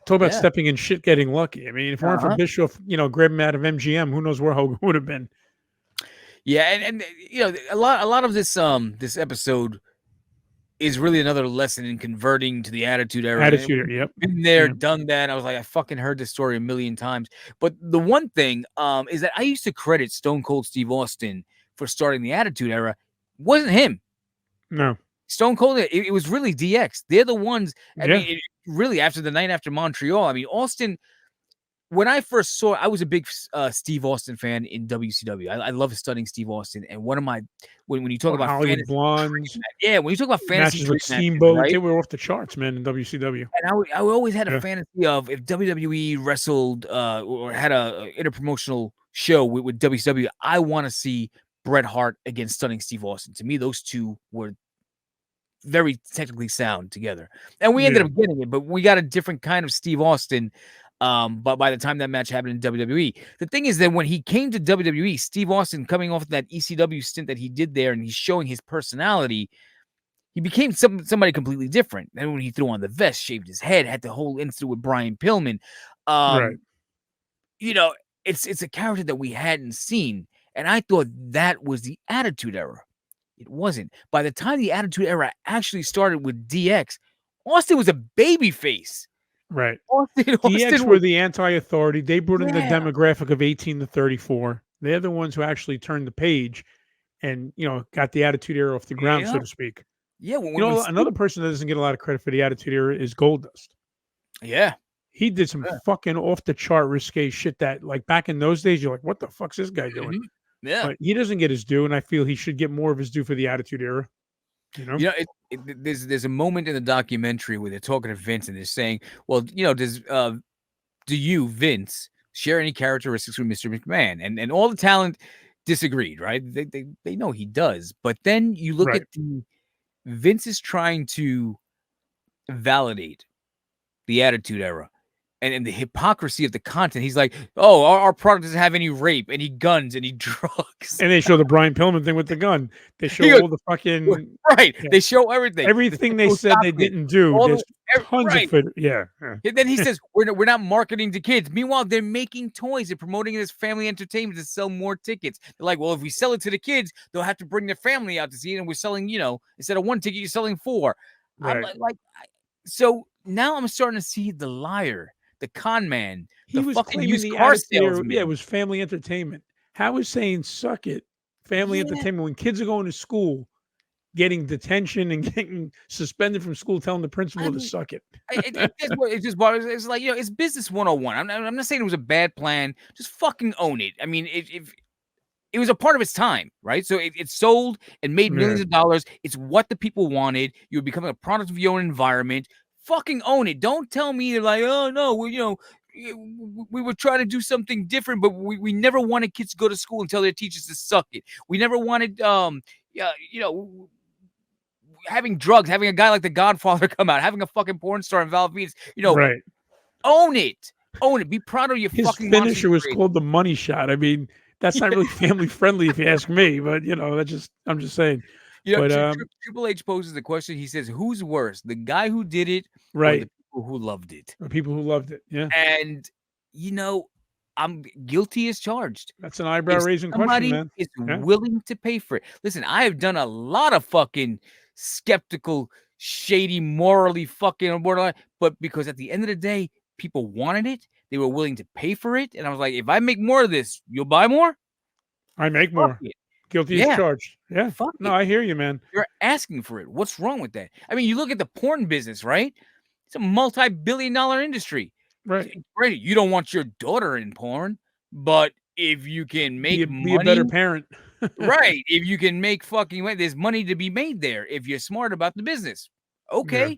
C: talk about
B: Yeah.
C: stepping in shit, getting lucky. I mean, if it weren't for
B: Uh-huh.
C: Bischoff, grabbing him out of MGM, who knows where Hogan would have been.
B: Yeah, and a lot of this this episode is really another lesson in converting to the Attitude Era.
C: Attitude, yep.
B: Been there,
C: Yeah.
B: done that. I was like, I fucking heard this story a million times. But the one thing is that I used to credit Stone Cold Steve Austin for starting the Attitude Era. It wasn't him.
C: No.
B: Stone Cold, it was really DX. They're the ones. I
C: Yeah.
B: mean, really, after the night after Montreal, I mean, Austin. When I first saw, I was a big Steve Austin fan in WCW. I love studying Steve Austin, and one of my when you talk about
C: Hollywood
B: fantasy,
C: Blondes,
B: yeah, when you talk about fantasy
C: matches with
B: dream matches,
C: Steamboat,
B: right?
C: they were off the charts, man, in WCW.
B: And I always had a
C: Yeah.
B: fantasy of if WWE wrestled or had a interpromotional show with WCW, I want to see Bret Hart against Stunning Steve Austin. To me, those two were very technically sound together, and we ended
C: Yeah.
B: up getting it, but we got a different kind of Steve Austin. But by the time that match happened in WWE, the thing is that when he came to WWE, Steve Austin, coming off of that ECW stint that he did there, and he's showing his personality, he became somebody completely different. And when he threw on the vest, shaved his head, had the whole incident with Brian Pillman,
C: Right.
B: It's a character that we hadn't seen, and I thought that was the Attitude Era. It wasn't. By the time the Attitude Era actually started with DX, Austin was a babyface.
C: Right.
B: Austin
C: DX were
B: was,
C: the anti-authority. They brought in the
B: Yeah.
C: demographic of 18 to 34. They're the ones who actually turned the page and, got the Attitude Era off the ground, so
B: Yeah.
C: to speak.
B: yeah,
C: Another person that doesn't get a lot of credit for the Attitude Era is Goldust.
B: yeah.
C: He did some
B: Yeah.
C: fucking off-the-chart risque shit that, like, back in those days, you're like, what the fuck's this guy doing?
B: Mhm. Yeah.
C: But he doesn't get his due, and I feel he should get more of his due for the Attitude Era.
B: There's a moment in the documentary where they're talking to Vince and they're saying, well, do you, Vince, share any characteristics with Mr. McMahon? And all the talent disagreed, right? They know he does. But then you look
C: Right.
B: at Vince is trying to validate the Attitude Era. and the hypocrisy of the content. He's like, oh, our product doesn't have any rape, any guns, any drugs.
C: And they show the Brian Pillman thing with the gun. They show all the fucking
B: right. They show everything.
C: Everything they said they didn't do. There's tons of footage. Yeah.
B: And then he says, we're not marketing to kids. Meanwhile, they're making toys and promoting it as family entertainment to sell more tickets. They're like, well, if we sell it to the kids, they'll have to bring their family out to see it. And we're selling, instead of 1 ticket, you're selling 4.
C: Right.
B: So now I'm starting to see the liar, the con man,
C: he was
B: fucking
C: claiming
B: used
C: the
B: car salesman.
C: Yeah, it was family entertainment. How is saying suck it, family entertainment, when kids are going to school, getting detention and getting suspended from school, telling the principal to suck it.
B: It's like, it's business 101. I'm not saying it was a bad plan. Just fucking own it. I mean, it was a part of its time, right? So it sold and made millions of dollars. It's what the people wanted. You were becoming a product of your own environment. Fucking own it. Don't tell me like, oh no, we were trying to do something different, but we never wanted kids to go to school and tell their teachers to suck it. We never wanted having drugs, having a guy like the Godfather come out, having a fucking porn star in Val Venus,
C: right.
B: Own it. Be proud of your fucking
C: finisher was called the money shot. I mean, that's not really family friendly if you ask me, but I'm just saying.
B: Triple H poses the question. He says, who's worse, the guy who did it,
C: right,
B: or the people who loved it?
C: The people who loved it. Yeah.
B: And I'm guilty as charged.
C: That's an eyebrow raising question, man.
B: Is willing to pay for it. Listen, I have done a lot of fucking skeptical, shady, morally fucking borderline, but because at the end of the day, people wanted it, they were willing to pay for it, and I was like, if I make more of this, you'll buy more.
C: I make more. Guilty as charged. Yeah. I hear you, man.
B: You're asking for it. What's wrong with that? I mean, you look at the porn business, right? It's a multi-billion-dollar industry.
C: Right.
B: You don't want your daughter in porn, but if you can make money,
C: be a better parent.
B: right. If you can make fucking money, there's money to be made there if you're smart about the business. Okay. Yeah.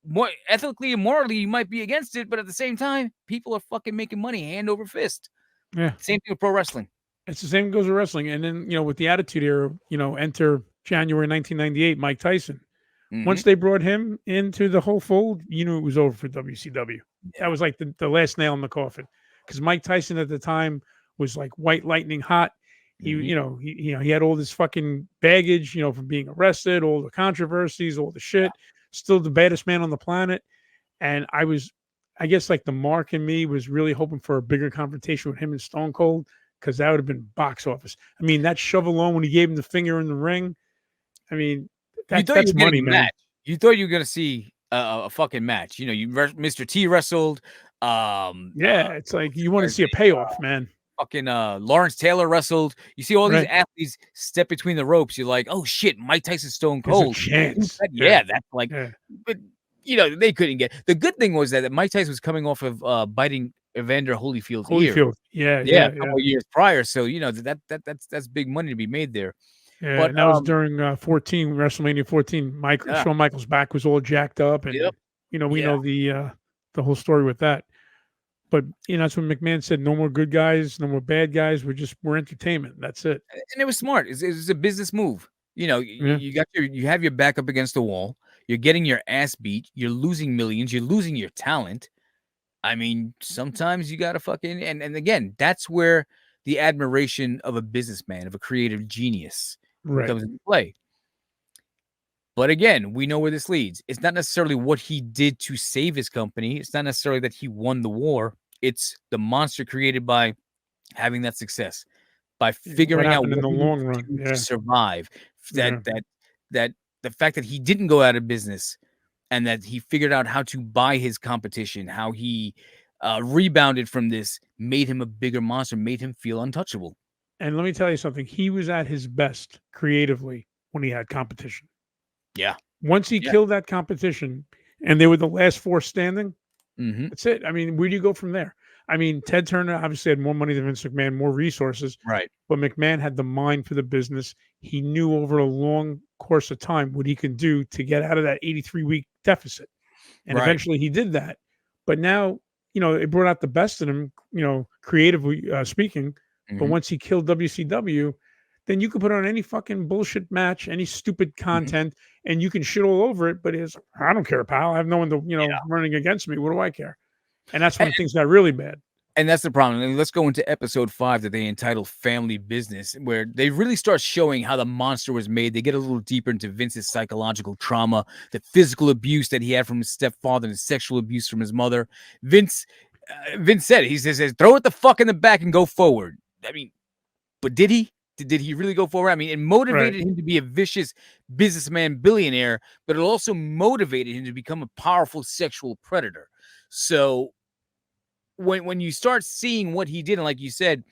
B: More ethically and morally, you might be against it, but at the same time, people are fucking making money hand over fist.
C: Yeah.
B: Same thing with pro wrestling.
C: It's the same goes with wrestling. And then, with the Attitude Era, enter January 1998, Mike Tyson. Mm-hmm. Once they brought him into the whole fold, it was over for WCW. That was like the last nail in the coffin, because Mike Tyson at the time was like white lightning hot. He, he had all this fucking baggage, from being arrested, all the controversies, all the shit. Still the baddest man on the planet. And I guess like the mark in me was really hoping for a bigger confrontation with him and Stone Cold, because that would have been box office. I mean, that shove alone when he gave him the finger in the ring. I mean, that's money, man.
B: You thought you were gonna see a fucking match. Mr. T wrestled.
C: It's like you want to see a payoff, man.
B: Fucking Lawrence Taylor wrestled. You see all these athletes step between the ropes. You're like, oh shit, Mike Tyson, Stone Cold.
C: There's a chance.
B: That's like, but they couldn't get. The good thing was that Mike Tyson was coming off of biting Evander Holyfield's ear.
C: Yeah,
B: a couple years prior. So that's big money to be made there.
C: Yeah, but that was during WrestleMania 14. Shawn Michaels' back was all jacked up, and we know the whole story with that. But that's when McMahon said, "No more good guys, no more bad guys. We're entertainment. That's it."
B: And it was smart. It was a business move. You have your back up against the wall. You're getting your ass beat. You're losing millions. You're losing your talent. I mean, sometimes you gotta fucking and again, that's where the admiration of a businessman, of a creative genius, comes into play. But again, we know where this leads. It's not necessarily what he did to save his company. It's not necessarily that he won the war. It's the monster created by having that success, by figuring out what
C: in the long run
B: to survive. That the fact that he didn't go out of business, and that he figured out how to buy his competition, how he rebounded from this, made him a bigger monster, made him feel untouchable.
C: And let me tell you something. He was at his best creatively when he had competition.
B: Yeah.
C: Once he killed that competition and they were the last 4 standing, that's it. I mean, where do you go from there? I mean, Ted Turner obviously had more money than Vince McMahon, more resources.
B: Right.
C: But McMahon had the mind for the business. He knew over a long course of time what he could do to get out of that 83-week deficit. And eventually he did that. But now, it brought out the best in him, creatively speaking. But once he killed WCW, then you could put on any fucking bullshit match, any stupid content, and you can shit all over it. But I don't care, pal. I have no one to, running against me. What do I care? And that's when things got really bad.
B: And that's the problem. And let's go into episode 5 that they entitle Family Business, where they really start showing how the monster was made. They get a little deeper into Vince's psychological trauma, the physical abuse that he had from his stepfather, and the sexual abuse from his mother. Vince said, he says, throw it the fuck in the back and go forward. I mean, but did he? Did he really go forward? I mean, it motivated him to be a vicious businessman billionaire, but it also motivated him to become a powerful sexual predator. So when you start seeing what he did, and like you said,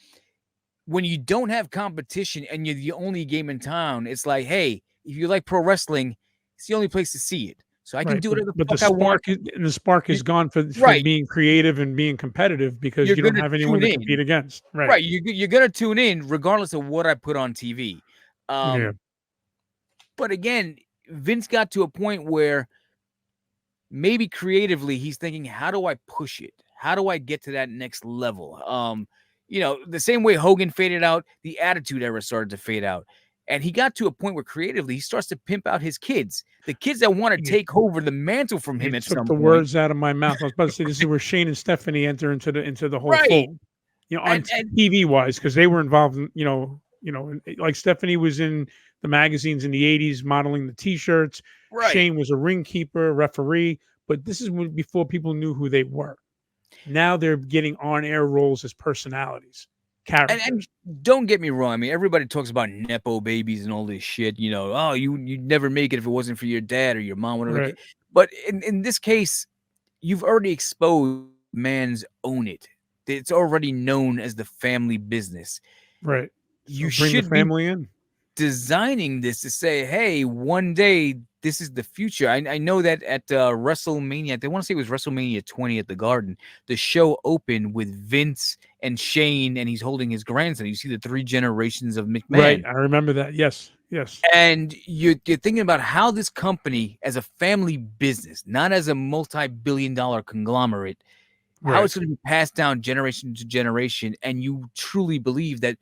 B: when you don't have competition and you're the only game in town, it's like, hey, if you like pro wrestling, it's the only place to see it. So I can do whatever the fuck I want.
C: And the spark is gone for being creative and being competitive because you don't have anyone to compete against.
B: Right. You're going to tune in regardless of what I put on TV. But again, Vince got to a point where maybe creatively he's thinking, how do I push it? How do I get to that next level? The same way Hogan faded out, the Attitude Era started to fade out. And he got to a point where creatively he starts to pimp out his kids, the kids that want to take over the mantle from him at some point.
C: Took the words out of my mouth. I was about to say this is where Shane and Stephanie enter into the whole fold. On TV wise, because they were involved in, like Stephanie was in the magazines in the 80s modeling the t-shirts. Right. Shane was a ring keeper, referee, but this is before people knew who they were. Now they're getting on-air roles as personalities, characters.
B: And don't get me wrong. I mean, everybody talks about Nepo babies and all this shit. You'd never make it if it wasn't for your dad or your mom, whatever. Right. But in this case, you've already exposed man's own it. It's already known as the family business.
C: Right.
B: You should bring the family in. Designing this to say, hey, one day this is the future. I know that at WrestleMania, they want to say it was WrestleMania 20 at the Garden. The show opened with Vince and Shane, and he's holding his grandson. You see the 3 generations of McMahon.
C: Right, I remember that. Yes.
B: And you're thinking about how this company, as a family business, not as a multi-billion-dollar conglomerate, how it's going to be passed down generation to generation, and you truly believe that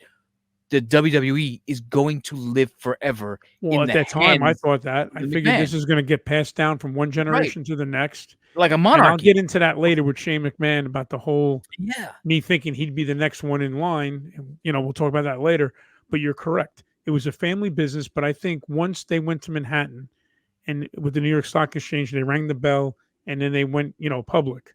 B: the WWE is going to live forever.
C: Well, at that time, I thought that. I figured this is going to get passed down from one generation to the next.
B: Like a monarchy.
C: And I'll get into that later with Shane McMahon about the whole, me thinking he'd be the next one in line. And, we'll talk about that later. But you're correct. It was a family business. But I think once they went to Manhattan and with the New York Stock Exchange, they rang the bell and then they went, public.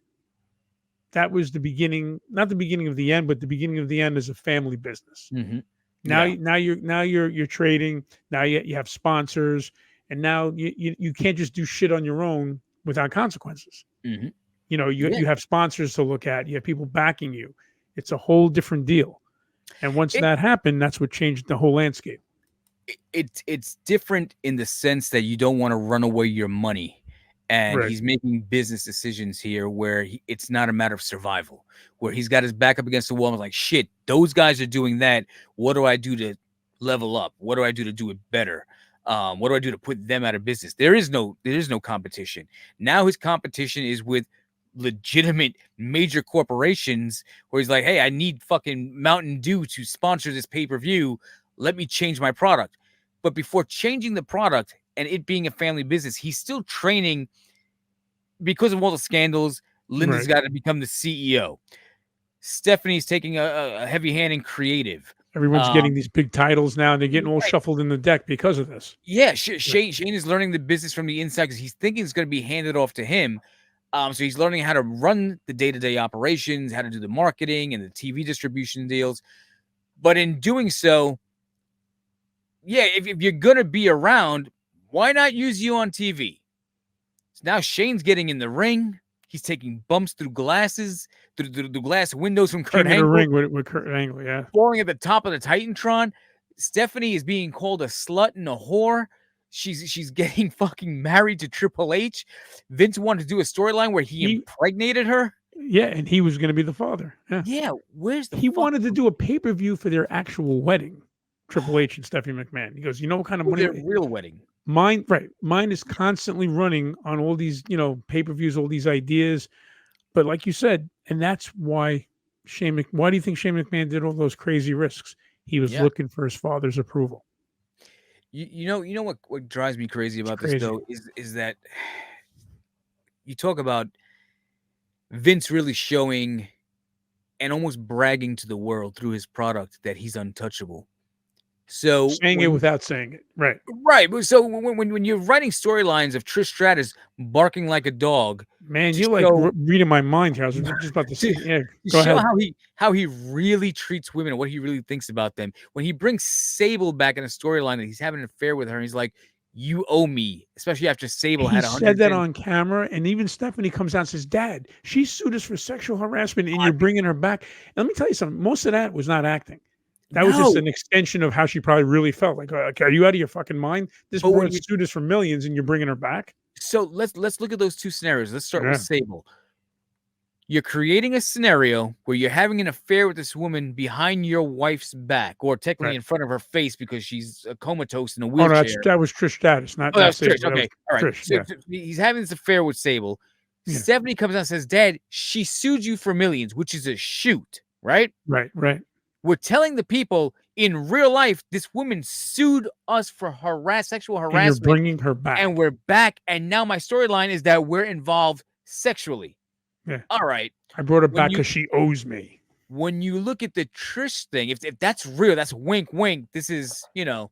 C: That was the beginning, not the beginning of the end, but the beginning of the end as a family business.
B: Mm-hmm.
C: Now you're trading. Now you have sponsors, and now you can't just do shit on your own without consequences.
B: Mm-hmm.
C: You have sponsors to look at. You have people backing you. It's a whole different deal. And once that happened, that's what changed the whole landscape.
B: It's different in the sense that you don't want to run away your money. And he's making business decisions here where it's not a matter of survival, where he's got his back up against the wall and like, shit, those guys are doing that. What do I do to level up? What do I do to do it better? What do I do to put them out of business? There is no competition. Now his competition is with legitimate major corporations where he's like, hey, I need fucking Mountain Dew to sponsor this pay-per-view. Let me change my product. But before changing the product, and it being a family business, he's still training because of all the scandals. Linda's got to become the CEO. Stephanie's taking a heavy hand in creative.
C: Everyone's getting these big titles now, and they're getting all shuffled in the deck because of this.
B: Yeah, Shane is learning the business from the inside because he's thinking it's going to be handed off to him. So he's learning how to run the day-to-day operations, how to do the marketing and the TV distribution deals. But in doing so, if you're going to be around, why not use you on TV? So now Shane's getting in the ring. He's taking bumps through glasses, through the glass windows from Kurt Angle.
C: Ring with Kurt Angle, yeah.
B: Falling at the top of the Titantron. Stephanie is being called a slut and a whore. She's getting fucking married to Triple H. Vince wanted to do a storyline where he impregnated her.
C: Yeah, and he was going to be the father.
B: Yeah, where's the
C: He wanted to do a pay-per-view for their actual wedding, Triple H and Stephanie McMahon. He goes, what kind of money?
B: Their real wedding.
C: Mine is constantly running on all these, pay-per-views, all these ideas. But like you said, and that's why why do you think Shane McMahon did all those crazy risks? He was looking for his father's approval.
B: You know what drives me crazy about this though is that you talk about Vince really showing and almost bragging to the world through his product that he's untouchable. So
C: Saying it without saying it. Right.
B: right. So when you're writing storylines of Trish Stratus barking like a dog,
C: Man,
B: to
C: you like
B: show,
C: reading my mind here. I was just about to say, yeah,
B: to
C: go
B: show
C: ahead.
B: how he really treats women and what he really thinks about them. When he brings Sable back in a storyline that he's having an affair with her, and he's like, "You owe me," especially after Sable
C: He
B: had
C: said that
B: 110.
C: on camera, and even Stephanie comes out and says, "Dad, she sued us for sexual harassment, and you're bringing her back." And let me tell you something. Most of that was not acting. That was just
B: No,
C: an extension of how she probably really felt. Like, okay, are you out of your fucking mind? This
B: but when
C: broad
B: you
C: sued us for millions, and you're bringing her back?
B: so let's look at those two scenarios. Let's start with
C: Yeah.
B: Sable. You're creating a scenario where you're having an affair with this woman behind your wife's back, or technically
C: Right.
B: in front of her face because she's comatose in a
C: Oh, no,
B: wheelchair.
C: that was Trish Stratus, not
B: Oh, that's
C: Sable.
B: Trish.
C: That was
B: Okay, all right.
C: Trish.
B: So
C: Yeah.
B: he's having this affair with Sable.
C: Yeah.
B: Stephanie comes out and says, "Dad, she sued you for millions," which is a shoot, right?
C: Right. Right.
B: We're telling the people in real life this woman sued us for sexual
C: And you're
B: harassment,
C: bringing her back.
B: and we're back. And now my storyline is that we're involved sexually.
C: Yeah.
B: All right.
C: I brought her
B: When
C: back
B: you-
C: because she owes me.
B: When you look at the Trish thing, if that's real, that's wink, wink. This is,
C: Right.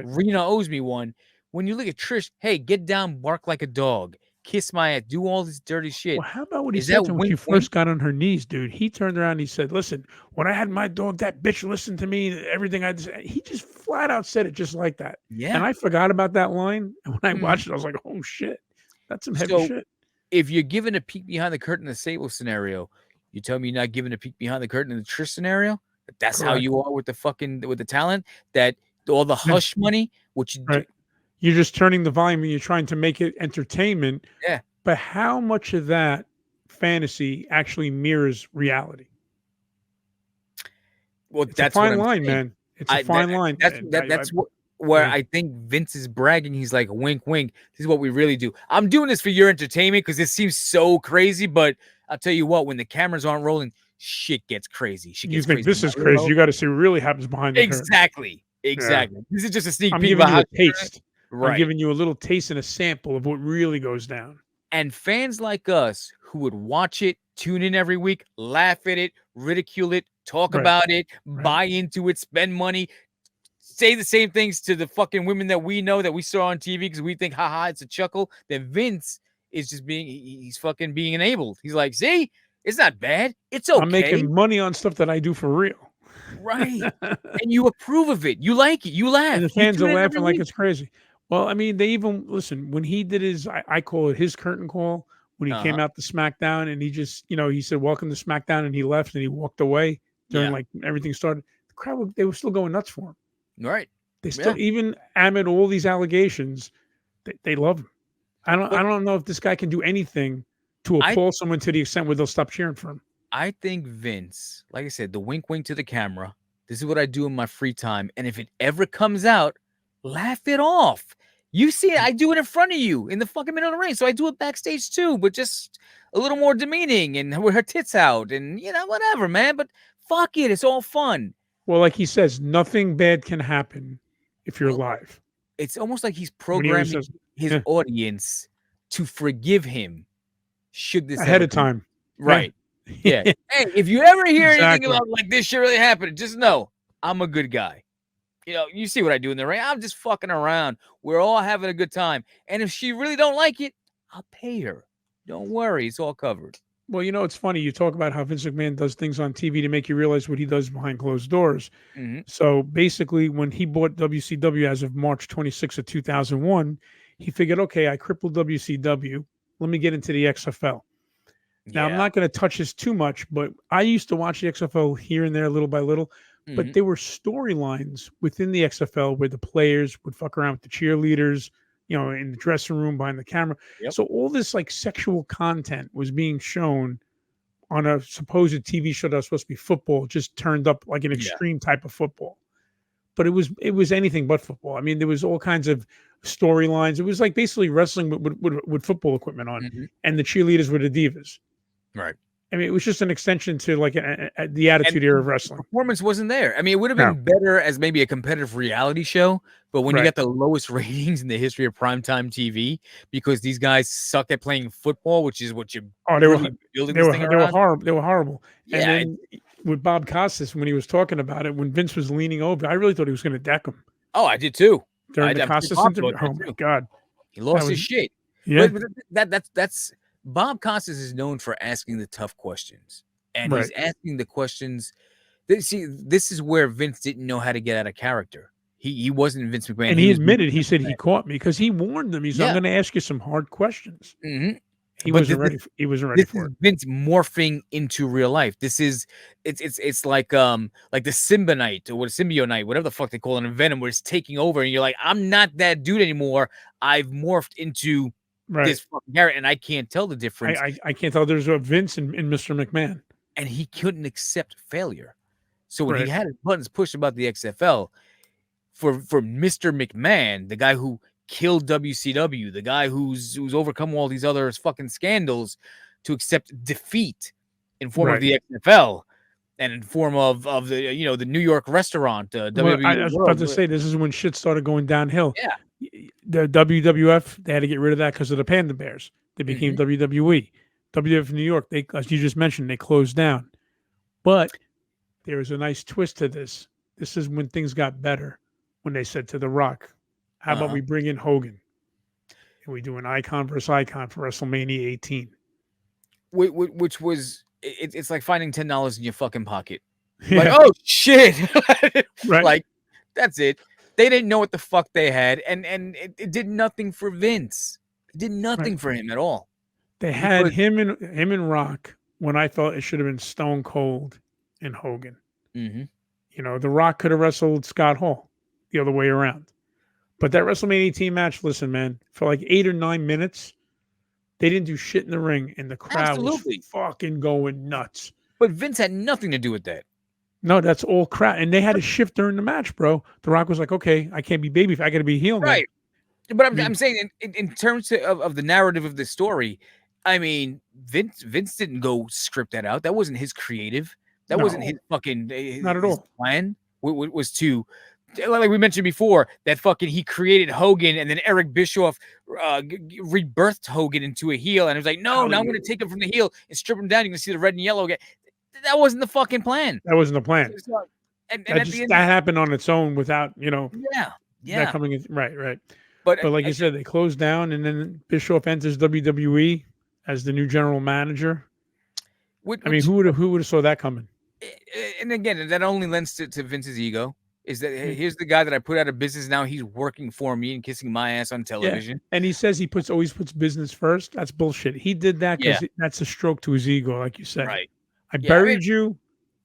B: Rena owes me one. When you look at Trish, hey, get down, bark like a dog, kiss my ass, do all this dirty shit.
C: Well, how about what he
B: Is
C: said
B: that
C: to her when she
B: wink,
C: first
B: wink?
C: got on her knees, dude? He turned around and he said, "Listen, when I had my dog, that bitch listened to me. Everything I said." He just flat out said it just like that.
B: Yeah.
C: And I forgot about that line. And when I
B: Mhm.
C: watched it, I was like, "Oh shit, that's some heavy
B: So-
C: shit."
B: If you're giving a peek behind the curtain in the Sable scenario, you tell me you're not giving a peek behind the curtain in the Trish scenario? That's how
C: Correct.
B: you are with the talent, that all the
C: Yeah.
B: hush money, which you
C: Right. You're just turning the volume and you're trying to make it entertainment.
B: Yeah.
C: But how much of that fantasy actually mirrors reality?
B: well,
C: It's
B: that's
C: a
B: what
C: fine
B: I'm
C: line,
B: saying.
C: man. It's a fine line. And
B: That's where
C: yeah.
B: I think Vince is bragging. He's like, wink, wink. This is what we really do. I'm doing this for your entertainment because it seems so crazy, but I'll tell you what, when the cameras aren't rolling, shit gets crazy. Shit
C: You
B: gets
C: think
B: crazy.
C: this is crazy? You got to see what really happens behind the curtain.
B: Exactly. This is just a sneak
C: I'm
B: peek
C: giving
B: about
C: you
B: how
C: a taste.
B: right.
C: I'm giving you a little taste and a sample of what really goes down.
B: And fans like us who would watch it, tune in every week, laugh at it, ridicule it, talk
C: Right.
B: about it,
C: Right.
B: buy into it, spend money, say the same things to the fucking women that we know that we saw on TV because we think, haha, it's a chuckle. Then Vince is just he's fucking being enabled. He's like, see, it's not bad. It's okay.
C: I'm making money on stuff that I do for real.
B: Right. And you approve of it. You like it. You laugh.
C: And the
B: You
C: fans
B: tune
C: are
B: in every
C: laughing like
B: week.
C: it's crazy. Well, I mean, they even listen when he did his, I call it his curtain call when he came out to SmackDown and he just, he said, "Welcome to SmackDown," and he left and he walked away during like everything started. The crowd, they were still going nuts for him.
B: Right.
C: They still, even amid all these allegations, they love him. I don't know if this guy can do anything to appall someone to the extent where they'll stop cheering for him.
B: I think Vince, like I said, the wink, wink to the camera. This is what I do in my free time. And if it ever comes out, laugh it off. You see it, I do it in front of you in the fucking middle of the ring. So I do it backstage too, but just a little more demeaning and with her tits out and, whatever, man. But fuck it. It's all fun.
C: Well, like he says, nothing bad can happen if you're live.
B: It's almost like he's
C: When he
B: programming
C: says,
B: his audience to forgive him should this
C: ahead
B: ever
C: of time.
B: Right. Yeah. Hey, if you ever hear anything
C: Exactly.
B: about like this shit really happening, just know I'm a good guy. You see what I do in the ring. I'm just fucking around. We're all having a good time. And if she really don't like it, I'll pay her. Don't worry. It's all covered.
C: Well, it's funny. You talk about how Vince McMahon does things on TV to make you realize what he does behind closed doors.
B: Mm-hmm.
C: So basically, when he bought WCW as of March 26 of 2001, he figured, okay, I crippled WCW. Let me get into the XFL. Now, I'm not going to touch this too much, but I used to watch the XFL here and there little by little. But there were storylines within the XFL where the players would fuck around with the cheerleaders, in the dressing room, behind the camera.
B: Yep.
C: So all this like sexual content was being shown on a supposed TV show that was supposed to be football, just turned up like an extreme type of football. But it was anything but football. I mean, there was all kinds of storylines. It was like basically wrestling with football equipment on, and the cheerleaders were the divas.
B: Right.
C: I mean, it was just an extension to like the Attitude Era of
B: the
C: wrestling.
B: performance wasn't there. I mean, it would have
C: No.
B: been better as maybe a competitive reality show, but when you
C: Right.
B: got the lowest ratings in the history of primetime TV because these guys suck at playing football, which is what you're
C: Oh,
B: really building this thing
C: they were
B: around.
C: horrible. They were horrible. And
B: Yeah,
C: then with Bob Costas, when he was talking about it, when Vince was leaning over, I really thought he was going to deck him
B: I did too.
C: during the
B: I'm sure
C: Costas
B: Bob
C: interview.
B: thought that
C: Oh my
B: too.
C: God,
B: He lost
C: was-
B: his shit.
C: yeah,
B: But that's Bob Costas is known for asking the tough questions, and he's asking the questions. See, this is where Vince didn't know how to get out of character. He wasn't Vince McMahon,
C: and he
B: was
C: admitted.
B: Vince
C: He said he
B: McMahon.
C: caught me because he warned them. He's, I'm
B: Yeah.
C: going to ask you some hard questions.
B: Mhm.
C: He
B: But
C: wasn't
B: this-
C: ready. He wasn't ready
B: This
C: for
B: is
C: it.
B: Vince morphing into real life. This is it's like the Symbionite or what Symbionite, whatever the fuck they call it in Venom, where it's taking over, and you're like, I'm not that dude anymore. I've morphed into
C: Right.
B: this fucking character, and I can't tell the difference.
C: I can't tell. There's a Vince in Mr. McMahon.
B: And he couldn't accept failure. So when
C: Right.
B: he had his buttons pushed about the XFL, for Mr. McMahon, the guy who killed WCW, the guy who's overcome all these other fucking scandals, to accept defeat in form of the XFL and in form of the the New York restaurant.
C: Well,
B: WWE
C: I was about
B: World.
C: to say this is when shit started going downhill.
B: Yeah.
C: The WWF, they had to get rid of that because of the Panda Bears. They became WWE. WWF New York, they, as you just mentioned, they closed down. But there was a nice twist to this. This is when things got better. When they said to The Rock, "How about we bring in Hogan and we do an icon versus icon for WrestleMania 18?"
B: Which was it's like finding $10 in your fucking pocket. Like, oh shit.
C: Right.
B: Like, that's it. They didn't know what the fuck they had, and it did nothing for Vince. It did nothing for him at all.
C: They had him and Rock when I thought it should have been Stone Cold and Hogan.
B: Mm-hmm.
C: You know, The Rock could have wrestled Scott Hall the other way around. But that WrestleMania 18 match, listen, man, for like 8 or 9 minutes, they didn't do shit in the ring, and the crowd was fucking going nuts.
B: But Vince had nothing to do with that.
C: No, that's all crowd. And they had to shift during the match, bro. The Rock was like, okay, I can't be baby. I got to be heel now.
B: Right. But I'm saying in terms of the narrative of the story, I mean, Vince didn't go script that out. That wasn't his creative. That wasn't his fucking
C: not at all.
B: plan. Was to, like we mentioned before, that fucking he created Hogan, and then Eric Bischoff rebirthed Hogan into a heel, and it was like, no, now I'm going to take him from the heel and strip him down. You can see the red and yellow again. That wasn't the fucking plan.
C: That wasn't the plan.
B: And
C: that happened on its own without,
B: yeah.
C: that coming in. Right.
B: But
C: like you said, they closed down, and then Bischoff enters WWE as the new general manager. I mean, who would have saw that coming?
B: And again, that only lends to Vince's ego. Is that here's the guy that I put out of business, now he's working for me and kissing my ass on television.
C: Yeah. And he says he always puts business first. That's bullshit. He did that because that's a stroke to his ego, like you said.
B: Right.
C: I buried you.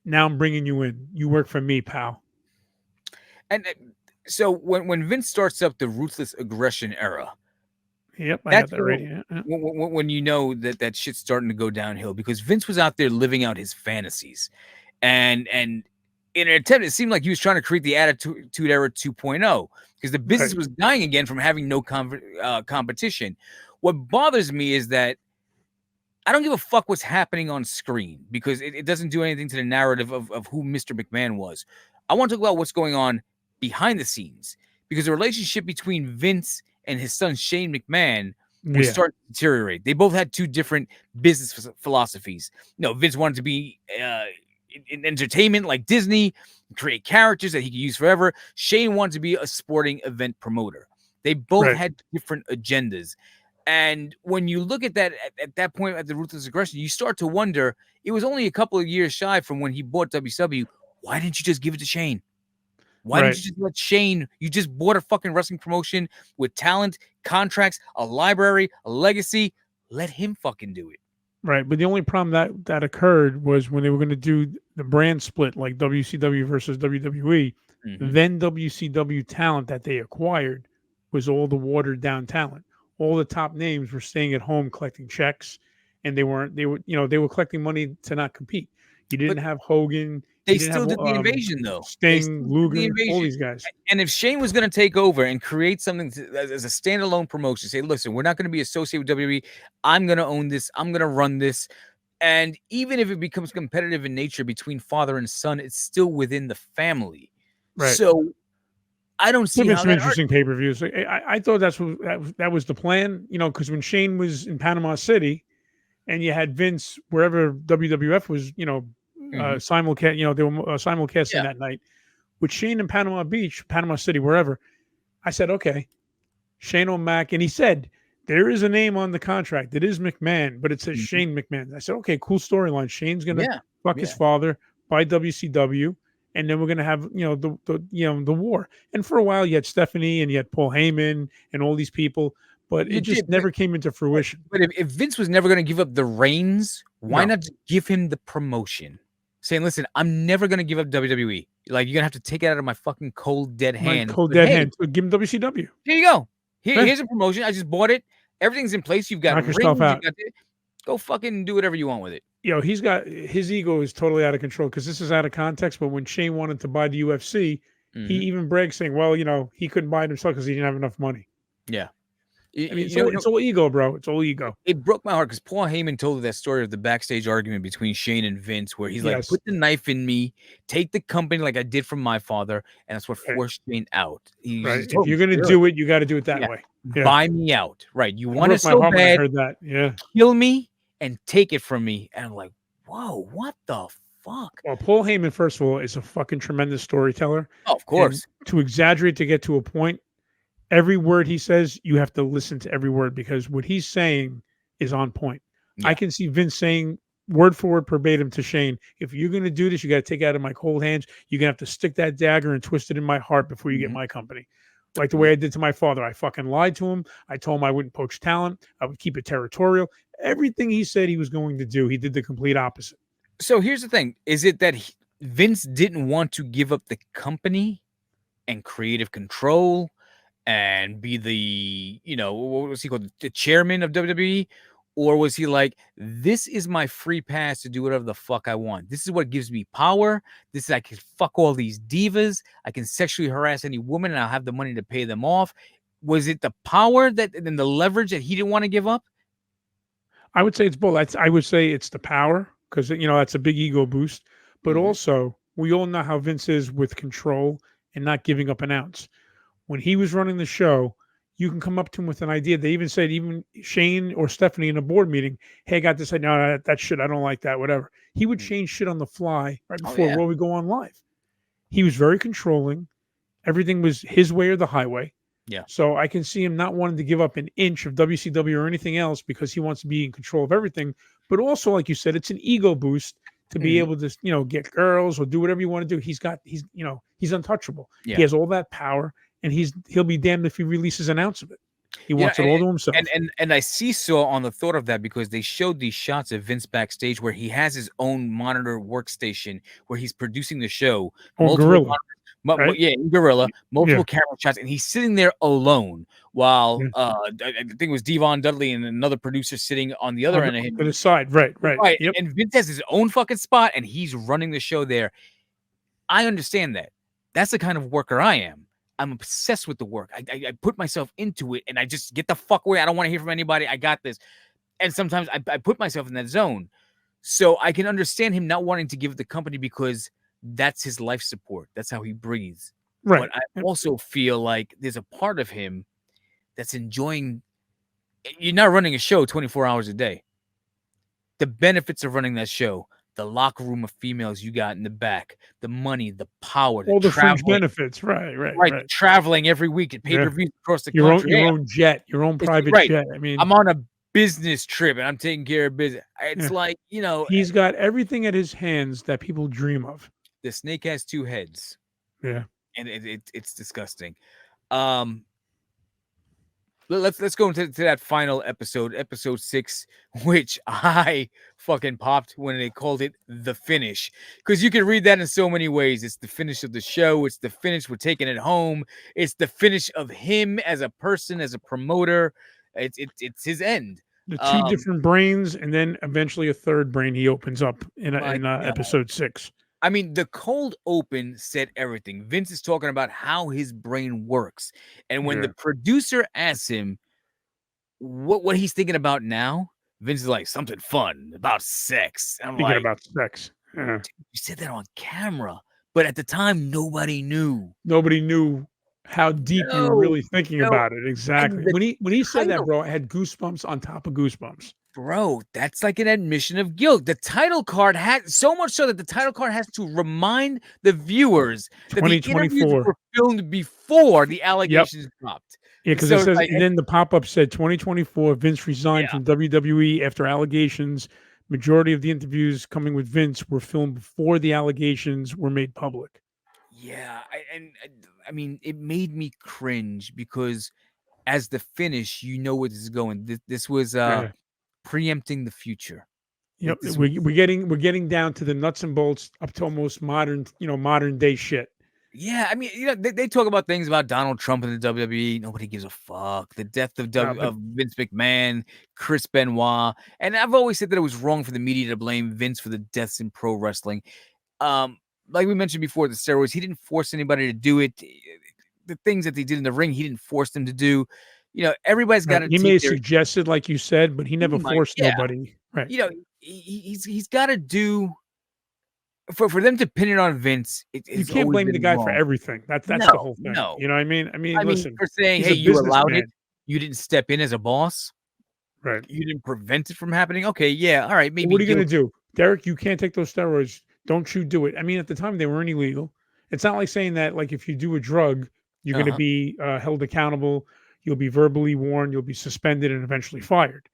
C: Now I'm bringing you in. You work for me, pal.
B: And so when Vince starts up the ruthless aggression era,
C: I got that right. Yeah.
B: When you know that shit's starting to go downhill, because Vince was out there living out his fantasies, and in an attempt, it seemed like he was trying to create the Attitude Era 2.0, because the business was dying again from having no competition. What bothers me is that I don't give a fuck what's happening on screen, because it doesn't do anything to the narrative of who Mr. McMahon was. I want to talk about what's going on behind the scenes, because the relationship between Vince and his son Shane McMahon was starting to deteriorate. They both had two different business philosophies. Vince wanted to be in entertainment like Disney, create characters that he could use forever. Shane wanted to be a sporting event promoter. They both had different agendas. And when you look at that at that point at the ruthless aggression, you start to wonder, it was only a couple of years shy from when he bought WCW. Why didn't you just give it to Shane? Why didn't you just let Shane? You just bought a fucking wrestling promotion with talent, contracts, a library, a legacy. Let him fucking do it.
C: Right. But the only problem that occurred was when they were going to do the brand split, like WCW versus WWE, then WCW talent that they acquired was all the watered down talent. All the top names were staying at home collecting checks, and they were collecting money to not compete. You didn't have Hogan.
B: They still did the invasion, though.
C: Sting, Luger, all these guys.
B: And if Shane was going to take over and create something as a standalone promotion, say, listen, we're not going to be associated with WWE. I'm going to own this. I'm going to run this. And even if it becomes competitive in nature between father and son, it's still within the family.
C: Right.
B: So I don't see
C: There've been
B: how
C: some
B: that
C: interesting pay-per-views. I thought that was the plan, because when Shane was in Panama City, and you had Vince wherever WWF was, simulcast, they were simulcasting
B: Yeah.
C: that night with Shane in Panama Beach, Panama City, wherever. I said, okay, Shane O'Mac, and he said there is a name on the contract. It is McMahon, but it says
B: Mhm.
C: Shane McMahon. I said, okay, cool storyline. Shane's gonna
B: Yeah.
C: fuck his
B: Yeah.
C: father, buy WCW, and then we're gonna have the war. And for a while, you had Stephanie and you had Paul Heyman and all these people, but
B: You
C: it just
B: did, but
C: never came into fruition.
B: if Vince was never going to give up the reins, why
C: No.
B: not just give him the promotion? Saying, listen, I'm never going to give up WWE. Like, you're going to have to take it out of my fucking cold, dead
C: My
B: hand.
C: cold
B: But,
C: dead
B: hey,
C: hand. So give him WCW.
B: here you go.
C: Yeah.
B: Here's a promotion. I just bought it. Everything's in place. You've got
C: Knock
B: rings.
C: yourself out.
B: Go fucking do whatever you want with it.
C: He's got his ego is totally out of control because this is out of context. But when Shane wanted to buy the UFC, he
B: Mhm.
C: even bragged saying, well, he couldn't buy it himself because he didn't have enough money.
B: Yeah.
C: I mean, it's all ego, bro. It's all ego.
B: It broke my heart because Paul Heyman told that story of the backstage argument between Shane and Vince, where he's like,
C: Yes.
B: put the knife in me, take the company like I did from my father, and that's what
C: Right.
B: forced Shane out.
C: Right. If you're gonna do it, you got to do it that
B: Yeah.
C: way. Yeah.
B: Buy me out. Right. You
C: It
B: want it
C: broke my
B: so
C: heart when I
B: bad,
C: heard that. Yeah.
B: kill me and take it from me. And I'm like, whoa, what the fuck?
C: Well, Paul Heyman, first of all, is a fucking tremendous storyteller.
B: Oh, of
C: And
B: course.
C: to exaggerate to get to a point, every word he says, you have to listen to every word because what he's saying is on point.
B: Yeah.
C: I can see Vince saying word for word verbatim to Shane, if you're going to do this, you got to take it out of my cold hands. You're going to have to stick that dagger and twist it in my heart before you get
B: Mhm.
C: my company. Like the way I did to my father. I fucking lied to him. I told him I wouldn't poach talent. I would keep it territorial. Everything he said he was going to do, he did the complete opposite.
B: So here's the thing. Is it that Vince didn't want to give up the company and creative control and be the, what was he called? The chairman of WWE? Or was he like, this is my free pass to do whatever the fuck I want? This is what gives me power. This is, I can fuck all these divas. I can sexually harass any woman and I'll have the money to pay them off. Was it the power and the leverage that he didn't want to give up?
C: I would say it's both. I would say it's the power because that's a big ego boost, but
B: Mhm.
C: also we all know how Vince is with control and not giving up an ounce. When he was running the show, you can come up to him with an idea. They even said, even Shane or Stephanie in a board meeting, hey, I got this. No, that shit, I don't like that. Whatever. He would change shit on the fly right
B: Oh,
C: before
B: yeah.
C: Raw would go on live. He was very controlling. Everything was his way or the highway.
B: Yeah.
C: So I can see him not wanting to give up an inch of WCW or anything else because he wants to be in control of everything. But also, like you said, it's an ego boost to be
B: Mhm.
C: able to, get girls or do whatever you want to do. He's untouchable.
B: Yeah.
C: He has all that power, and he'll be damned if he releases an ounce of it. He wants it all to himself.
B: And I seesaw on the thought of that because they showed these shots of Vince backstage where he has his own monitor workstation where he's producing the show.
C: Or Gorilla, right?
B: Yeah, Gorilla, multiple
C: Yeah.
B: camera shots, and he's sitting there alone while
C: Yeah.
B: I think it was Devon Dudley and another producer sitting on the other end of him.
C: To the side, right. Yep.
B: And Vince has his own fucking spot, and he's running the show there. I understand that. That's the kind of worker I am. I'm obsessed with the work. I put myself into it, and I just get the fuck away. I don't want to hear from anybody. I got this. And sometimes I put myself in that zone. So I can understand him not wanting to give the company because that's his life support. That's how he breathes.
C: Right.
B: But I also feel like there's a part of him that's enjoying. You're not running a show 24 hours a day. The benefits of running that show, the locker room of females you got in the back, the money, the power,
C: all the fringe
B: traveling,
C: benefits, right.
B: traveling every week at pay-per-views across the
C: Your
B: country.
C: own jet, your own private jet. I mean,
B: I'm on a business trip and I'm taking care of business. It's like,
C: he's got everything at his hands that people dream of.
B: The snake has two heads.
C: Yeah.
B: And it's disgusting. Let's go into that final episode 6, which I fucking popped when they called it the finish, because you can read that in so many ways. It's the finish of the show. It's the finish. We're taking it home. It's the finish of him as a person, as a promoter. It's his end.
C: The two different brains, and then eventually a third brain he opens up in episode 6.
B: I mean, the cold open said everything. Vince is talking about how his brain works. And when the producer asks him what he's thinking about now, Vince is like, something fun about sex. I'm
C: Speaking
B: like,
C: about sex,
B: you said that on camera, but at the time, nobody knew.
C: nobody knew how deep you were
B: No,
C: really thinking
B: no.
C: about it. Exactly.
B: And the
C: When he said that,
B: title,
C: bro, I had goosebumps on top of goosebumps.
B: bro, that's like an admission of guilt. The title card had so much so that the title card has to remind the viewers that the interviews
C: 2024.
B: were filmed before the
C: Yep.
B: allegations dropped.
C: Yeah, because
B: So
C: it
B: it's
C: says,
B: like,
C: and then the pop up said 2024. Vince resigned
B: yeah,
C: from WWE after allegations. Majority of the interviews coming with Vince were filmed before the allegations were made public.
B: yeah. I mean, it made me cringe because as the finish, you know where this is going. This was
C: Yeah.
B: preempting the future.
C: Yep.
B: This
C: We're getting down to the nuts and bolts up to almost modern day shit.
B: Yeah, I mean, they talk about things about Donald Trump and the WWE. Nobody gives a fuck. The death of
C: But
B: Vince McMahon, Chris Benoit, and I've always said that it was wrong for the media to blame Vince for the deaths in pro wrestling. Like we mentioned before, the steroids. He didn't force anybody to do it. The things that they did in the ring, he didn't force them to do. Everybody's got to
C: he may
B: take
C: have
B: their.
C: suggested, like you said, but he never forced
B: Yeah.
C: nobody. Right.
B: He's got to do. For them to pin it on Vince,
C: You can't blame the guy for everything. That's the whole thing.
B: No.
C: You know what I mean? Listen,
B: for saying,
C: he's
B: hey,
C: a
B: you allowed
C: businessman.
B: it. You didn't step in as a boss.
C: Right.
B: You didn't prevent it from happening. Okay, yeah, all right, maybe.
C: What are you going to do, Derek? You can't take those steroids. Don't you do it? I mean, at the time they weren't illegal. It's not like saying that, like, if you do a drug, you're going to be held accountable. You'll be verbally warned. You'll be suspended and eventually fired.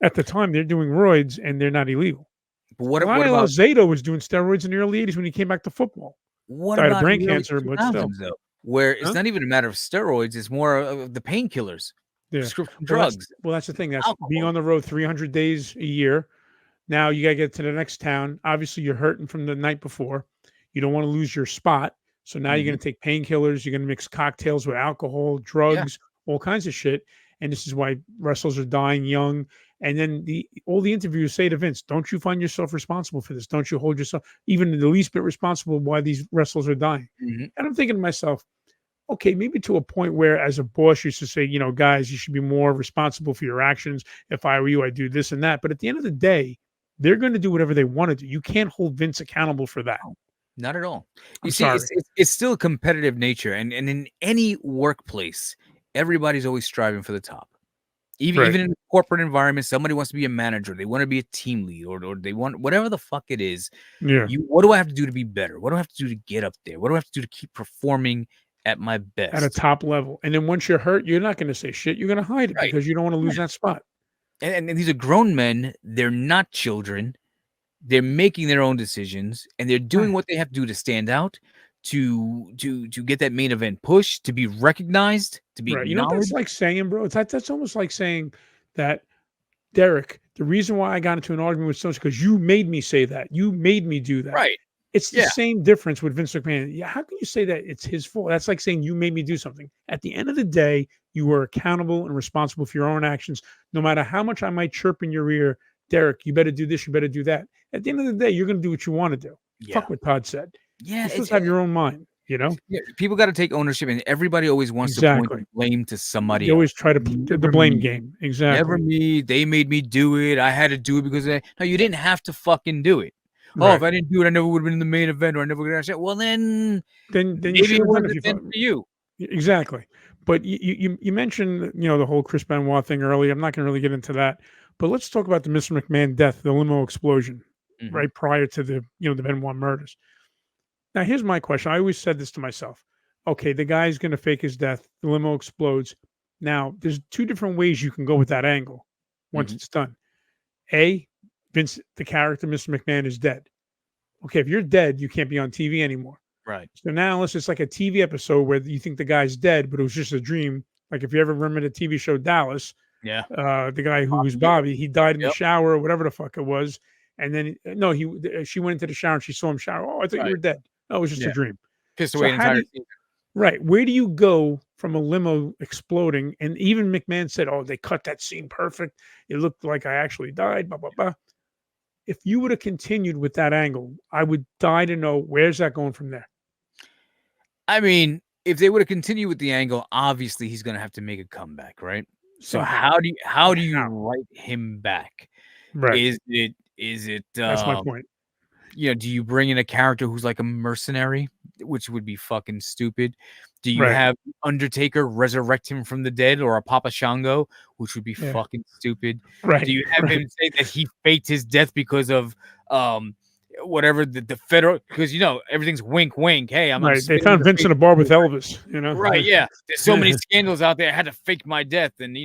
C: At the time, they're doing roids and they're not illegal.
B: But what
C: Lionel
B: about
C: Zato was doing steroids in the early '80s when he came back to football.
B: what
C: Died of
B: about
C: brain
B: in the early
C: cancer, but still.
B: 2000s, though, where it's
C: Huh?
B: not even a matter of steroids; it's more of the painkillers,
C: Yeah.
B: prescription
C: Well,
B: drugs.
C: that's the thing. That's
B: alcohol.
C: being on the road 300 days a year. Now you got to get to the next town. Obviously, you're hurting from the night before. You don't want to lose your spot. So now you're going to take painkillers. You're going to mix cocktails with alcohol, drugs, all kinds of shit. And this is why wrestlers are dying young. And then all the interviews say to Vince, don't you find yourself responsible for this? Don't you hold yourself even the least bit responsible why these wrestlers are dying? And I'm thinking to myself, okay, maybe to a point where as a boss you should say, guys, you should be more responsible for your actions. If I were you, I'd do this and that. But at the end of the day, they're going to do whatever they want to do. You can't hold Vince accountable for that.
B: Not at all.
C: I'm sorry.
B: It's still a competitive nature. And in any workplace, everybody's always striving for the top. Even in a corporate environment, somebody wants to be a manager. They want to be a team lead or they want whatever the fuck it is.
C: Yeah.
B: What do I have to do to be better? What do I have to do to get up there? What do I have to do to keep performing at my best?
C: At a top level. And then once you're hurt, you're not going to say shit. You're going to hide it because you don't want to lose that spot.
B: And these are grown men. They're not children. They're making their own decisions and they're doing what they have to do to stand out, to get that main event push, to be recognized, to be acknowledged.
C: You know what that's like saying, bro? That's almost like saying that, Derek, the reason why I got into an argument with someone is because you made me say that. You made me do that.
B: Right.
C: It's the same difference with Vince McMahon. Yeah, how can you say that it's his fault? That's like saying you made me do something. At the end of the day, you were accountable and responsible for your own actions. No matter how much I might chirp in your ear, Derek, you better do this, you better do that. At the end of the day, you're going to do what you want to do. Fuck what Todd said.
B: Yeah,
C: you're supposed to have your own mind. Yeah,
B: people got to take ownership, and everybody always wants to point blame to somebody.
C: You always try to play the blame game. Exactly.
B: Never me. They made me do it. I had to do it because no, you didn't have to fucking do it. Oh, if I didn't do it, I never would have been in the main event, or I never would have said. Well, then
C: maybe
B: it wasn't for you.
C: Exactly. But you mentioned the whole Chris Benoit thing earlier. I'm not going to really get into that, but let's talk about the Mr. McMahon death, the limo explosion, right prior to the the Benoit murders. Now, here's my question. I always said this to myself. Okay, the guy's going to fake his death. The limo explodes. Now, there's two different ways you can go with that angle once it's done. A, Vince, the character, Mr. McMahon, is dead. Okay, if you're dead, you can't be on TV anymore.
B: Right.
C: So now unless it's like a TV episode where you think the guy's dead, but it was just a dream. Like if you ever remember the TV show Dallas, the guy who was Bobby, he died in the shower or whatever the fuck it was. And then, she went into the shower and she saw him shower. Oh, I thought you were dead. No, it was just a dream.
B: Pissed away an entire season.
C: Right. Where do you go from a limo exploding? And even McMahon said, oh, they cut that scene perfect. It looked like I actually died, blah, blah, blah. If you would have continued with that angle, I would die to know where's that going from there.
B: I mean, if they would have continued with the angle, obviously he's going to have to make a comeback, right? So how do you write him back?
C: Right.
B: Is it
C: That's my point.
B: do you bring in a character who's like a mercenary, which would be fucking stupid? Do you
C: Right.
B: have Undertaker resurrect him from the dead, or a Papa Shango, which would be
C: Yeah.
B: fucking stupid?
C: Right.
B: Do you have him say that he faked his death because of whatever the federal, because everything's wink wink. Hey, I'm
C: Right. They
B: spitting
C: found
B: the
C: Vince
B: face
C: in a bar
B: of
C: with
B: the-
C: Elvis,
B: Right, yeah. There's so many scandals out there. I had to fake my death, and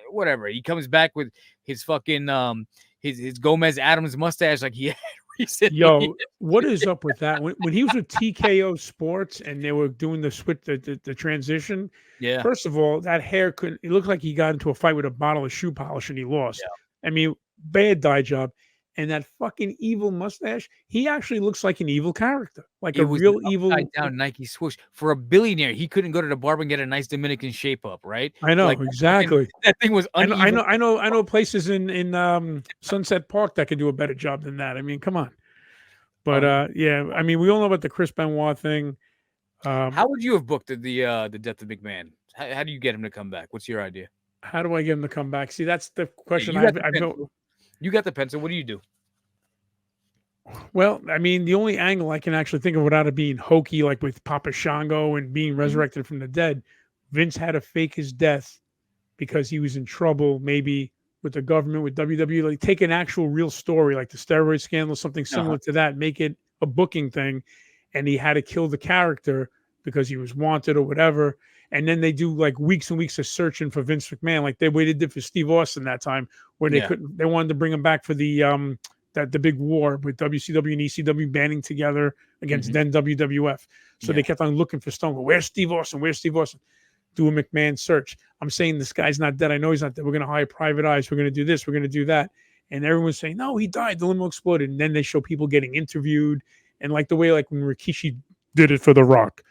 B: whatever. He comes back with his fucking his Gomez Adams mustache like he had recently.
C: Yo, what is up with that? When he was with TKO Sports and they were doing the switch, the transition.
B: Yeah.
C: First of all, that hair could. It looked like he got into a fight with a bottle of shoe polish and he lost. I mean, bad dye job. And that fucking evil mustache. He actually looks like an evil character, like
B: It
C: a
B: was
C: real
B: an
C: evil.
B: upside down Nike swoosh. For a billionaire, he couldn't go to the barber and get a nice Dominican shape up, right?
C: I know
B: Like,
C: exactly.
B: that thing was
C: I
B: uneven.
C: know places in Sunset Park that could do a better job than that. I mean, come on. But yeah, I mean, we all know about the Chris Benoit thing.
B: How would you have booked the death of McMahon? How do you get him to come back? What's your idea?
C: How do I get him to come back? See, that's the question.
B: You got the pencil. What do you do?
C: Well, I mean, the only angle I can actually think of without it being hokey, like with Papa Shango and being resurrected from the dead, Vince had to fake his death because he was in trouble, maybe with the government, with WWE. Like, take an actual real story, like the steroid scandal, something similar to that, make it a booking thing. And he had to kill the character because he was wanted or whatever. And then they do like weeks and weeks of searching for Vince McMahon, like they did for Steve Austin that time, where they wanted to bring him back for the big war with WCW and ECW banding together against then WWF. So they kept on looking for Stone Cold. Where's Steve Austin? Where's Steve Austin? Do a McMahon search. I'm saying this guy's not dead. I know he's not dead. We're going to hire private eyes. We're going to do this. We're going to do that. And everyone's saying, no, he died. The limo exploded. And then they show people getting interviewed. And like the way like when Rikishi did it for The Rock,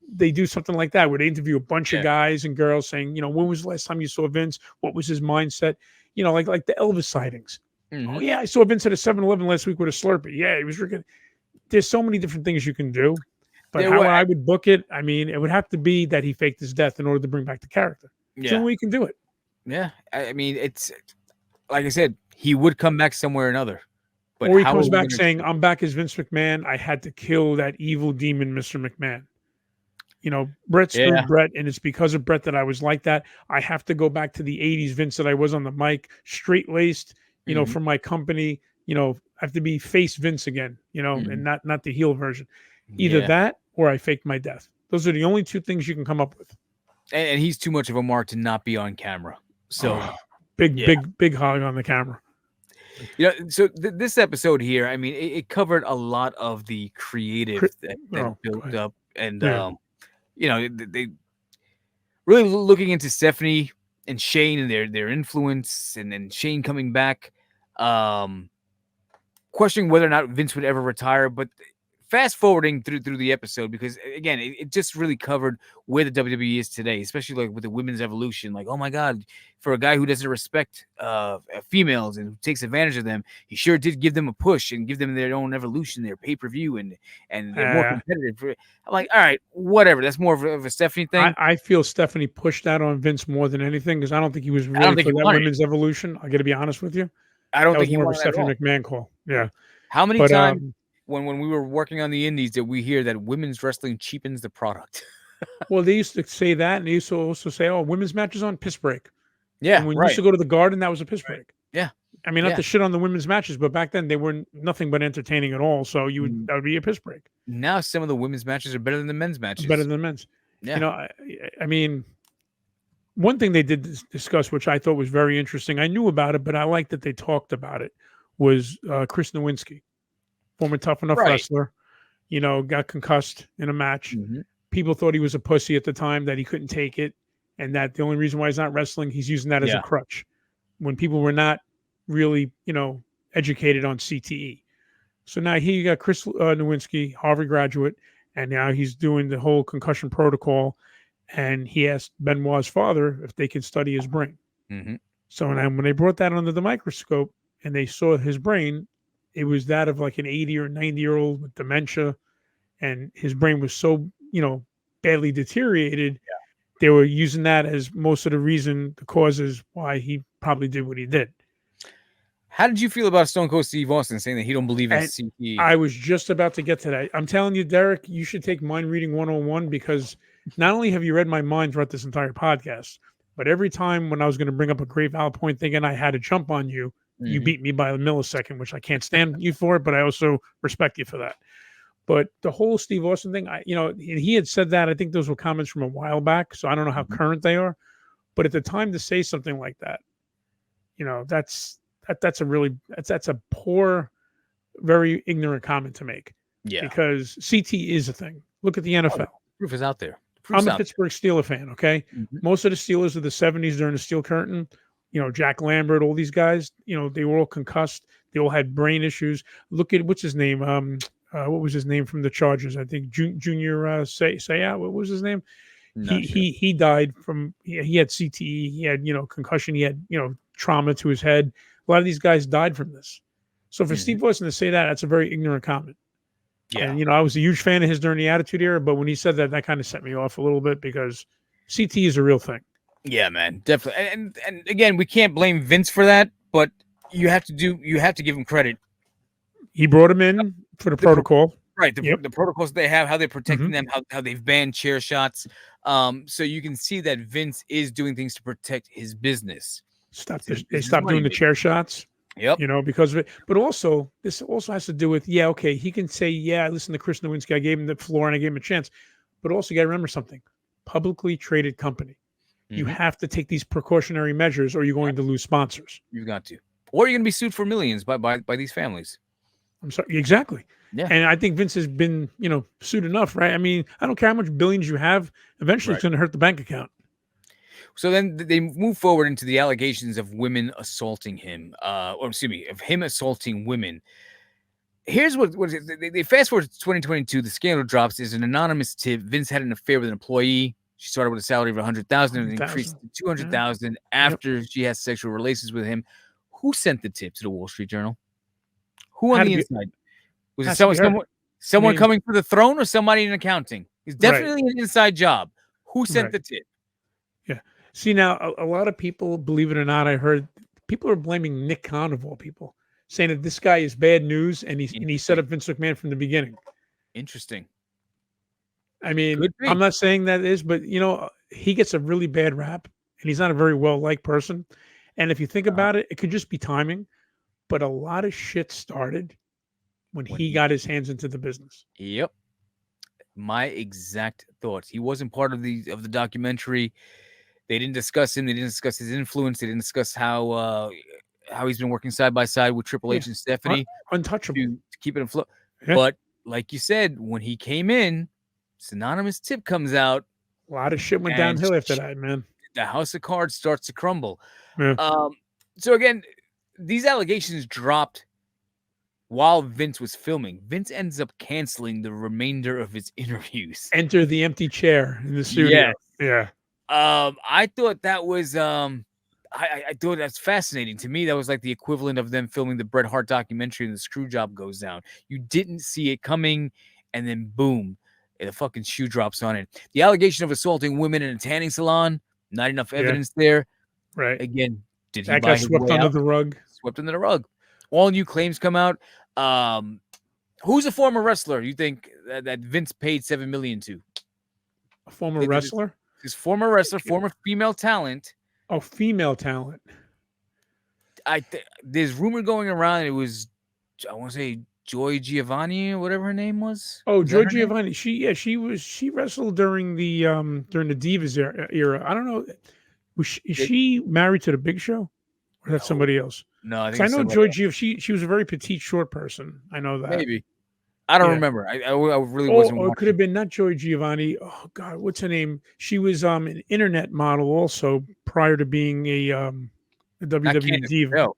C: they do something like that where they interview a bunch of guys and girls saying, when was the last time you saw Vince? What was his mindset? Like the Elvis sightings. Oh, yeah, I saw Vince at a 7-Eleven last week with a Slurpee. Yeah, he was drinking. There's so many different things you can do. But how I would book it, I mean, it would have to be that he faked his death in order to bring back the character. Yeah. So we can do it.
B: Yeah. I mean, it's like I said, he would come back somewhere or another. But
C: or he comes back saying, I'm back as Vince McMahon. I had to kill that evil demon, Mr. McMahon. Brett screwed Brett, and it's because of Brett that I was like that. I have to go back to the 80s Vince that I was on the mic, straight-laced, from my company. I have to be face Vince again, and not the heel version. Either that or I faked my death. Those are the only two things you can come up with.
B: And he's too much of a mark to not be on camera. So
C: big hog on the camera.
B: So this episode here, I mean, it covered a lot of the creative that built up, and they really looking into Stephanie and Shane and their influence, and then Shane coming back, questioning whether or not Vince would ever retire, but fast forwarding through the episode, because again, it just really covered where the WWE is today, especially like with the women's evolution. Like, oh my God, for a guy who doesn't respect females and who takes advantage of them, he sure did give them a push and give them their own evolution, their pay-per-view, and they're more competitive. I'm like, all right, whatever. That's more of a Stephanie thing.
C: I feel Stephanie pushed that on Vince more than anything, because I don't think he was really for that women's evolution. I got to be honest with you.
B: I don't think
C: he was more of a Stephanie McMahon call. Yeah.
B: How many times when we were working on the indies did we hear that women's wrestling cheapens the product?
C: Well, they used to say that, and they used to also say, "Oh, women's matches on piss break."
B: Yeah,
C: and when we used to go to the Garden, that was a piss break.
B: Yeah,
C: I mean, not to shit on the women's matches, but back then they were nothing but entertaining at all. So that would be a piss break.
B: Now some of the women's matches are better than the men's matches.
C: Better than the men's.
B: Yeah.
C: I mean, one thing they did discuss, which I thought was very interesting. I knew about it, but I liked that they talked about it. Was Chris Nowinski, former Tough Enough wrestler, got concussed in a match. People thought he was a pussy at the time, that he couldn't take it, and that the only reason why he's not wrestling, he's using that as a crutch when people were not really, educated on CTE. So now here you got Chris Nowinski, Harvard graduate, and now he's doing the whole concussion protocol, and he asked Benoit's father if they could study his brain. So when they brought that under the microscope and they saw his brain, it was that of like an 80 or 90-year-old with dementia, and his brain was so, badly deteriorated. They were using that as most of the causes why he probably did what he did.
B: How did you feel about Stone Cold Steve Austin saying that he don't believe in
C: And
B: CTE?
C: I was just about to get to that. I'm telling you, Derek, you should take Mind Reading 101 because not only have you read my mind throughout this entire podcast, but every time when I was going to bring up a great valid point thinking I had to jump on you, you beat me by a millisecond, which I can't stand you for it, but I also respect you for that. But the whole Steve Austin thing, and he had said that. I think those were comments from a while back, so I don't know how current they are. But at the time to say something like that, that's a poor, very ignorant comment to make.
B: Yeah,
C: Because CT is a thing. Look at the NFL.
B: proof is out there.
C: I'm a Pittsburgh Steelers fan. Okay,
B: Mhm.
C: most of the Steelers of the '70s during the Steel Curtain, Jack Lambert, all these guys, they were all concussed. They all had brain issues. Look at what's his name. What was his name from the Chargers? I think Junior Seau. What was his name? He died from he had CTE. He had concussion. He had trauma to his head. A lot of these guys died from this. So for Steve Austin to say that, that's a very ignorant comment.
B: Yeah.
C: And I was a huge fan of his during the Attitude Era, but when he said that, that kind of set me off a little bit because CT is a real thing.
B: Yeah, man, definitely. And again, we can't blame Vince for that, but you have to give him credit.
C: He brought him in for the protocol.
B: Right, the protocols they have, how they're protecting them, how they've banned chair shots. So you can see that Vince is doing things to protect his business.
C: They stopped doing the chair shots.
B: Yep.
C: Because of it. But also, this also has to do with, he can say, I listened to Chris Nowinski. I gave him the floor and I gave him a chance. But also, you got to remember something. Publicly traded company. You have to take these precautionary measures or you're going to lose sponsors.
B: You've got to. Or you're going to be sued for millions by these families.
C: I'm sorry. Exactly.
B: Yeah.
C: And I think Vince has been, sued enough, right? I mean, I don't care how much billions you have. Eventually, it's going to hurt the bank account.
B: So then they move forward into the allegations of women assaulting him, of him assaulting women. Here's what they fast forward to 2022. The scandal drops. There's an anonymous tip. Vince had an affair with an employee. She started with a salary of $100,000 and increased to $200,000 after she has sexual relations with him. Who sent the tip to the Wall Street Journal? Who on the inside? Was it someone coming for the throne or somebody in accounting? It's definitely an inside job. Who sent the tip?
C: Yeah. See, now, a lot of people, believe it or not, I heard people are blaming Nick Khan of all people, saying that this guy is bad news and he set up Vince McMahon from the beginning.
B: Interesting.
C: I mean, I'm not saying that is, but, he gets a really bad rap and he's not a very well-liked person. And if you think about it, it could just be timing. But a lot of shit started when he got his hands into the business.
B: Yep. My exact thoughts. He wasn't part of the documentary. They didn't discuss him. They didn't discuss his influence. They didn't discuss how he's been working side by side with Triple H and Stephanie.
C: Untouchable.
B: To keep it afloat. Yeah. But like you said, when he came in, this anonymous tip comes out.
C: A lot of shit went downhill after that, man.
B: The house of cards starts to crumble.
C: Yeah.
B: So again, these allegations dropped while Vince was filming. Vince ends up canceling the remainder of his interviews.
C: Enter the empty chair in the studio.
B: Yeah. I thought that was I thought that's fascinating. To me, that was like the equivalent of them filming the Bret Hart documentary and the screw job goes down. You didn't see it coming, and then boom, the fucking shoe drops on it. The allegation of assaulting women in a tanning salon, not enough evidence there.
C: Right.
B: Again, did he
C: that got swept under the rug?
B: Swept under the rug. All new claims come out. Who's a former wrestler you think that Vince paid $7 million to?
C: A former wrestler?
B: His former wrestler, former female talent.
C: Oh, female talent.
B: There's rumor going around. It was, I want to say, Joy Giovanni or whatever her name was.
C: Oh, Joy Giovanni. She wrestled during the Divas era. I don't know. Is she married to the Big Show, or that's somebody else?
B: No, I think
C: I know Joy Giovanni. She was a very petite, short person. I know that.
B: Maybe. I don't remember. I really wasn't.
C: Or it could have been not Joy Giovanni. Oh God, what's her name? She was an internet model also prior to being a WWE diva.
B: Michelle.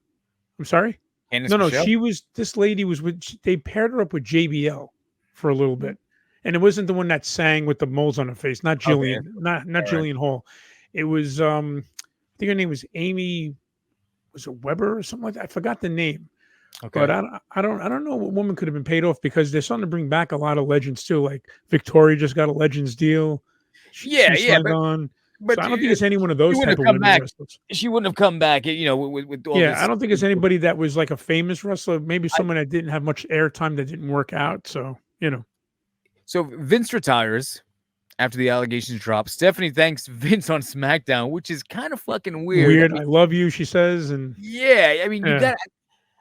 C: I'm sorry.
B: No,
C: Michelle? She was. This lady was with. They paired her up with JBL for a little bit, and it wasn't the one that sang with the moles on her face. Not Jillian. Okay. Not Jillian Hall. It was. I think her name was Amy. Was it Weber or something like that? I forgot the name. Okay. But I don't know what woman could have been paid off because they're starting to bring back a lot of legends too. Like Victoria just got a Legends deal.
B: But
C: So I don't think it's any one of those type of women wrestlers.
B: She wouldn't have come back, with all this.
C: I don't think it's anybody that was like a famous wrestler. Maybe someone that didn't have much airtime that didn't work out. So,
B: So Vince retires after the allegations drop. Stephanie thanks Vince on SmackDown, which is kind of fucking weird.
C: I love you, she says. And
B: yeah, I mean, you got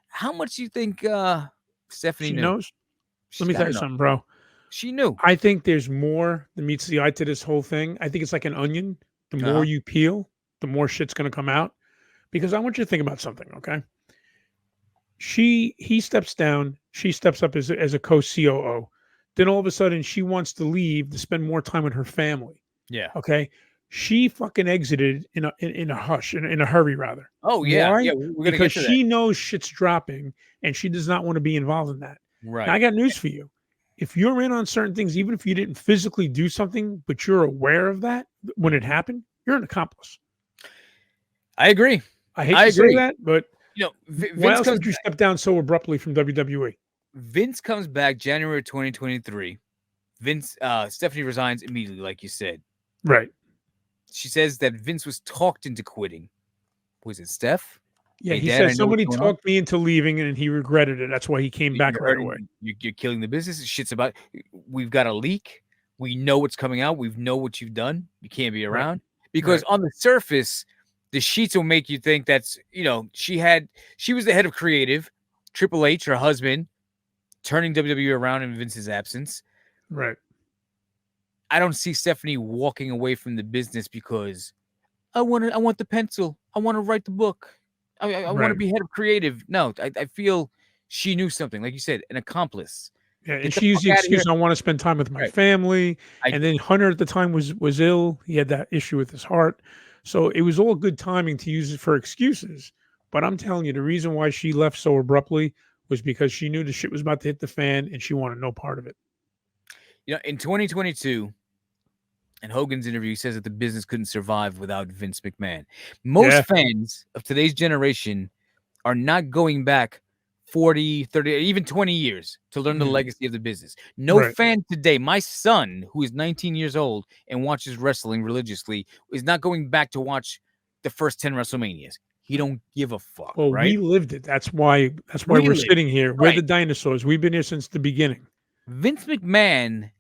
B: how much you think Stephanie
C: knows? Let me tell you something, bro.
B: She knew.
C: I think there's more than meets the eye to this whole thing. I think it's like an onion. The more you peel, the more shit's going to come out. Because I want you to think about something, okay? He steps down. She steps up as a co-COO. Then all of a sudden, she wants to leave to spend more time with her family.
B: Yeah.
C: Okay. She fucking exited in a hurry, rather.
B: Oh yeah.
C: Why?
B: Yeah. We're gonna
C: Because
B: get to
C: she knows shit's dropping, and she does not want to be involved in that.
B: Right.
C: Now, I got news for you. If you're in on certain things, even if you didn't physically do something, but you're aware of that when it happened, you're an accomplice.
B: I agree.
C: I hate to say that, but
B: Vince
C: why else would you step down so abruptly from WWE?
B: Vince comes back January 2023. Stephanie resigns immediately, like you said.
C: Right.
B: She says that Vince was talked into quitting. Was it Steph?
C: Yeah, he said somebody talked me into leaving and he regretted it. That's why he came back right away.
B: You're killing the business. Shit's about. We've got a leak. We know what's coming out. We know what you've done. You can't be around because on the surface, the sheets will make you think that's she was the head of creative. Triple H, her husband, turning WWE around in Vince's absence.
C: Right.
B: I don't see Stephanie walking away from the business because I want the pencil. I want to write the book. I want to be head of creative. No, I feel she knew something. Like you said, an accomplice.
C: Yeah, and she used the excuse, I want to spend time with my family. And then Hunter at the time was ill. He had that issue with his heart. So it was all good timing to use it for excuses. But I'm telling you, the reason why she left so abruptly was because she knew the shit was about to hit the fan and she wanted no part of it.
B: In 2022, in Hogan's interview, he says that the business couldn't survive without Vince McMahon. Most fans of today's generation are not going back 40, 30, even 20 years to learn the legacy of the business. No fan today, my son, who is 19 years old and watches wrestling religiously, is not going back to watch the first 10 WrestleManias. He don't give a fuck.
C: Well, we lived it. That's why we're sitting here. We're the dinosaurs. We've been here since the beginning.
B: Vince McMahon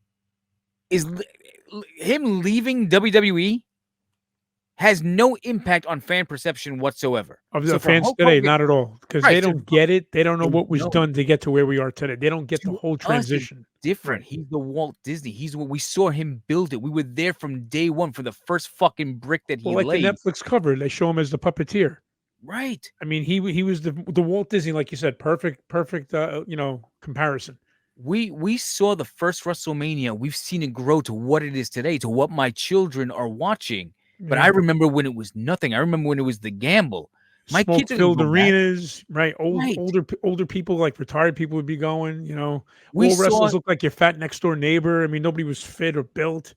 B: is him leaving WWE has no impact on fan perception whatsoever.
C: Of the fans today, not at all. Because they don't get it. They don't know what was done to get to where we are today. They don't get the whole transition.
B: Different. He's the Walt Disney. He's what we saw him build it. We were there from day one for the first fucking brick that he laid.
C: Like the Netflix cover, they show him as the puppeteer.
B: Right.
C: I mean, he was the Walt Disney, like you said, perfect, comparison.
B: We saw the first WrestleMania. We've seen it grow to what it is today, to what my children are watching. But I remember when it was nothing. I remember when it was the gamble. My kids
C: filled arenas, right? Older people, like retired people, would be going. All wrestlers look like your fat next door neighbor. I mean, nobody was fit or built.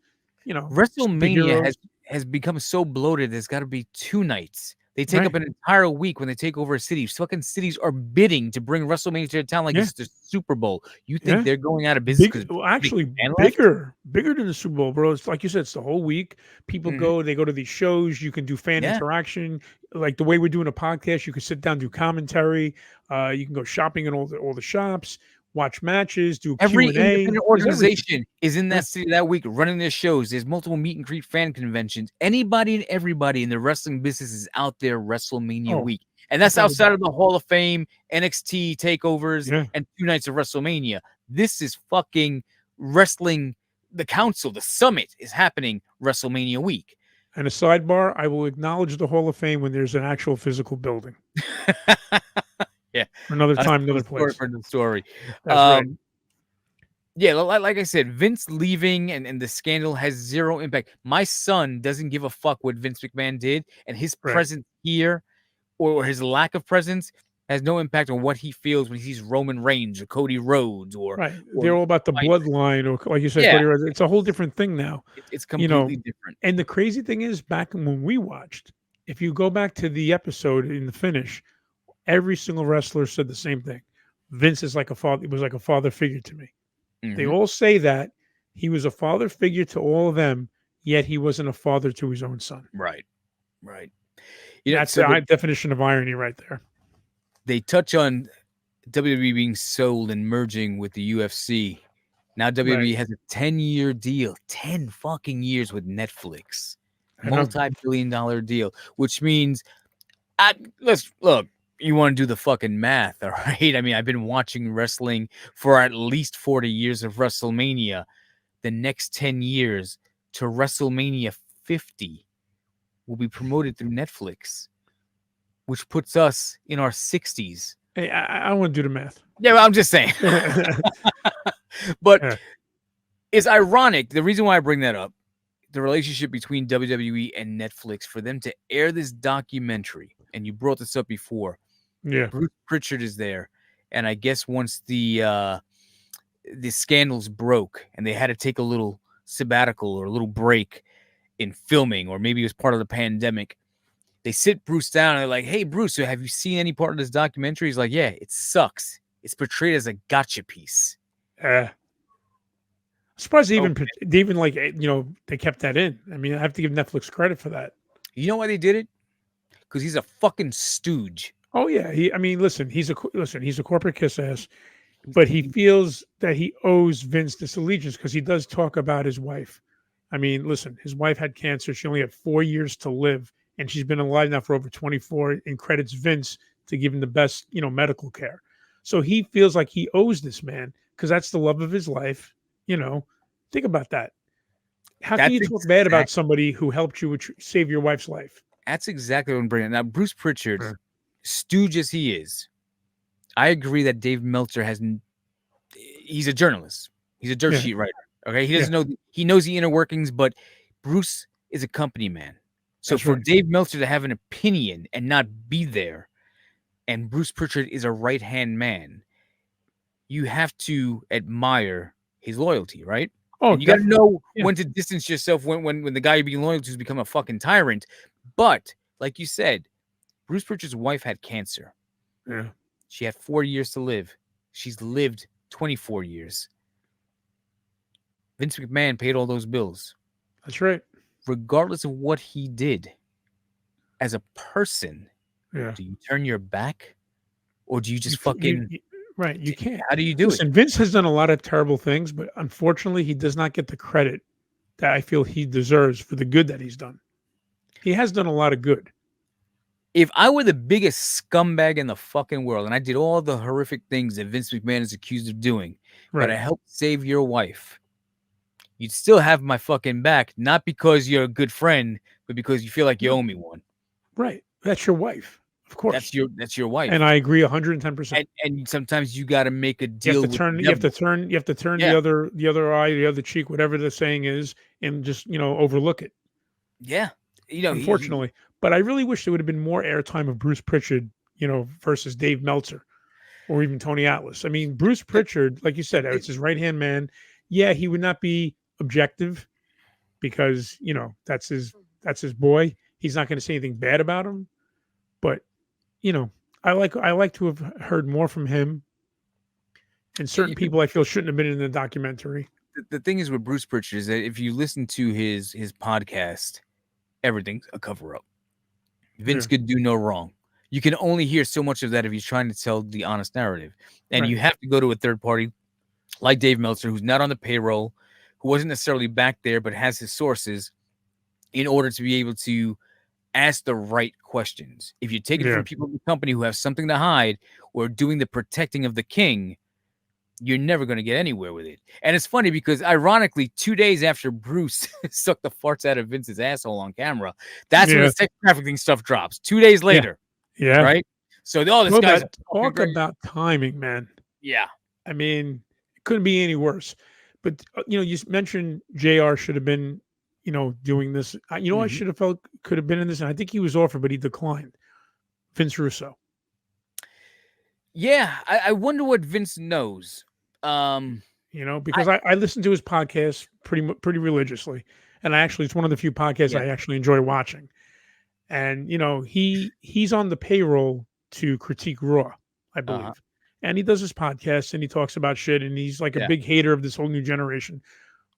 B: WrestleMania has become so bloated. There's got to be 2 nights. They take up an entire week when they take over a city. Fucking cities are bidding to bring WrestleMania to a town like it's the Super Bowl. You think they're going out of business?
C: Actually, bigger than the Super Bowl, bro. It's like you said, it's the whole week. People they go to these shows. You can do fan interaction, like the way we're doing a podcast. You can sit down, do commentary. You can go shopping in all the shops. Watch matches, do
B: every
C: Q&A.
B: Independent organization is in that city that week running their shows. There's multiple meet and greet fan conventions. Anybody and everybody in the wrestling business is out there WrestleMania week. And that's outside of the Hall of Fame, NXT takeovers, and 2 nights of WrestleMania. This is fucking wrestling. The council, the summit is happening WrestleMania week.
C: And a sidebar, I will acknowledge the Hall of Fame when there's an actual physical building.
B: Yeah,
C: another time, another place.
B: For the story.
C: Right.
B: Yeah, like I said, Vince leaving and the scandal has zero impact. My son doesn't give a fuck what Vince McMahon did, and his presence here or his lack of presence has no impact on what he feels when he sees Roman Reigns or Cody Rhodes or
C: they're all about the bloodline, or like you said, Cody Rhodes. It's a whole different thing now.
B: It's completely different.
C: And the crazy thing is, back when we watched, if you go back to the episode in the finish, every single wrestler said the same thing. Vince is like a father. It was like a father figure to me. They all say that he was a father figure to all of them, yet he wasn't a father to his own son.
B: Right. Right.
C: That's the definition of irony right there.
B: They touch on WWE being sold and merging with the UFC. Now WWE has a 10-year deal, 10 fucking years with Netflix, multi-billion-dollar deal, which means, let's look. You want to do the fucking math, all right? I mean, I've been watching wrestling for at least 40 years of WrestleMania. The next 10 years to WrestleMania 50 will be promoted through Netflix, which puts us in our 60s.
C: Hey, I don't want to do the math.
B: Yeah, well, I'm just saying. But it's ironic. The reason why I bring that up, the relationship between WWE and Netflix, for them to air this documentary, and you brought this up before.
C: Yeah,
B: Bruce Pritchard is there, and I guess once the scandals broke and they had to take a little sabbatical or a little break in filming, or maybe it was part of the pandemic, they sit Bruce down and they're like, "Hey, Bruce, so have you seen any part of this documentary?" He's like, "Yeah, it sucks. It's portrayed as a gotcha piece."
C: I'm surprised they even like, they kept that in. I mean, I have to give Netflix credit for that.
B: You know why they did it? Because he's a fucking stooge.
C: Oh yeah, listen, he's a corporate kiss ass, but he feels that he owes Vince this allegiance because he does talk about his wife. I mean, listen, his wife had cancer. She only had 4 years to live, and she's been alive now for over 24, and credits Vince to give him the best, medical care. So he feels like he owes this man because that's the love of his life. Think about that. How can you talk bad about somebody who helped you save your wife's life?
B: That's exactly what I'm bringing. Now, Bruce Pritchard, stooge as he is, I agree that Dave Meltzer he's a journalist. He's a dirt sheet writer. Okay. He doesn't know, he knows the inner workings, but Bruce is a company man. So for Dave Meltzer to have an opinion and not be there, and Bruce Pritchard is a right-hand man, you have to admire his loyalty, right? Oh, and you got to know when to distance yourself when the guy you're being loyal to has become a fucking tyrant. But like you said, Bruce Pritchard's wife had cancer.
C: Yeah.
B: She had 4 years to live. She's lived 24 years. Vince McMahon paid all those bills.
C: That's right.
B: Regardless of what he did, as a person, do you turn your back? Or do you just
C: you can't.
B: How do you do it?
C: Vince has done a lot of terrible things, but unfortunately, he does not get the credit that I feel he deserves for the good that he's done. He has done a lot of good.
B: If I were the biggest scumbag in the fucking world and I did all the horrific things that Vince McMahon is accused of doing, but I helped save your wife, you'd still have my fucking back, not because you're a good friend, but because you feel like you owe me one.
C: Right. That's your wife. Of course.
B: That's your wife.
C: And I agree 110%.
B: And sometimes you got to make a deal.
C: You have to turn the other eye, the other cheek, whatever the saying is, and just, overlook it.
B: Yeah.
C: Unfortunately. But I really wish there would have been more airtime of Bruce Pritchard, versus Dave Meltzer or even Tony Atlas. I mean, Bruce Pritchard, like you said, it's his right-hand man. Yeah, he would not be objective because, that's his boy. He's not going to say anything bad about him. But, I like to have heard more from him. And certain people I feel shouldn't have been in the documentary.
B: The thing is with Bruce Pritchard is that if you listen to his podcast, everything's a cover-up. Vince could do no wrong. You can only hear so much of that if he's trying to tell the honest narrative. And you have to go to a third party like Dave Meltzer, who's not on the payroll, who wasn't necessarily back there, but has his sources in order to be able to ask the right questions. If you take it from people in the company who have something to hide or doing the protecting of the king, you're never going to get anywhere with it. And it's funny because ironically, 2 days after Bruce sucked the farts out of Vince's asshole on camera, that's when the sex trafficking stuff drops. 2 days later.
C: Yeah.
B: Right? So, this guy's
C: talk about timing, man.
B: Yeah.
C: I mean, it couldn't be any worse. But, you mentioned JR should have been, doing this. I should have felt could have been in this. And I think he was offered, but he declined. Vince Russo.
B: Yeah. I wonder what Vince knows.
C: Because I listen to his podcast pretty religiously. And it's one of the few podcasts I actually enjoy watching. And, he's on the payroll to critique Raw, I believe. And he does his podcast and he talks about shit and he's like a big hater of this whole new generation.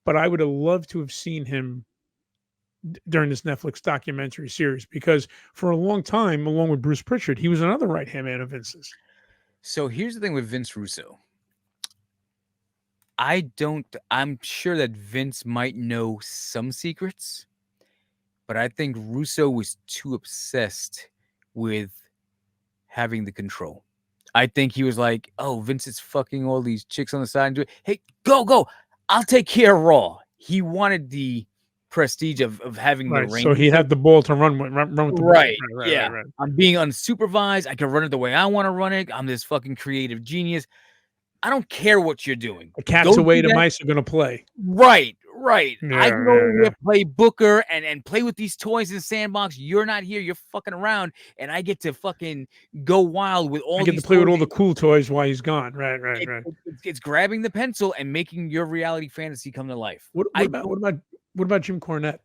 C: But I would have loved to have seen him during this Netflix documentary series, because for a long time, along with Bruce Pritchard, he was another right-hand man of Vince's.
B: So here's the thing with Vince Russo. I'm sure that Vince might know some secrets, but I think Russo was too obsessed with having the control. I think he was like, oh, Vince is fucking all these chicks on the side and do it. Hey, go. I'll take care of Raw. He wanted the prestige of having the
C: Right.
B: reins.
C: So he had the ball to run with the ball.
B: Right.
C: Right,
B: Yeah.
C: right.
B: I'm being unsupervised. I can run it the way I want to run it. I'm this fucking creative genius. I don't care what you're doing.
C: The cat's
B: Go
C: away,
B: do
C: the
B: that.
C: mice are going to play.
B: Right. I
C: Yeah,
B: can go over
C: yeah.
B: here, play Booker and play with these toys in the sandbox. You're not here. You're fucking around. And I get to fucking go wild with all
C: I get
B: these
C: to play with
B: toys.
C: all the cool toys while he's gone. Right.
B: It's grabbing the pencil and making your reality fantasy come to life.
C: What about Jim Cornette?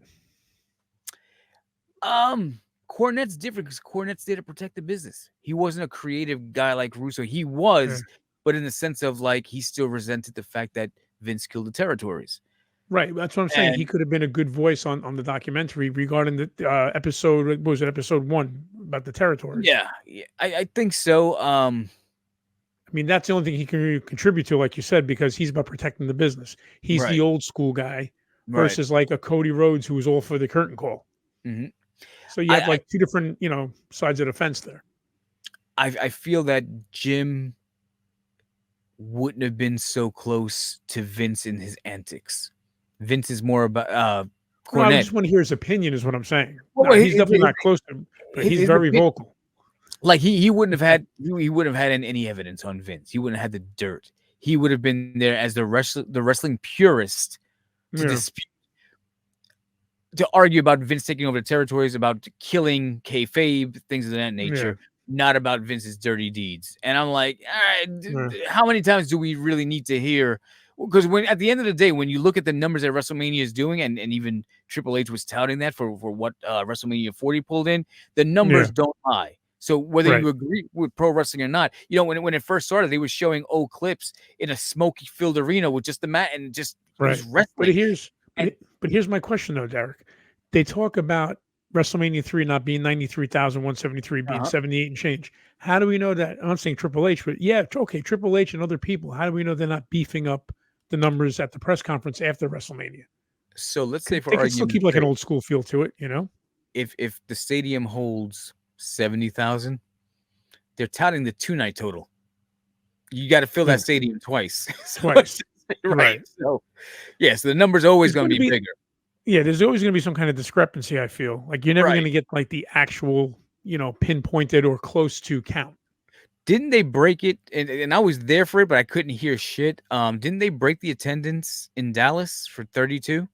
B: Cornette's different because Cornette's there to protect the business. He wasn't a creative guy like Russo. He was, but in the sense of like he still resented the fact that Vince killed the territories.
C: Right. That's what I'm saying. He could have been a good voice on the documentary regarding the episode. What was it, episode 1 about the territories?
B: Yeah, I think so.
C: I mean, that's the only thing he can really contribute to, like you said, because he's about protecting the business. He's the old school guy versus like a Cody Rhodes who was all for the curtain call.
B: Mm-hmm.
C: So you have like two different, sides of the fence there.
B: I feel that Jim wouldn't have been so close to Vince in his antics. Vince is more about Cornette.
C: I just want to hear his opinion, is what I'm saying.
B: Well,
C: he's definitely not close to him, but he's very vocal.
B: Like he wouldn't have had any evidence on Vince. He wouldn't have had the dirt. He would have been there as the wrestling purist to dispute, to argue about Vince taking over the territories, about killing kayfabe, things of that nature, not about Vince's dirty deeds. And I'm like, all right, how many times do we really need to hear? Because when at the end of the day, when you look at the numbers that WrestleMania is doing, and even Triple H was touting that for what WrestleMania 40 pulled in, the numbers don't lie. So whether you agree with pro wrestling or not, when it first started, they were showing old clips in a smoky-filled arena with just the mat and just wrestling.
C: But here's my question though, Derek. They talk about WrestleMania 3 not being 93,173, being 78 and change. How do we know that? I'm not saying Triple H, but Triple H and other people. How do we know they're not beefing up the numbers at the press conference after WrestleMania?
B: So let's say
C: they can still keep like an old school feel to it,
B: If the stadium holds 70,000, they're touting the 2-night total. You got to fill that stadium twice. Right. So the number's always going to be bigger.
C: Yeah, there's always going to be some kind of discrepancy, I feel. Like you're never going to get like the actual, pinpointed or close to count.
B: Didn't they break it? And I was there for it, but I couldn't hear shit. Didn't they break the attendance in Dallas for 32?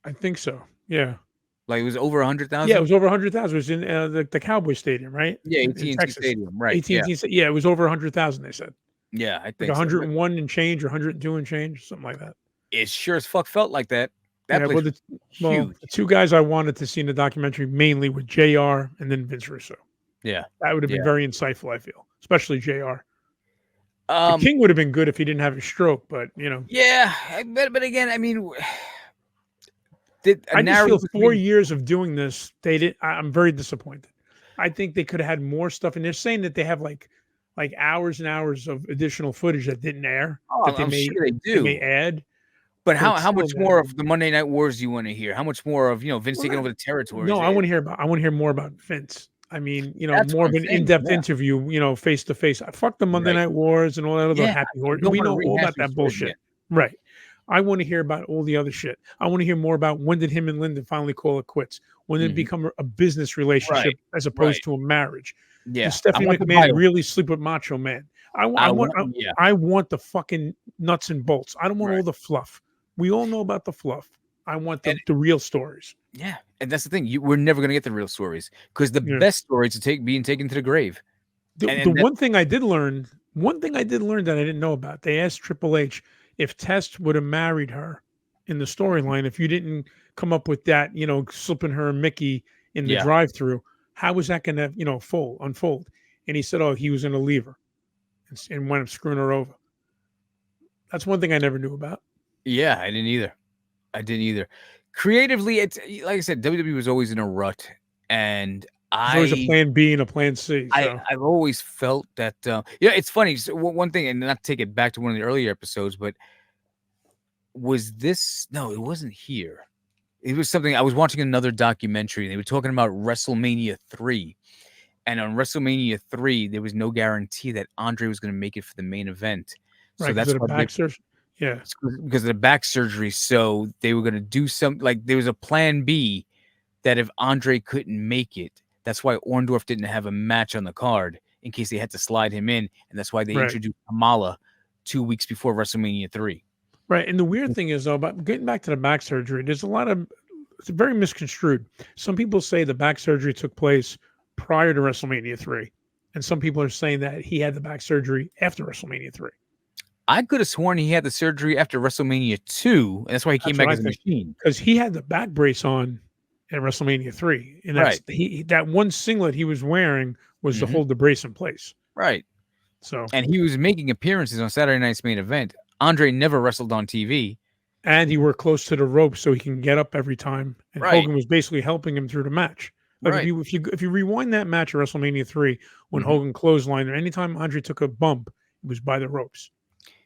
C: I think so. Yeah.
B: Like it was over 100,000?
C: Yeah, it was over 100,000. It was in the Cowboy Stadium, right?
B: Yeah, AT&T Stadium, right.
C: AT&T, yeah, it was over 100,000, they said.
B: Yeah, I think
C: like 101 and change or 102 and change, something like that.
B: It sure as fuck felt like that. That
C: place
B: was
C: huge. The two guys I wanted to see in the documentary mainly were JR and then Vince Russo.
B: Yeah.
C: That would have been very insightful, I feel. Especially JR. The King would have been good if he didn't have a stroke, but
B: Yeah, but again, I mean,
C: I just feel 4 years of doing this, they did. I'm very disappointed. I think they could have had more stuff, and they're saying that they have like hours and hours of additional footage that didn't air. That
B: I'm sure they do.
C: They may add.
B: But how much more of the Monday Night Wars do you want to hear? How much more of Vince taking over the territory?
C: No, I want to hear more about Vince. I mean, more of an in-depth interview, face to face. Fuck the Monday Night Wars and all that other happy horse. We know all about that bullshit. Right. I want to hear about all the other shit. I want to hear more about when did him and Lyndon finally call it quits? When did it become a business relationship as opposed to a marriage?
B: Yeah.
C: Did Stephanie McMahon really sleep with Macho Man? I want the fucking nuts and bolts. I don't want all the fluff. We all know about the fluff. I want the real stories.
B: Yeah, and that's the thing. We're never going to get the real stories because the best stories are being taken to the grave.
C: One thing I did learn that I didn't know about. They asked Triple H if Test would have married her in the storyline. If you didn't come up with that, slipping her a Mickey in the drive-through, how was that going to, unfold? And he said, "Oh, he was going to leave her and wound up screwing her over." That's one thing I never knew about.
B: Yeah, I didn't either. creatively, it's like I said, WWE was always in a rut, and
C: There's always a plan B and a plan C. So.
B: I've always felt that. It's funny. So one thing, and not to take it back to one of the earlier episodes, but was this? No, it wasn't here. It was something. I was watching another documentary, and they were talking about WrestleMania 3. And on WrestleMania 3, there was no guarantee that Andre was going to make it for the main event.
C: Right,
B: So that's
C: why back surgery. Yeah,
B: because of the back surgery. So they were going to do something like there was a plan B that if Andre couldn't make it, that's why Orndorff didn't have a match on the card in case they had to slide him in. And that's why they introduced Kamala 2 weeks before WrestleMania 3.
C: Right. And the weird thing is, though, about getting back to the back surgery, it's very misconstrued. Some people say the back surgery took place prior to WrestleMania 3. And some people are saying that he had the back surgery after WrestleMania 3.
B: I could have sworn he had the surgery after WrestleMania 2, and that's why he came back as a machine.
C: Because he had the back brace on at WrestleMania 3. And that's that one singlet he was wearing was to hold the brace in place.
B: Right.
C: So,
B: and he was making appearances on Saturday Night's Main Event. Andre never wrestled on TV.
C: And he worked close to the rope so he can get up every time. And Hogan was basically helping him through the match. Like if you rewind that match at WrestleMania 3, when Hogan clotheslined, or anytime Andre took a bump, it was by the ropes.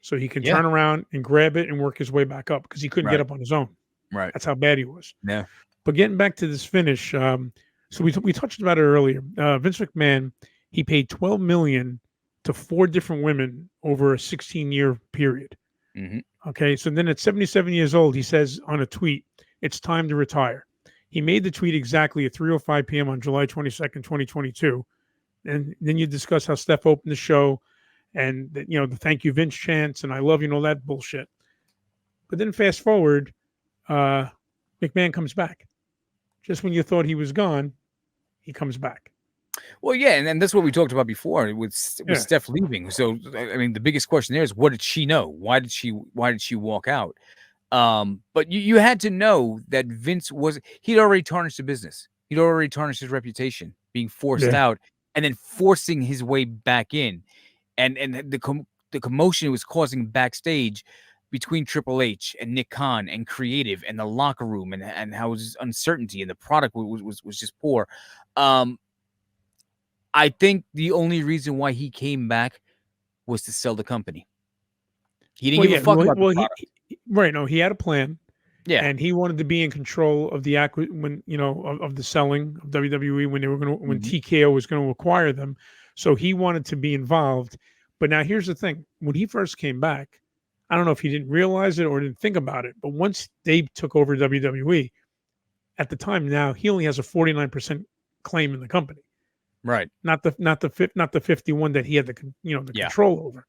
C: So he can turn around and grab it and work his way back up because he couldn't get up on his own.
B: Right.
C: That's how bad he was.
B: Yeah.
C: But getting back to this finish, so we touched about it earlier. Vince McMahon, he paid $12 million to 4 different women over a 16-year period. Okay, so then at 77 years old, he says on a tweet, "It's time to retire." He made the tweet exactly at 3:05 p.m. on July 22nd, 2022. And then you discuss how Steph opened the show and, the thank you Vince chants and I love you and all that bullshit. But then fast forward, McMahon comes back. Just when you thought he was gone, he comes back.
B: Well, yeah, and that's what we talked about before with Steph leaving. So, I mean, the biggest question there is, what did she know? Why did she walk out? But you had to know that Vince he'd already tarnished the business. He'd already tarnished his reputation, being forced out and then forcing his way back in. And the commotion it was causing backstage between Triple H and Nick Khan and creative and the locker room and how it was uncertainty and the product was just poor. I think the only reason why he came back was to sell the company. He didn't give a fuck about the product.
C: No, he had a plan.
B: Yeah,
C: and he wanted to be in control of the of the selling of WWE when TKO was going to acquire them. So he wanted to be involved. But now here's the thing: when he first came back, I don't know if he didn't realize it or didn't think about it, but once they took over WWE, at the time now he only has a 49% claim in the company.
B: Right.
C: Not the 51 that he had the control over.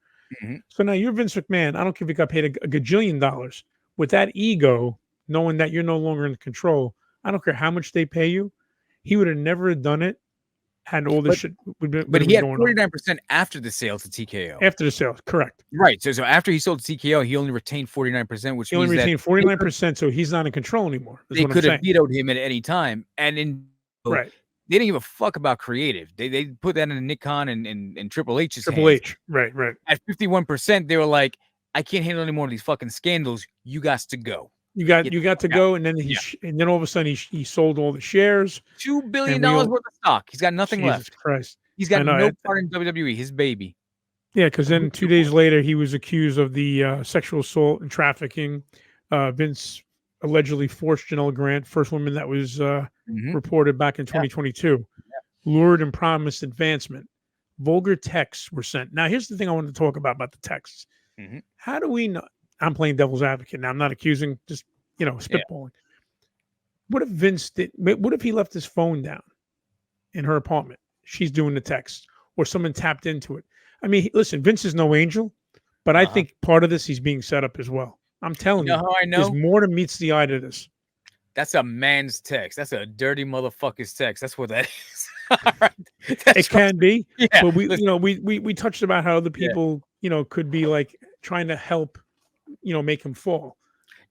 C: So now you're Vince McMahon. I don't care if you got paid a gajillion dollars with that ego, knowing that you're no longer in control. I don't care how much they pay you. He would have never done it had all this shit.
B: But he had 49% after the sale to TKO.
C: After the sale, correct.
B: Right. So after he sold to TKO, he only retained 49%, which
C: he only retained 49%. So he's not in control anymore.
B: They could have vetoed him at any time, and they didn't give a fuck about creative. They put that in Nick Khan and Triple H's hands.
C: Right.
B: At 51%, they were like, I can't handle any more of these fucking scandals. You got to go.
C: You got to go, and then and then all of a sudden he sold all the shares.
B: $2 billion worth of stock. He's got nothing left.
C: Christ.
B: He's got no part in WWE. His baby.
C: Yeah, because then 2 days later he was accused of the sexual assault and trafficking. Vince allegedly forced Janelle Grant, first woman that was reported back in 2022, lured and promised advancement. Vulgar texts were sent. Now, here's the thing I wanted to talk about the texts. How do we know? I'm playing devil's advocate now. I'm not accusing, just spitballing. What if Vince did? What if he left his phone down in her apartment? She's doing the text, or someone tapped into it. I mean, listen, Vince is no angel, but I think part of this he's being set up as well. I'm telling you,
B: how I know?
C: There's more than meets the eye to this.
B: That's a man's text. That's a dirty motherfucker's text. That's what that is.
C: It can be, but we touched about how other people, could be like trying to help, make him fall.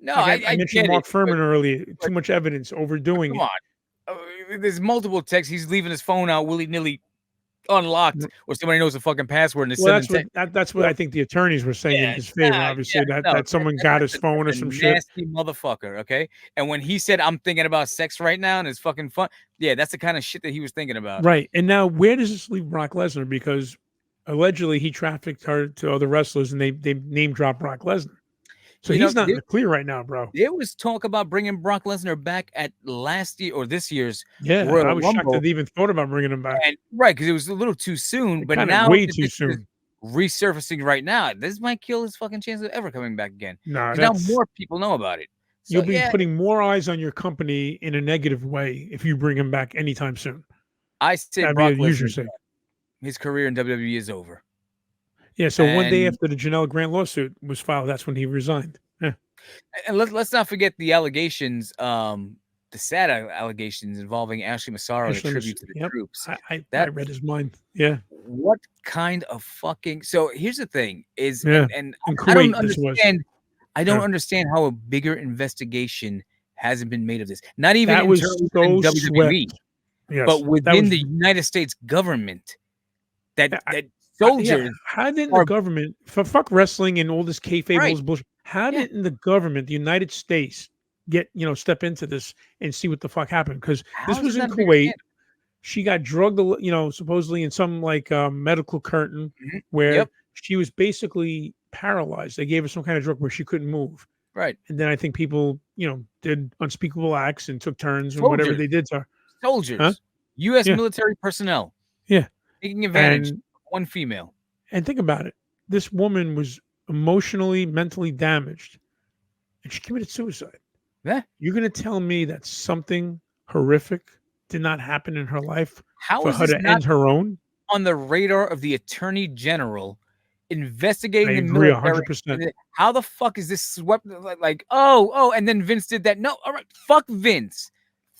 B: No,
C: like I mentioned Mark Furman earlier.
B: But
C: too much evidence, overdoing
B: come on. There's multiple texts. He's leaving his phone out willy-nilly unlocked, or somebody knows the fucking password. And
C: Well, that's what I think the attorneys were saying in his favor. Obviously, that someone got his phone or some shit.
B: Nasty motherfucker. Okay, and when he said, "I'm thinking about sex right now," and it's fucking fun. Yeah, that's the kind of shit that he was thinking about.
C: Right. And now, where does this leave Brock Lesnar? Because allegedly he trafficked her to other wrestlers, and they name dropped Brock Lesnar. So he's not in the clear right now, bro.
B: There was talk about bringing Brock Lesnar back at last year or this year's
C: Royal I was Rumble. Shocked that they even thought about bringing him back.
B: And, right, because it was a little too soon. But now
C: way too soon.
B: Resurfacing right now. This might kill his fucking chance of ever coming back again.
C: No,
B: now more people know about it. So,
C: you'll be putting more eyes on your company in a negative way if you bring him back anytime soon.
B: I say Brock Lesnar, his career in WWE is over.
C: Yeah, so one day after the Janelle Grant lawsuit was filed, that's when he resigned. Yeah.
B: And let's not forget the allegations, the sad allegations involving Ashley Massaro, the tribute to the troops.
C: I read his mind. Yeah.
B: What kind of fucking... So here's the thing is, and
C: I don't understand.
B: I don't understand how a bigger investigation hasn't been made of this. Not even
C: that was so
B: WWE, but within the United States government. That soldiers.
C: How didn't the government, fuck wrestling and all this kayfabe bullshit? How didn't the government, the United States, step into this and see what the fuck happened? Because this was in Kuwait. She got drugged, supposedly in some medical curtain where she was basically paralyzed. They gave her some kind of drug where she couldn't move.
B: Right.
C: And then I think people, did unspeakable acts and took turns and whatever they did to her.
B: Soldiers, U.S. military personnel.
C: Yeah.
B: Taking advantage of one female.
C: And think about it. This woman was emotionally, mentally damaged, and she committed suicide.
B: Yeah.
C: You're going to tell me that something horrific did not happen in her life
B: for
C: her to end her own?
B: On the radar of the Attorney General investigating the
C: military. 100%.
B: How the fuck is this swept? And then Vince did that. No, all right, fuck Vince.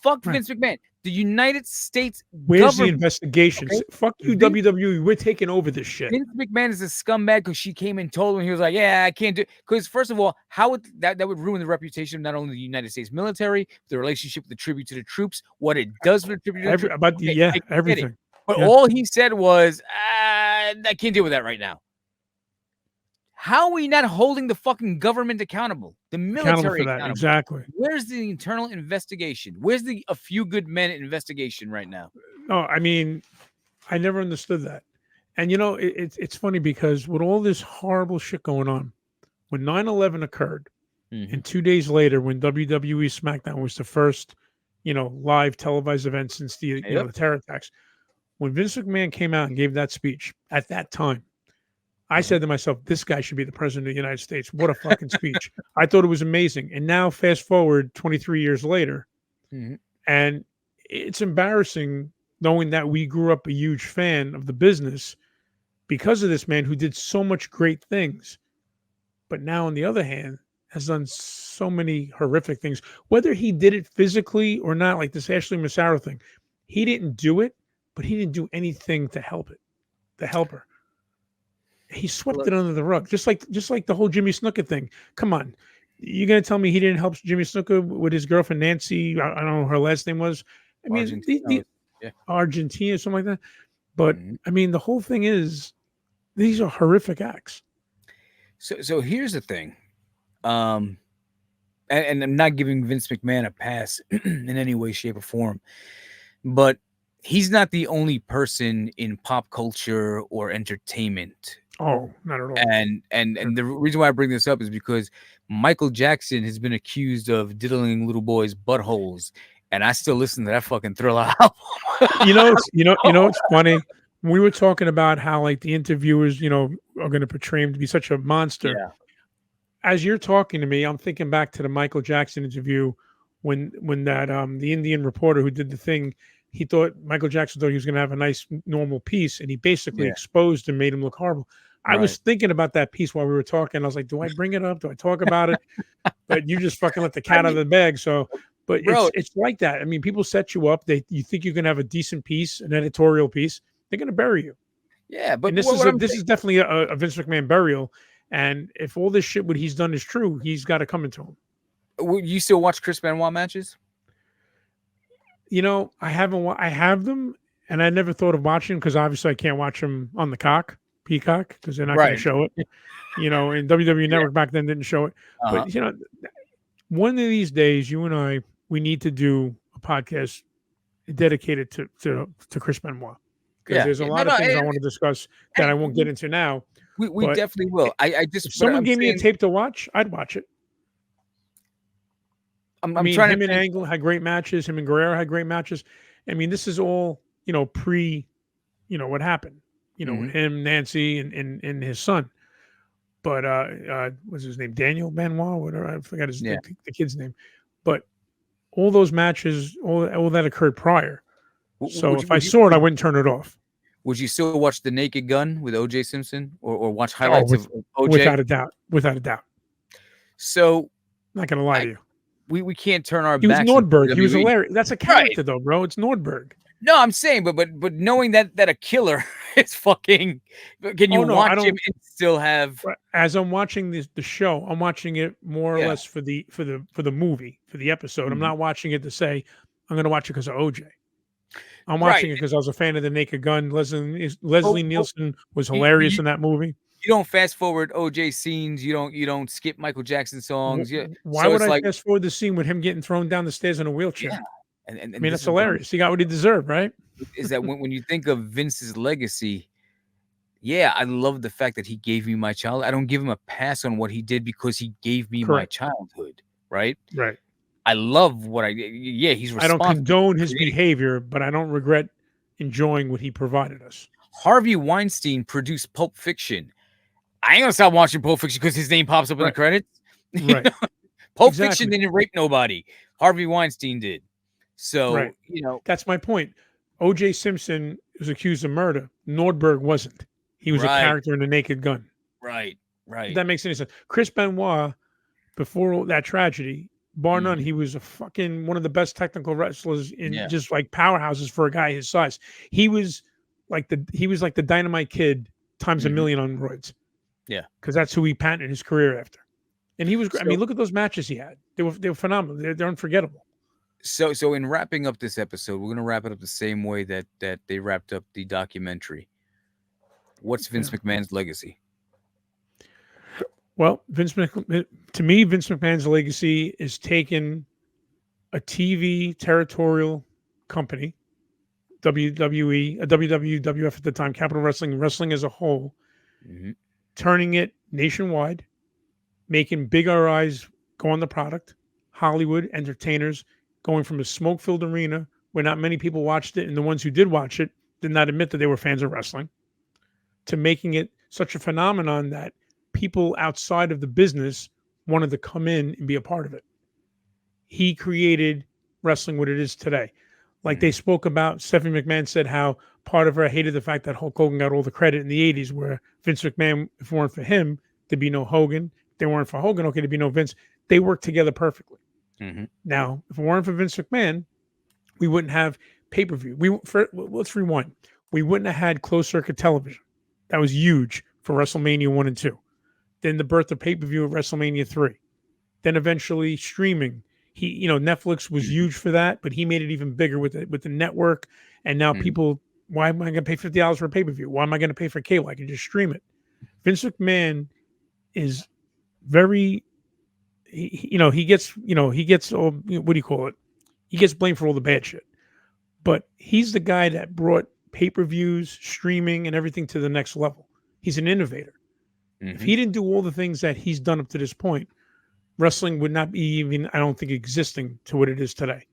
B: Fuck Vince McMahon. The United States
C: Where's the investigations? Okay? Fuck you, WWE. We're taking over this shit.
B: Vince McMahon is a scumbag because she came and told him. He was like, yeah, I can't do it. Because first of all, how would that would ruin the reputation of not only the United States military, the relationship with the tribute to the troops, what it does for the tribute to the troops.
C: Everything.
B: But all he said was, I can't deal with that right now. How are we not holding the fucking government accountable? The military accountable.
C: Exactly.
B: Where's the internal investigation? Where's the A Few Good Men investigation right now?
C: No, I mean, I never understood that. And it's funny because with all this horrible shit going on, when 9/11 occurred, and 2 days later, when WWE SmackDown was the first, live televised event since the the terror attacks, when Vince McMahon came out and gave that speech at that time, I said to myself, this guy should be the president of the United States. What a fucking speech. I thought it was amazing. And now fast forward 23 years later, and it's embarrassing knowing that we grew up a huge fan of the business because of this man who did so much great things. But now, on the other hand, has done so many horrific things. Whether he did it physically or not, like this Ashley Massaro thing, he didn't do it, but he didn't do anything to help her. He swept it under the rug, just like the whole Jimmy Snuka thing. Come on, you're gonna tell me he didn't help Jimmy Snuka with his girlfriend Nancy? I don't know what her last name was. I mean, Argentina, something like that. But I mean, the whole thing is these are horrific acts.
B: So here's the thing, and I'm not giving Vince McMahon a pass in any way, shape, or form, but he's not the only person in pop culture or entertainment.
C: Oh, not at all.
B: And the reason why I bring this up is because Michael Jackson has been accused of diddling little boys' buttholes, and I still listen to that fucking Thriller album.
C: It's funny. We were talking about how the interviewers, are going to portray him to be such a monster.
B: Yeah.
C: As you're talking to me, I'm thinking back to the Michael Jackson interview when that the Indian reporter who did the thing. Michael Jackson thought he was going to have a nice, normal piece, and he basically exposed and made him look horrible. I was thinking about that piece while we were talking. I was like, do I bring it up? Do I talk about it? But you just fucking let the cat out of the bag. So, but it's like that. I mean, people set you up. You think you're going to have a decent piece, an editorial piece. They're going to bury you.
B: Yeah, but
C: and this is definitely a Vince McMahon burial. And if all this shit what he's done is true, he's got to come into him.
B: You still watch Chris Benoit matches?
C: I haven't. I have them, and I never thought of watching because obviously I can't watch them on the Peacock, because they're not going to
B: Right.
C: show it. And WWE Network back then didn't show it.
B: Uh-huh.
C: But one of these days, you and I, we need to do a podcast dedicated to Chris Benoit, because there's a lot of things I want to discuss that I won't get into now.
B: We definitely will.
C: If someone gave me a tape to watch, I'd watch it.
B: I'm
C: trying
B: trying
C: him and Angle had great matches. Him and Guerrero had great matches. I mean, this is all pre, what happened. With him, Nancy, and his son. But what's his name? Daniel Benoit, whatever. I forgot the kid's name. But all those matches, all that occurred prior. So if I saw it, I wouldn't turn it off.
B: Would you still watch The Naked Gun with O.J. Simpson, or watch highlights of O.J.?
C: Without a doubt.
B: So,
C: not gonna lie to you,
B: we can't turn our
C: He was
B: backs.
C: Nordberg. He was hilarious. That's a character, though, bro. It's Nordberg.
B: No, I'm saying, but knowing that a killer is fucking. Can you watch him and still have?
C: As I'm watching the show, I'm watching it more or less for the movie, for the episode. I'm not watching it to say I'm going to watch it because of OJ. I'm watching it because I was a fan of The Naked Gun. Leslie Nielsen was hilarious in that movie.
B: You don't fast forward OJ scenes. You don't skip Michael Jackson songs.
C: Why would I fast forward the scene with him getting thrown down the stairs in a wheelchair?
B: Yeah. And
C: I mean, that's hilarious. He got what he deserved, right?
B: Is that when you think of Vince's legacy? Yeah, I love the fact that he gave me my child. I don't give him a pass on what he did because he gave me my childhood, right?
C: Right.
B: I love what he's responsible.
C: I don't condone his behavior, but I don't regret enjoying what he provided us.
B: Harvey Weinstein produced Pulp Fiction. I ain't gonna stop watching Pulp Fiction because his name pops up in the credits.
C: Right.
B: Pulp Fiction didn't rape nobody. Harvey Weinstein did. So,
C: that's my point. O.J. Simpson was accused of murder. Nordberg wasn't. He was a character in The Naked Gun.
B: Right.
C: If that makes any sense. Chris Benoit, before that tragedy, bar none, he was a fucking one of the best technical wrestlers in just like powerhouses for a guy his size. He was like the Dynamite Kid times a million on roids.
B: Yeah,
C: because that's who he patented his career after. And he was. I mean, look at those matches he had. They were phenomenal. They're unforgettable.
B: So in wrapping up this episode, we're gonna wrap it up the same way that they wrapped up the documentary. What's Vince McMahon's legacy?
C: Well, to me, Vince McMahon's legacy is taking a TV territorial company, WWE, WWF at the time, Capital Wrestling as a whole, turning it nationwide, making big RIs go on the product, Hollywood entertainers going from a smoke-filled arena where not many people watched it, and the ones who did watch it did not admit that they were fans of wrestling, to making it such a phenomenon that people outside of the business wanted to come in and be a part of it. He created wrestling what it is today. Like they spoke about, Stephanie McMahon said how part of her hated the fact that Hulk Hogan got all the credit in the 80s, where Vince McMahon, if it weren't for him, there'd be no Hogan. If they weren't for Hogan, okay, there'd be no Vince. They worked together perfectly. Now, if it weren't for Vince McMahon, we wouldn't have pay-per-view. Let's rewind. We wouldn't have had closed circuit television. That was huge for WrestleMania 1 and 2. Then the birth of pay-per-view at WrestleMania 3. Then eventually streaming. Netflix was huge for that, but he made it even bigger with the network. And now people, why am I going to pay $50 for a pay-per-view? Why am I going to pay for cable? I can just stream it. Vince McMahon is very, he gets all, what do you call it? He gets blamed for all the bad shit. But he's the guy that brought pay-per-views, streaming, and everything to the next level. He's an innovator. If he didn't do all the things that he's done up to this point, wrestling would not be even, I don't think, existing to what it is today.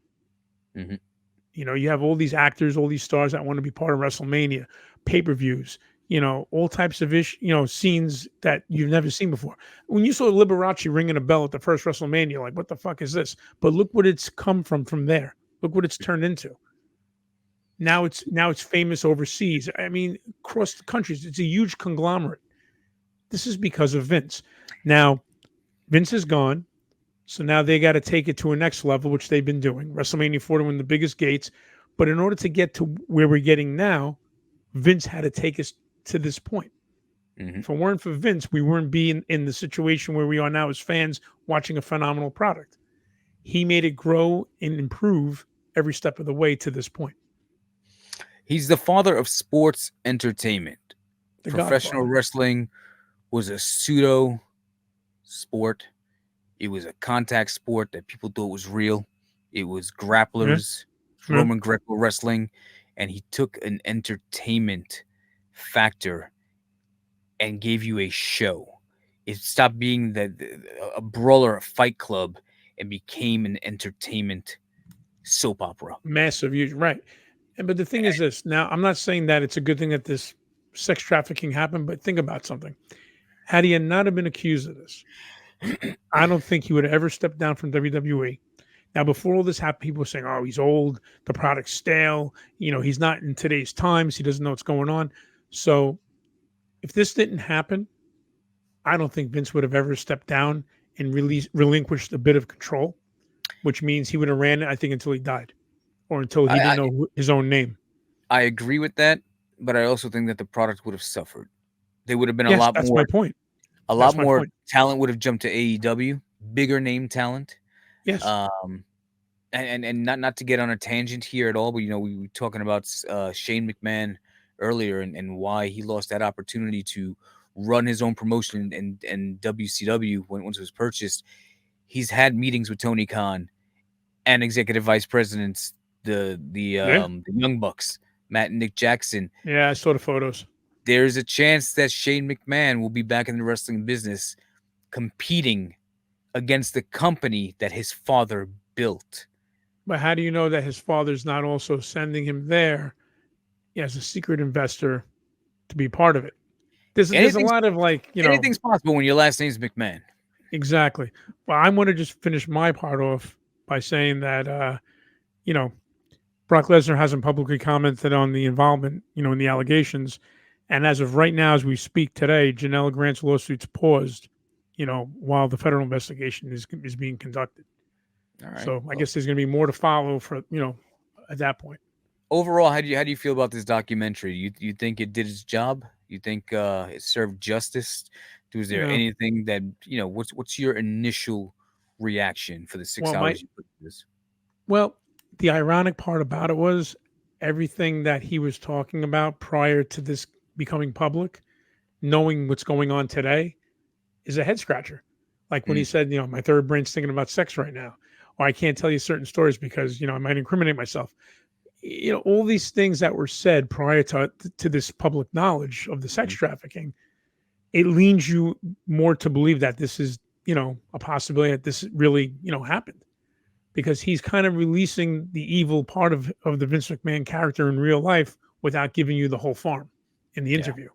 C: You have all these actors, all these stars that want to be part of WrestleMania, pay-per-views, all types of scenes that you've never seen before. When you saw Liberace ringing a bell at the first WrestleMania, like, what the fuck is this? But look what it's come from there. Look what it's turned into. Now it's famous overseas. I mean, across the countries, it's a huge conglomerate. This is because of Vince. Now, Vince is gone, so now they got to take it to a next level, which they've been doing. WrestleMania 4 to win the biggest gates. But in order to get to where we're getting now, Vince had to take us to this point. If it weren't for Vince, we wouldn't be in the situation where we are now as fans watching a phenomenal product. He made it grow and improve every step of the way to this point.
B: He's the father of sports entertainment.
C: The
B: Professional
C: Godfather.
B: wrestling was a pseudo sport. It was a contact sport that people thought was real. It was
C: Yeah,
B: grapplers,
C: yeah.
B: Roman Greco wrestling, and he took an entertainment factor and gave you a show. It stopped being a brawler, a fight club, and became an entertainment soap opera.
C: Massive, huge, right? And but the thing is this. Now, I'm not saying that it's a good thing that this sex trafficking happened, but think about something. Had he not have been accused of this, I don't think he would have ever stepped down from WWE. Now, before all this happened, people were saying, "Oh, he's old. The product's stale. He's not in today's times. He doesn't know what's going on." So, if this didn't happen, I don't think Vince would have ever stepped down and relinquished a bit of control, which means he would have ran it, I think, until he died or until he
B: I,
C: didn't know his own name.
B: I agree with that, but I also think that the product would have suffered. There would have been
C: Yes, that's my point.
B: a lot
C: That's my
B: more
C: point.
B: talent would have jumped to AEW, bigger name talent.
C: Yes.
B: Um, and not to get on a tangent here at all, but we were talking about Shane McMahon earlier and why he lost that opportunity to run his own promotion and WCW once it was purchased. He's had meetings with Tony Khan and executive vice presidents,
C: Yeah.
B: the Young Bucks, Matt and Nick Jackson.
C: Yeah, I saw the photos.
B: There's a chance that Shane McMahon will be back in the wrestling business competing against the company that his father built.
C: But how do you know that his father's not also sending him there as a secret investor to be part of it? There's a
B: Anything's,
C: lot of
B: anything's possible when your last name's McMahon.
C: exactly. Well, I want to just finish my part off by saying that Brock Lesnar hasn't publicly commented on the involvement, in the allegations. And as of right now, as we speak today, Janelle Grant's lawsuit's paused, while the federal investigation is being conducted.
B: All right.
C: So I guess there's going to be more to follow for, at that point.
B: Overall, how do you feel about this documentary? You think it did its job? You think it served justice? Was there
C: Yeah.
B: anything that what's your initial reaction for the 6
C: Well,
B: hours you put into this?
C: Well, the ironic part about it was everything that he was talking about prior to this becoming public, knowing what's going on today, is a head scratcher. Like when he said, my third brain's thinking about sex right now, or I can't tell you certain stories because, I might incriminate myself. All these things that were said prior to this public knowledge of the sex trafficking, it leans you more to believe that this is, a possibility that this really, happened. Because he's kind of releasing the evil part of the Vince McMahon character in real life without giving you the whole farm in the interview.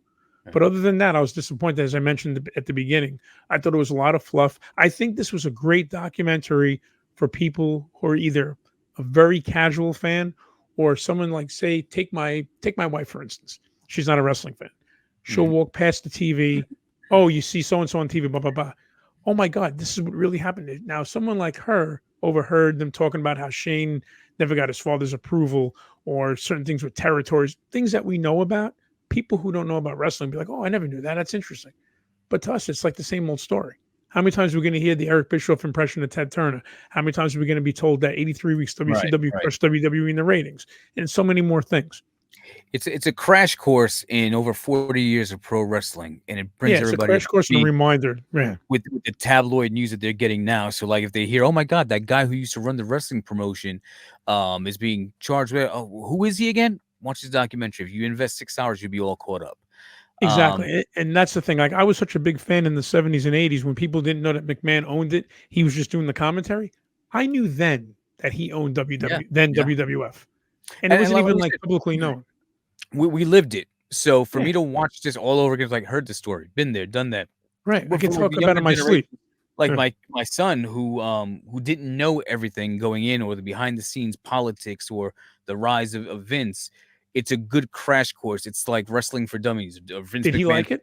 B: Yeah.
C: But other than that, I was disappointed, as I mentioned at the beginning. I thought it was a lot of fluff. I think this was a great documentary for people who are either a very casual fan or someone like, say, take my wife, for instance. She's not a wrestling fan. She'll walk past the TV. Oh, you see so-and-so on TV, blah, blah, blah. Oh my God, this is what really happened. Now, someone like her overheard them talking about how Shane never got his father's approval or certain things with territories, things that we know about. People who don't know about wrestling be like, oh, I never knew that. That's interesting. But to us, it's like the same old story. How many times are we going to hear the Eric Bischoff impression of Ted Turner? How many times are we going to be told that 83 weeks WCW crushed WWE in the ratings? And so many more things.
B: It's a crash course in over 40 years of pro wrestling, and it brings
C: it's
B: everybody
C: a crash course and a reminder. Yeah.
B: With the tabloid news that they're getting now. So like if they hear, oh my God, that guy who used to run the wrestling promotion is being charged with, who is he again? Watch this documentary. If you invest 6 hours, you'll be all caught up.
C: Exactly. And that's the thing. Like I was such a big fan in the 70s and 80s when people didn't know that McMahon owned it. He was just doing the commentary. I knew then that he owned WWF. And it wasn't even like publicly known.
B: We lived it. So for me to watch this all over again, it's like heard the story, been there, done that.
C: Right. I can talk about it in my sleep.
B: Like my son who didn't know everything going in or the behind the scenes politics or the rise of Vince. It's a good crash course. It's like Wrestling for Dummies. Vince
C: Did he
B: McMahon
C: like it?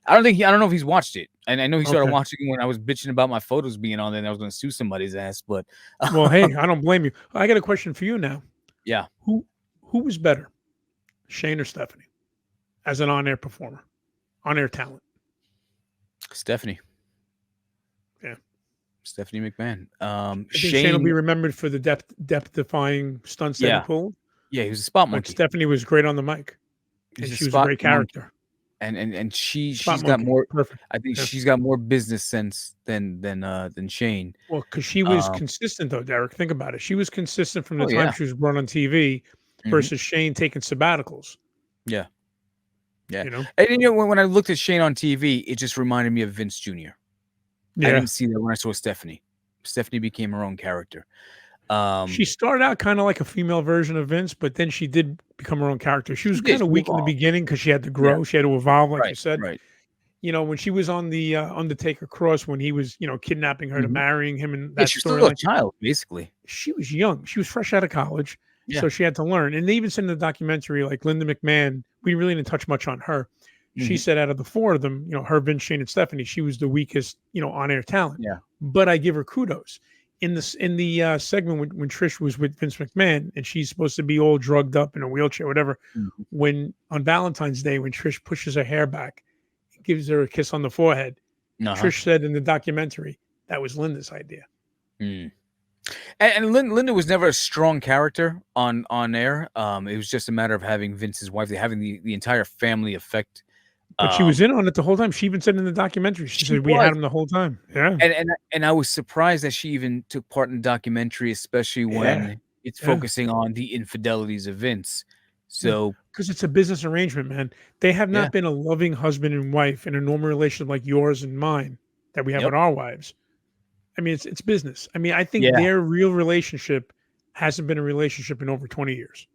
B: I don't know if he's watched it. And I know he started watching when I was bitching about my photos being on there and I was going to sue somebody's ass. But
C: well, hey, I don't blame you. I got a question for you now.
B: Yeah.
C: Who was better, Shane or Stephanie, as an on-air performer, on-air talent?
B: Stephanie.
C: Yeah.
B: Stephanie McMahon.
C: Shane will be remembered for the depth-defying stunts that he pulled.
B: Yeah, he was a spot
C: But
B: monkey.
C: Stephanie was great on the mic, and she was a great character.
B: And she's
C: Spot
B: got
C: monkey.
B: more.
C: Perfect.
B: I think
C: Yeah.
B: she's got more business sense than Shane.
C: Well, because she was
B: Um,
C: consistent, though, Derek. Think about it. She was consistent from the
B: Oh,
C: time
B: yeah.
C: she was brought on TV
B: Mhm.
C: versus Shane taking sabbaticals.
B: Yeah. Yeah.
C: You know?
B: And you know, when I looked at Shane on TV, it just reminded me of Vince Jr. I
C: Yeah.
B: didn't see that when I saw Stephanie. Stephanie became her own character.
C: She started out kind of like a female version of Vince, but then she did become her own character. She was
B: She did.
C: kind of
B: She
C: weak in the
B: evolved.
C: beginning because she had to grow. She had to evolve, like you
B: Right.
C: said.
B: Right.
C: You know, when she was on the Undertaker cross, when he was, you know, kidnapping her to
B: Mhm.
C: marrying him, and
B: Yeah,
C: that
B: she was still a
C: storyline,
B: child, basically.
C: she was young. She was fresh out of college,
B: Yeah.
C: so she had to learn. And they even said in the documentary, like Linda McMahon, we really didn't touch much on her. She
B: Mhm.
C: said out of the four of them, you know, her, Vince, Shane, and Stephanie, she was the weakest, you know, on-air talent.
B: Yeah.
C: But I give her kudos. In the segment when Trish was with Vince McMahon and she's supposed to be all drugged up in a wheelchair, whatever.
B: Mhm.
C: When on Valentine's Day, when Trish pushes her hair back, gives her a kiss on the forehead, Trish said in the documentary that was Linda's idea.
B: Mm. And Linda was never a strong character on air. It was just a matter of having Vince's wife, having the entire family effect.
C: But she was in on it the whole time. She even said in the documentary, she said we had him the whole time. Yeah.
B: And I was surprised that she even took part in the documentary, especially when it's focusing on the infidelities of Vince. So
C: because it's a business arrangement, man. They have not been a loving husband and wife in a normal relationship like yours and mine that we have with our wives. I mean, it's business. I mean, I think their real relationship hasn't been a relationship in over 20 years.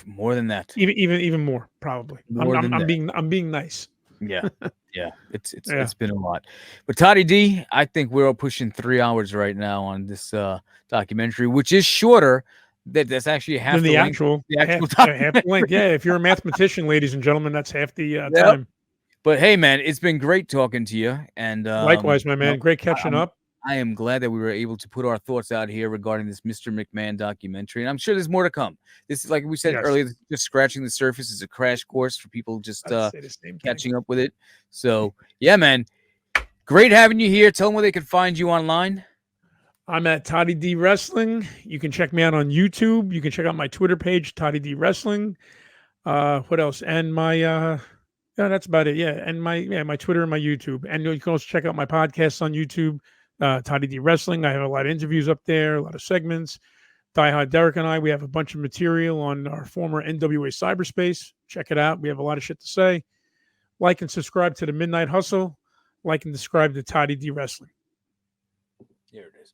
B: More than that.
C: Even more, probably. I'm being nice.
B: Yeah. Yeah. It's been a lot. But Toddy D, I think we're all pushing 3 hours right now on this documentary, which is shorter. That's actually half
C: the
B: length.
C: actual
B: Half
C: the length. Yeah, if you're a mathematician, ladies and gentlemen, that's half the time.
B: But hey, man, it's been great talking to you. And
C: likewise, my man, great catching up.
B: I am glad that we were able to put our thoughts out here regarding this Mr. McMahon documentary. And I'm sure there's more to come. This is, like we said earlier, just scratching the surface. Is a crash course for people just catching up with it. So, yeah, man, great having you here. Tell them where they can find you online.
C: I'm at Toddy D Wrestling. You can check me out on YouTube. You can check out my Twitter page, Toddy D Wrestling. What else? And my that's about it. Yeah, and my Twitter and my YouTube. And you can also check out my podcasts on YouTube. Toddy D Wrestling. I have a lot of interviews up there, a lot of segments. DieHard Derek and I, we have a bunch of material on our former NWA cyberspace. Check it out. We have a lot of shit to say. Like and subscribe to the Midnight Hustle. Like and subscribe to Toddy D Wrestling.
B: Here it is.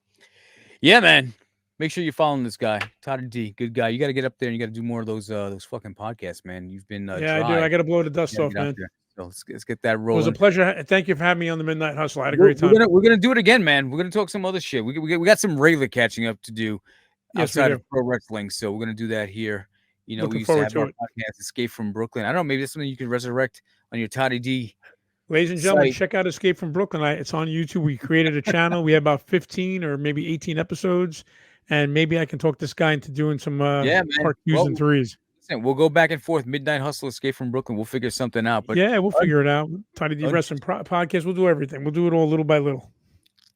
B: Yeah, man. Make sure you're following this guy, Toddy D. Good guy. You got to get up there and you got to do more of those fucking podcasts, man. You've been
C: I do. I got to blow the dust off, man.
B: So let's get that rolling.
C: It was a pleasure. Thank you for having me on the Midnight Hustle. I had a great time.
B: We're gonna do it again, man. We're gonna talk some other shit. We got some regular catching up to do outside of pro wrestling, so we're gonna do that here. You know, we used to have our podcast, Escape from Brooklyn. I don't know, maybe that's something you can resurrect on your Toddy D.
C: Ladies and gentlemen, check out Escape from Brooklyn. It's on YouTube. We created a channel. We have about 15 or maybe 18 episodes, and maybe I can talk this guy into doing some part 2s and 3s.
B: We'll go back and forth. Midnight Hustle, Escape from Brooklyn. We'll figure something out. But
C: yeah, we'll figure it out. Toddy D Wrestling Podcast. We'll do everything. We'll do it all little by little.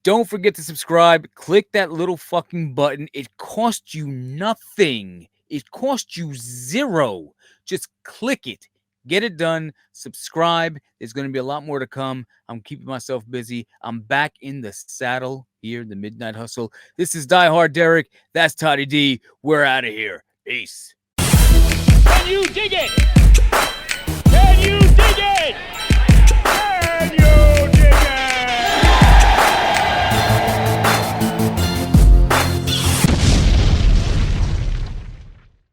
B: Don't forget to subscribe. Click that little fucking button. It costs you nothing. It costs you zero. Just click it. Get it done. Subscribe. There's going to be a lot more to come. I'm keeping myself busy. I'm back in the saddle here, the Midnight Hustle. This is DieHard Derek. That's Toddy D. We're out of here. Peace.
A: Can you dig it?